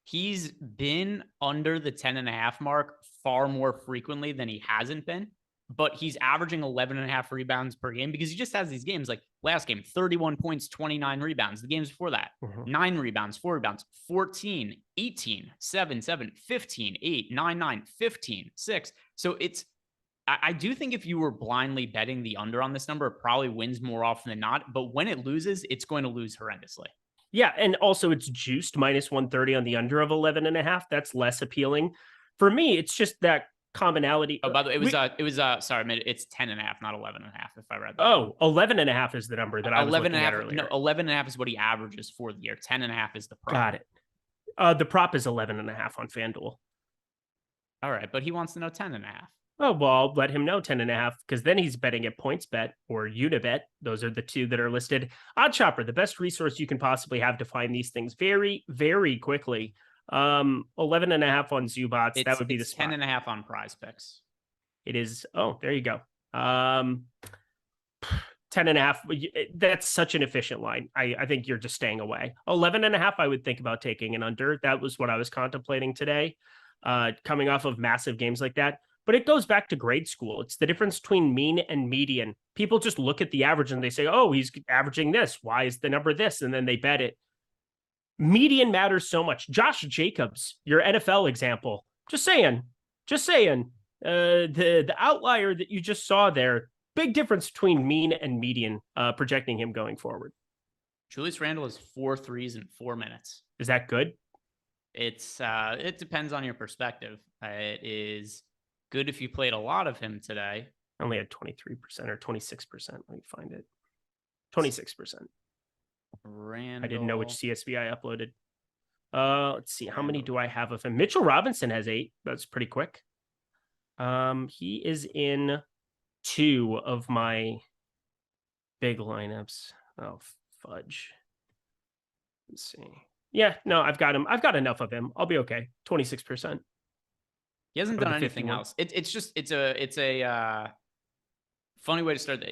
he's been under the 10.5 mark far more frequently than he hasn't been. But he's averaging 11.5 rebounds per game because he just has these games like last game, 31 points, 29 rebounds. The games before that, 9 rebounds, 4 rebounds, 14, 18, 7, 7, 15, 8, 9, 9, 15, 6. So I do think if you were blindly betting the under on this number, it probably wins more often than not. But when it loses, it's going to lose horrendously. Yeah. And also it's juiced minus 130 on the under of 11.5. That's less appealing. For me, it's just that commonality. Oh, by the way, it's 10.5, not 11.5. If I read that. Oh, 11.5 is the number that I was looking at earlier. No, 11.5 is what he averages for the year. 10.5 is the prop. Got it. The prop is 11.5 on FanDuel. All right, but he wants to know 10.5. Oh, well, I'll let him know 10.5 because then he's betting at PointsBet or Unibet. Those are the two that are listed. Odd Chopper, the best resource you can possibly have to find these things very, very quickly. 11.5 on Zubats. That would be the spot. 10.5 on Prize Picks. It is. Oh, there you go. 10.5. That's such an efficient line. I think you're just staying away. 11.5. I would think about taking an under. That was what I was contemplating today. Coming off of massive games like that. But it goes back to grade school. It's the difference between mean and median. People just look at the average and they say, oh, he's averaging this. Why is the number this? And then they bet it. Median matters so much. Josh Jacobs, your NFL example. Just saying. the outlier that you just saw there, big difference between mean and median projecting him going forward. Julius Randle has 4 threes in 4 minutes. Is that good? It depends on your perspective. It is good if you played a lot of him today. I only had 23% or 26%. Let me find it. 26%. Randle. I didn't know which CSV I uploaded. Let's see. How many do I have of him? Mitchell Robinson has 8. That's pretty quick. He is in 2 of my big lineups. Oh, fudge. Let's see. Yeah, no, I've got him. I've got enough of him. I'll be okay. 26%. He hasn't done anything else. It's a funny way to start.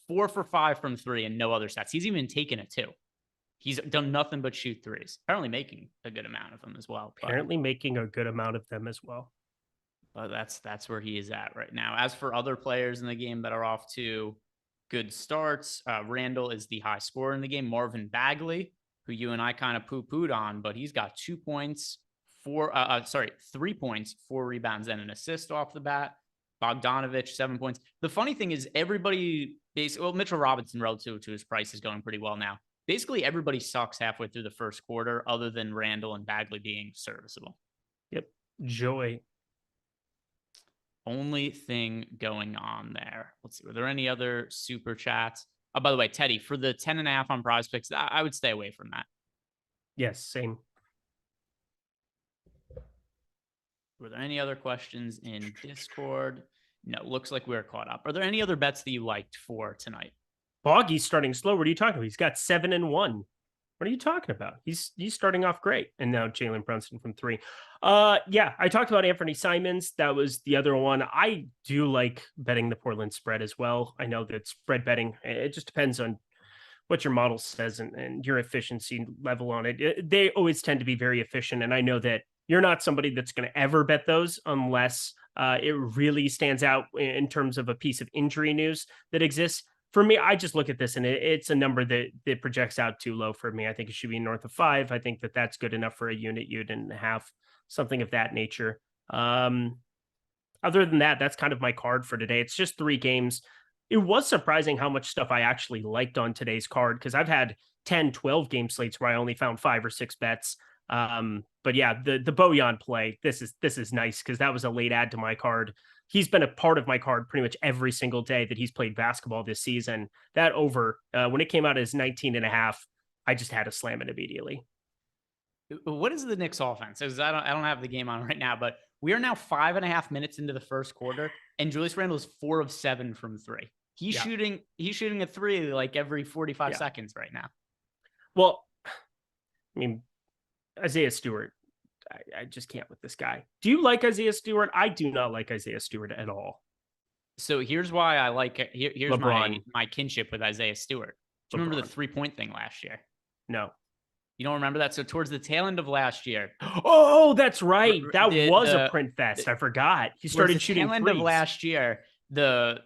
4 for 5 from 3 and no other stats. He's even taken a 2. He's done nothing but shoot threes. Apparently making a good amount of them as well. But that's where he is at right now. As for other players in the game that are off to good starts, Randle is the high scorer in the game. Marvin Bagley, who you and I kind of poo-pooed on, but he's got 2 points, 3 points, 4 rebounds, and an assist off the bat. Bogdanovich, 7 points. The funny thing is everybody Mitchell Robinson relative to his price is going pretty well now. Basically, everybody sucks halfway through the first quarter other than Randle and Bagley being serviceable. Yep. Joy. Only thing going on there. Let's see. Were there any other super chats? Oh, by the way, Teddy, for the 10.5 on Prize Picks, I would stay away from that. Yes, same. Were there any other questions in Discord? No, looks like we're caught up. Are there any other bets that you liked for tonight? Boggy's starting slow. What are you talking about? He's got 7 and 1. What are you talking about? He's starting off great. And now Jalen Brunson from 3. Yeah, I talked about Anthony Simons. That was the other one. I do like betting the Portland spread as well. I know that spread betting, it just depends on what your model says and your efficiency level on it. They always tend to be very efficient. And I know that you're not somebody that's going to ever bet those unless it really stands out in terms of a piece of injury news that exists. For me, I just look at this and it's a number that projects out too low for me. I think it should be north of 5. I think that's good enough for a unit and have something of that nature. Other than that, that's kind of my card for today. It's just 3 games. It was surprising how much stuff I actually liked on today's card because I've had 10, 12 game slates where I only found 5 or 6 bets. But yeah, the Bojan play, this is nice because that was a late add to my card. He's been a part of my card pretty much every single day that he's played basketball this season. That over, when it came out as 19.5, I just had to slam it immediately. What is the Knicks offense? Because I don't have the game on right now, but we are now 5.5 minutes into the first quarter, and Julius Randle is 4 of 7 from 3. He's shooting a 3 like every 45 seconds right now. Well, I mean, Isaiah Stewart, I just can't with this guy. Do you like Isaiah Stewart? I do not like Isaiah Stewart at all. So here's why I like it. Here's my kinship with Isaiah Stewart. Do you remember the 3-point thing last year? No. You don't remember that? So towards the tail end of last year. Oh, that's right. That was a print fest. I forgot. He started shooting tail end of last year. The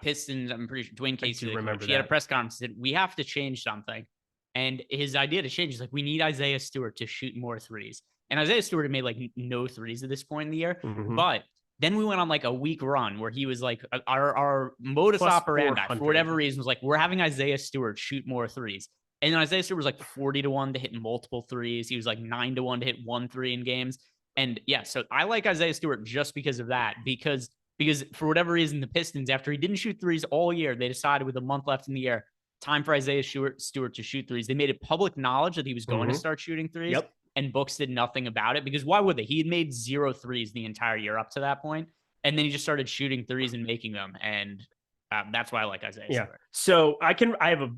Pistons, I'm pretty sure Dwayne Casey, he had a press conference, said, we have to change something. And his idea to change is like, we need Isaiah Stewart to shoot more threes. And Isaiah Stewart had made like no threes at this point in the year. Mm-hmm. But then we went on like a week run where he was like, our modus operandi for whatever reason was like, we're having Isaiah Stewart shoot more threes. And then Isaiah Stewart was like 40-1 to hit multiple threes. He was like 9-1 to hit 1 3 in games. And yeah, so I like Isaiah Stewart just because of that, because for whatever reason, the Pistons, after he didn't shoot threes all year, they decided with a month left in the year, time for Isaiah Stewart to shoot threes. They made it public knowledge that he was going to start shooting threes. Yep. And books did nothing about it because why would they? He had made 0 threes the entire year up to that point. And then he just started shooting threes and making them. And that's why I like Isaiah Stewart. So I have a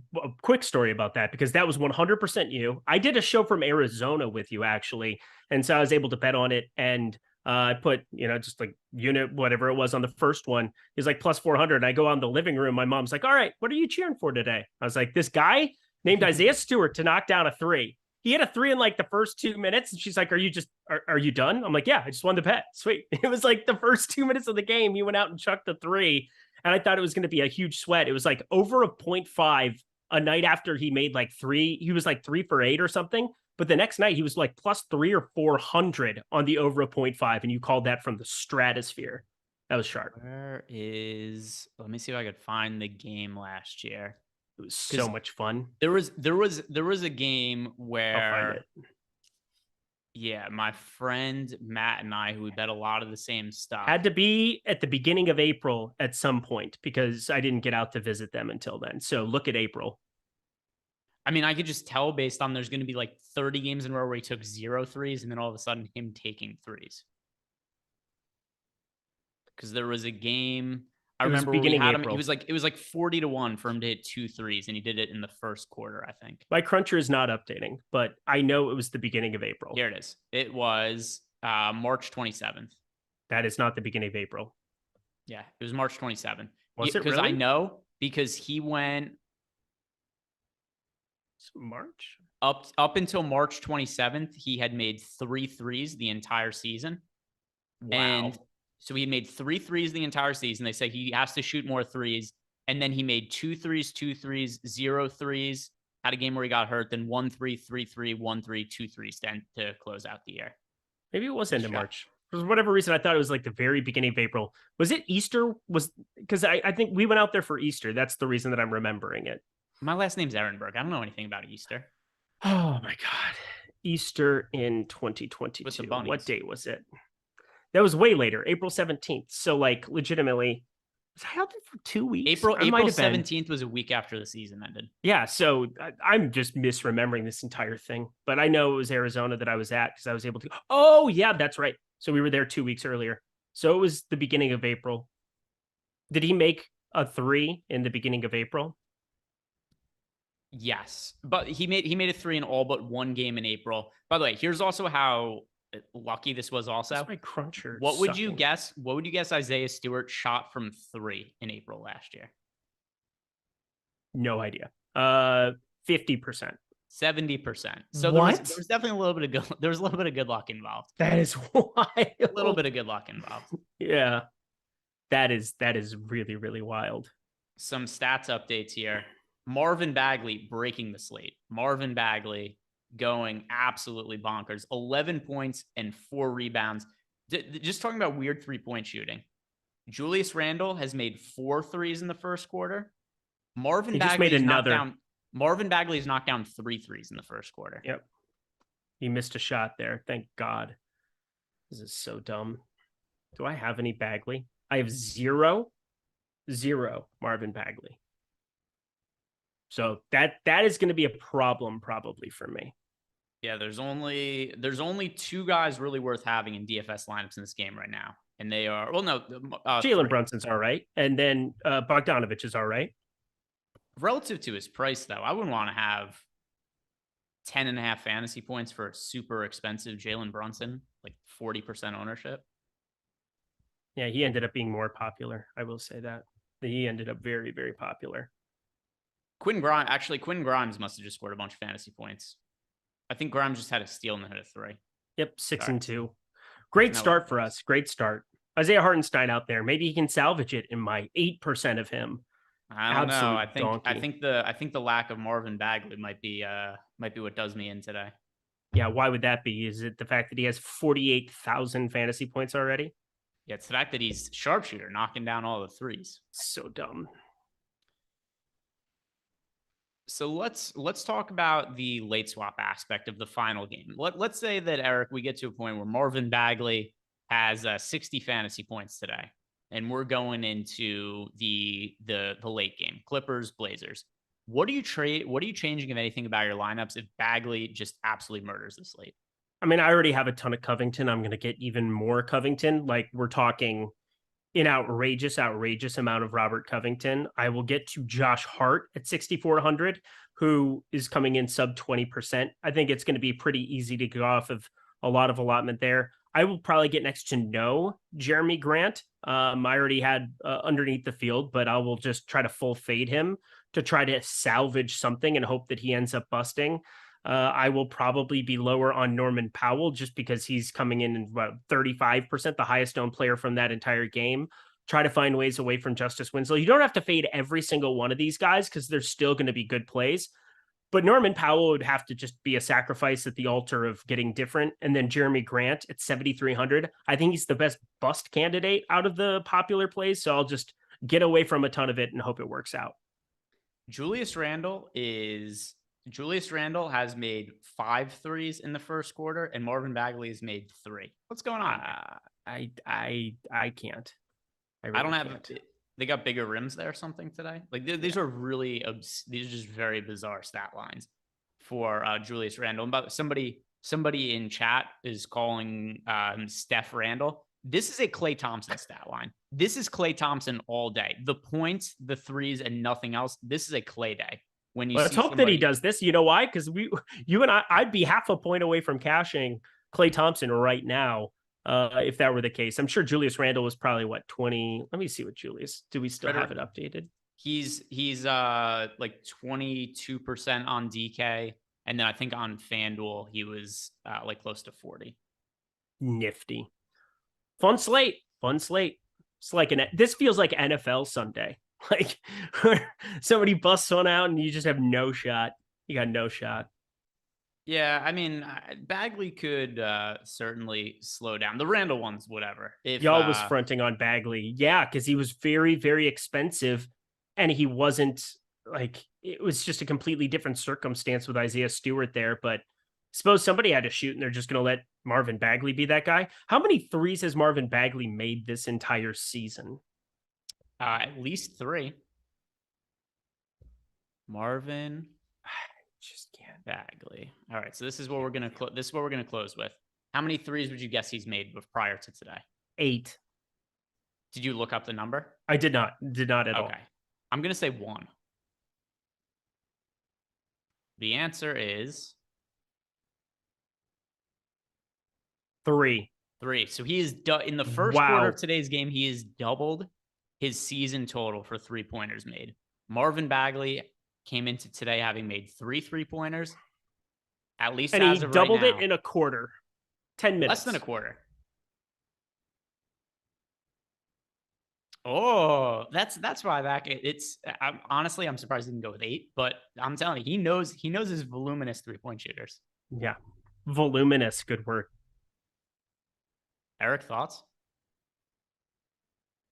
quick story about that because that was 100% you. I did a show from Arizona with you actually. And so I was able to bet on it. And I put, just like unit, whatever it was on the first one. He's like plus 400. And I go out in the living room. My mom's like, all right, what are you cheering for today? I was like, this guy named Isaiah Stewart to knock down a 3. He had a 3 in like the first 2 minutes. And she's like, are you done? I'm like, yeah, I just won the bet. Sweet. It was like the first 2 minutes of the game. He went out and chucked a 3. And I thought it was going to be a huge sweat. It was like over a 0.5 a night after he made like 3. He was like 3 for 8 or something. But the next night he was like plus 300 or 400 on the over a 0.5. And you called that from the stratosphere. That was sharp. Let me see if I could find the game last year. It was so much fun. There was a game where I'll find it. Yeah, my friend Matt and I, who we bet a lot of the same stuff. Had to be at the beginning of April at some point because I didn't get out to visit them until then. So look at April. I mean, I could just tell based on there's going to be like 30 games in a row where he took 0 threes and then all of a sudden him taking threes. Because there was a game I remember we had him. It was like 40-1 for him to hit 2 threes, and he did it in the first quarter, I think. My cruncher is not updating, but I know it was the beginning of April. Here it is. It was March 27th. That is not the beginning of April. Yeah, it was March 27th. Was it really? Because I know because he went March up until March 27th. He had made 3 threes the entire season. Wow. And so he made 3 threes the entire season. They say he has to shoot more threes. And then he made 2 threes, 2 threes, 0 threes. Had a game where he got hurt. Then 1 3, 3 3, 1 3, 2 3 to close out the year. Maybe it was end of March. For whatever reason, I thought it was like the very beginning of April. Was it Easter? Because I think we went out there for Easter. That's the reason that I'm remembering it. My last name's Ehrenberg. I don't know anything about Easter. Oh my God. Easter in 2022. With the bunnies. What date was it? That was way later, April 17th. So, like, legitimately, was I out there for 2 weeks? April 17th was a week after the season ended. Yeah, so I'm just misremembering this entire thing. But I know it was Arizona that I was at because I was able to. Oh, yeah, that's right. So we were there 2 weeks earlier. So it was the beginning of April. Did he make a 3 in the beginning of April? Yes, but he made a 3 in all but 1 game in April. By the way, here's also how lucky this was also. That's my cruncher. What would you guess? What would you guess Isaiah Stewart shot from 3 in April last year? No idea. 50%. 70%. So there was definitely a little bit of good. There was a little bit of good luck involved. That is wild. A little bit of good luck involved. Yeah. That is really, really wild. Some stats updates here. Marvin Bagley breaking the slate. Marvin Bagley going absolutely bonkers. 11 points and 4 rebounds. Just talking about weird 3-point shooting. Julius Randle has made 4 threes in the first quarter. Marvin Bagley's knocked down 3 threes in the first quarter. Yep. He missed a shot there. Thank God. This is so dumb. Do I have any Bagley? I have 0 Marvin Bagley. So that is going to be a problem probably for me. Yeah, there's only 2 guys really worth having in DFS lineups in this game right now. And they are, Jalen Brunson's all right. And then Bogdanovich is all right. Relative to his price, though, I wouldn't want to have 10.5 fantasy points for a super expensive Jalen Brunson, like 40% ownership. Yeah, he ended up being more popular. I will say that. He ended up very, very popular. Quinn Grimes must have just scored a bunch of fantasy points. I think Grimes just had a steal and hit a 3. Yep, 6 and 2. Great start for us. Great start. Isaiah Hartenstein out there. Maybe he can salvage it in my 8% of him. I don't know. I think the lack of Marvin Bagley might be what does me in today. Yeah, why would that be? Is it the fact that he has 48,000 fantasy points already? Yeah, it's the fact that he's sharpshooter, knocking down all the threes. So dumb. So let's talk about the late swap aspect of the final game. Let's say that, Eric, we get to a point where Marvin Bagley has 60 fantasy points today, and we're going into the late game, Clippers, Blazers. What are you changing, if anything, about your lineups if Bagley just absolutely murders this slate? I mean, I already have a ton of Covington. I'm going to get even more Covington. Like, we're talking an outrageous amount of Robert Covington. I will get to Josh Hart at 6,400, who is coming in sub 20%. I think it's going to be pretty easy to go off of a lot of allotment there. I will probably get next to no Jeremy Grant. I already had underneath the field, but I will just try to full fade him to try to salvage something and hope that he ends up busting. I will probably be lower on Norman Powell just because he's coming in about 35%, the highest owned player from that entire game. Try to find ways away from Justice Winslow. You don't have to fade every single one of these guys because there's still going to be good plays. But Norman Powell would have to just be a sacrifice at the altar of getting different. And then Jeremy Grant at 7,300. I think he's the best bust candidate out of the popular plays. So I'll just get away from a ton of it and hope it works out. Julius Randle has made 5 threes in the first quarter, and Marvin Bagley has made 3. What's going on? I can't. I don't have. They got bigger rims there or something today. Like these are really these are just very bizarre stat lines for Julius Randle. But somebody in chat is calling Steph Randle. This is a Klay Thompson stat line. This is Klay Thompson all day. The points, the threes, and nothing else. This is a Klay day. When you let's hope that he does this. You know why? Because you and I'd be half a point away from cashing Klay Thompson right now. If that were the case, I'm sure Julius Randle was probably 20. Let me see what Julius. Do we still have it updated? He's like 22% on DK, and then I think on FanDuel he was like close to 40. Nifty, fun slate. It's like this feels like NFL Sunday. Like somebody busts one out and you just have no shot. You got no shot. Yeah, I mean, Bagley could certainly slow down. The Randall ones, whatever. If y'all was fronting on Bagley, yeah, because he was very, very expensive, and he wasn't like it was just a completely different circumstance with Isaiah Stewart there. But suppose somebody had to shoot, and they're just going to let Marvin Bagley be that guy. How many threes has Marvin Bagley made this entire season? At least 3. Marvin. Just can't. Bagley. All right, so this is what we're gonna close with. How many threes would you guess he's made prior to today? 8. Did you look up the number? I did not at all. Okay, I'm gonna say 1. The answer is 3. 3. So he is in the first quarter of today's game. He has doubled his season total for 3-pointers made. Marvin Bagley came into today having made 3 3-pointers, at least, and as he of doubled right now. it in a quarter, 10 minutes, less than a quarter. Oh, that's why back. Honestly, I'm surprised he didn't go with 8, but I'm telling you, he knows his voluminous 3-point shooters. Yeah, voluminous, good word. Eric, thoughts?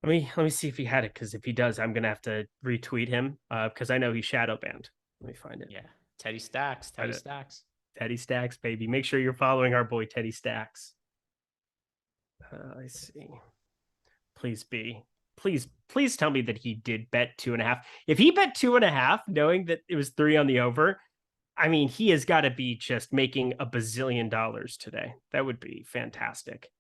Let me see if he had it, because if he does, I'm gonna have to retweet him because I know he's shadow banned. Let me find it. Yeah, Teddy Stacks, Teddy Stacks, baby. Make sure you're following our boy Teddy Stacks. I see. Please tell me that he did bet 2.5. If he bet 2.5, knowing that it was 3 on the over, I mean, he has got to be just making $1 bazillion today. That would be fantastic.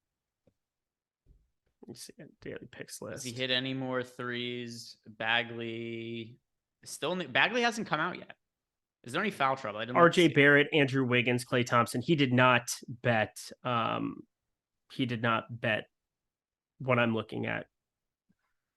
Let me see daily picks list. Has he hit any more threes? Bagley hasn't come out yet. Is there any foul trouble? RJ Barrett, Andrew Wiggins, Klay Thompson. He did not bet. He did not bet what I'm looking at.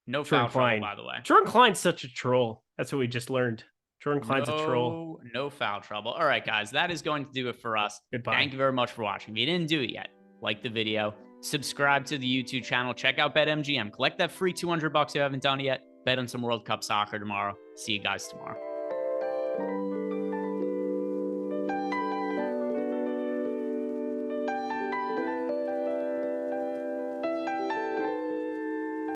No foul trouble, by the way. Jordan Klein's such a troll. That's what we just learned. Jordan Klein's a troll. No foul trouble. All right, guys, that is going to do it for us. Goodbye. Thank you very much for watching. If you didn't do it yet, like the video, subscribe to the YouTube channel, check out BetMGM, collect that free $200 if you haven't done it yet, bet on some World Cup soccer tomorrow. See you guys tomorrow.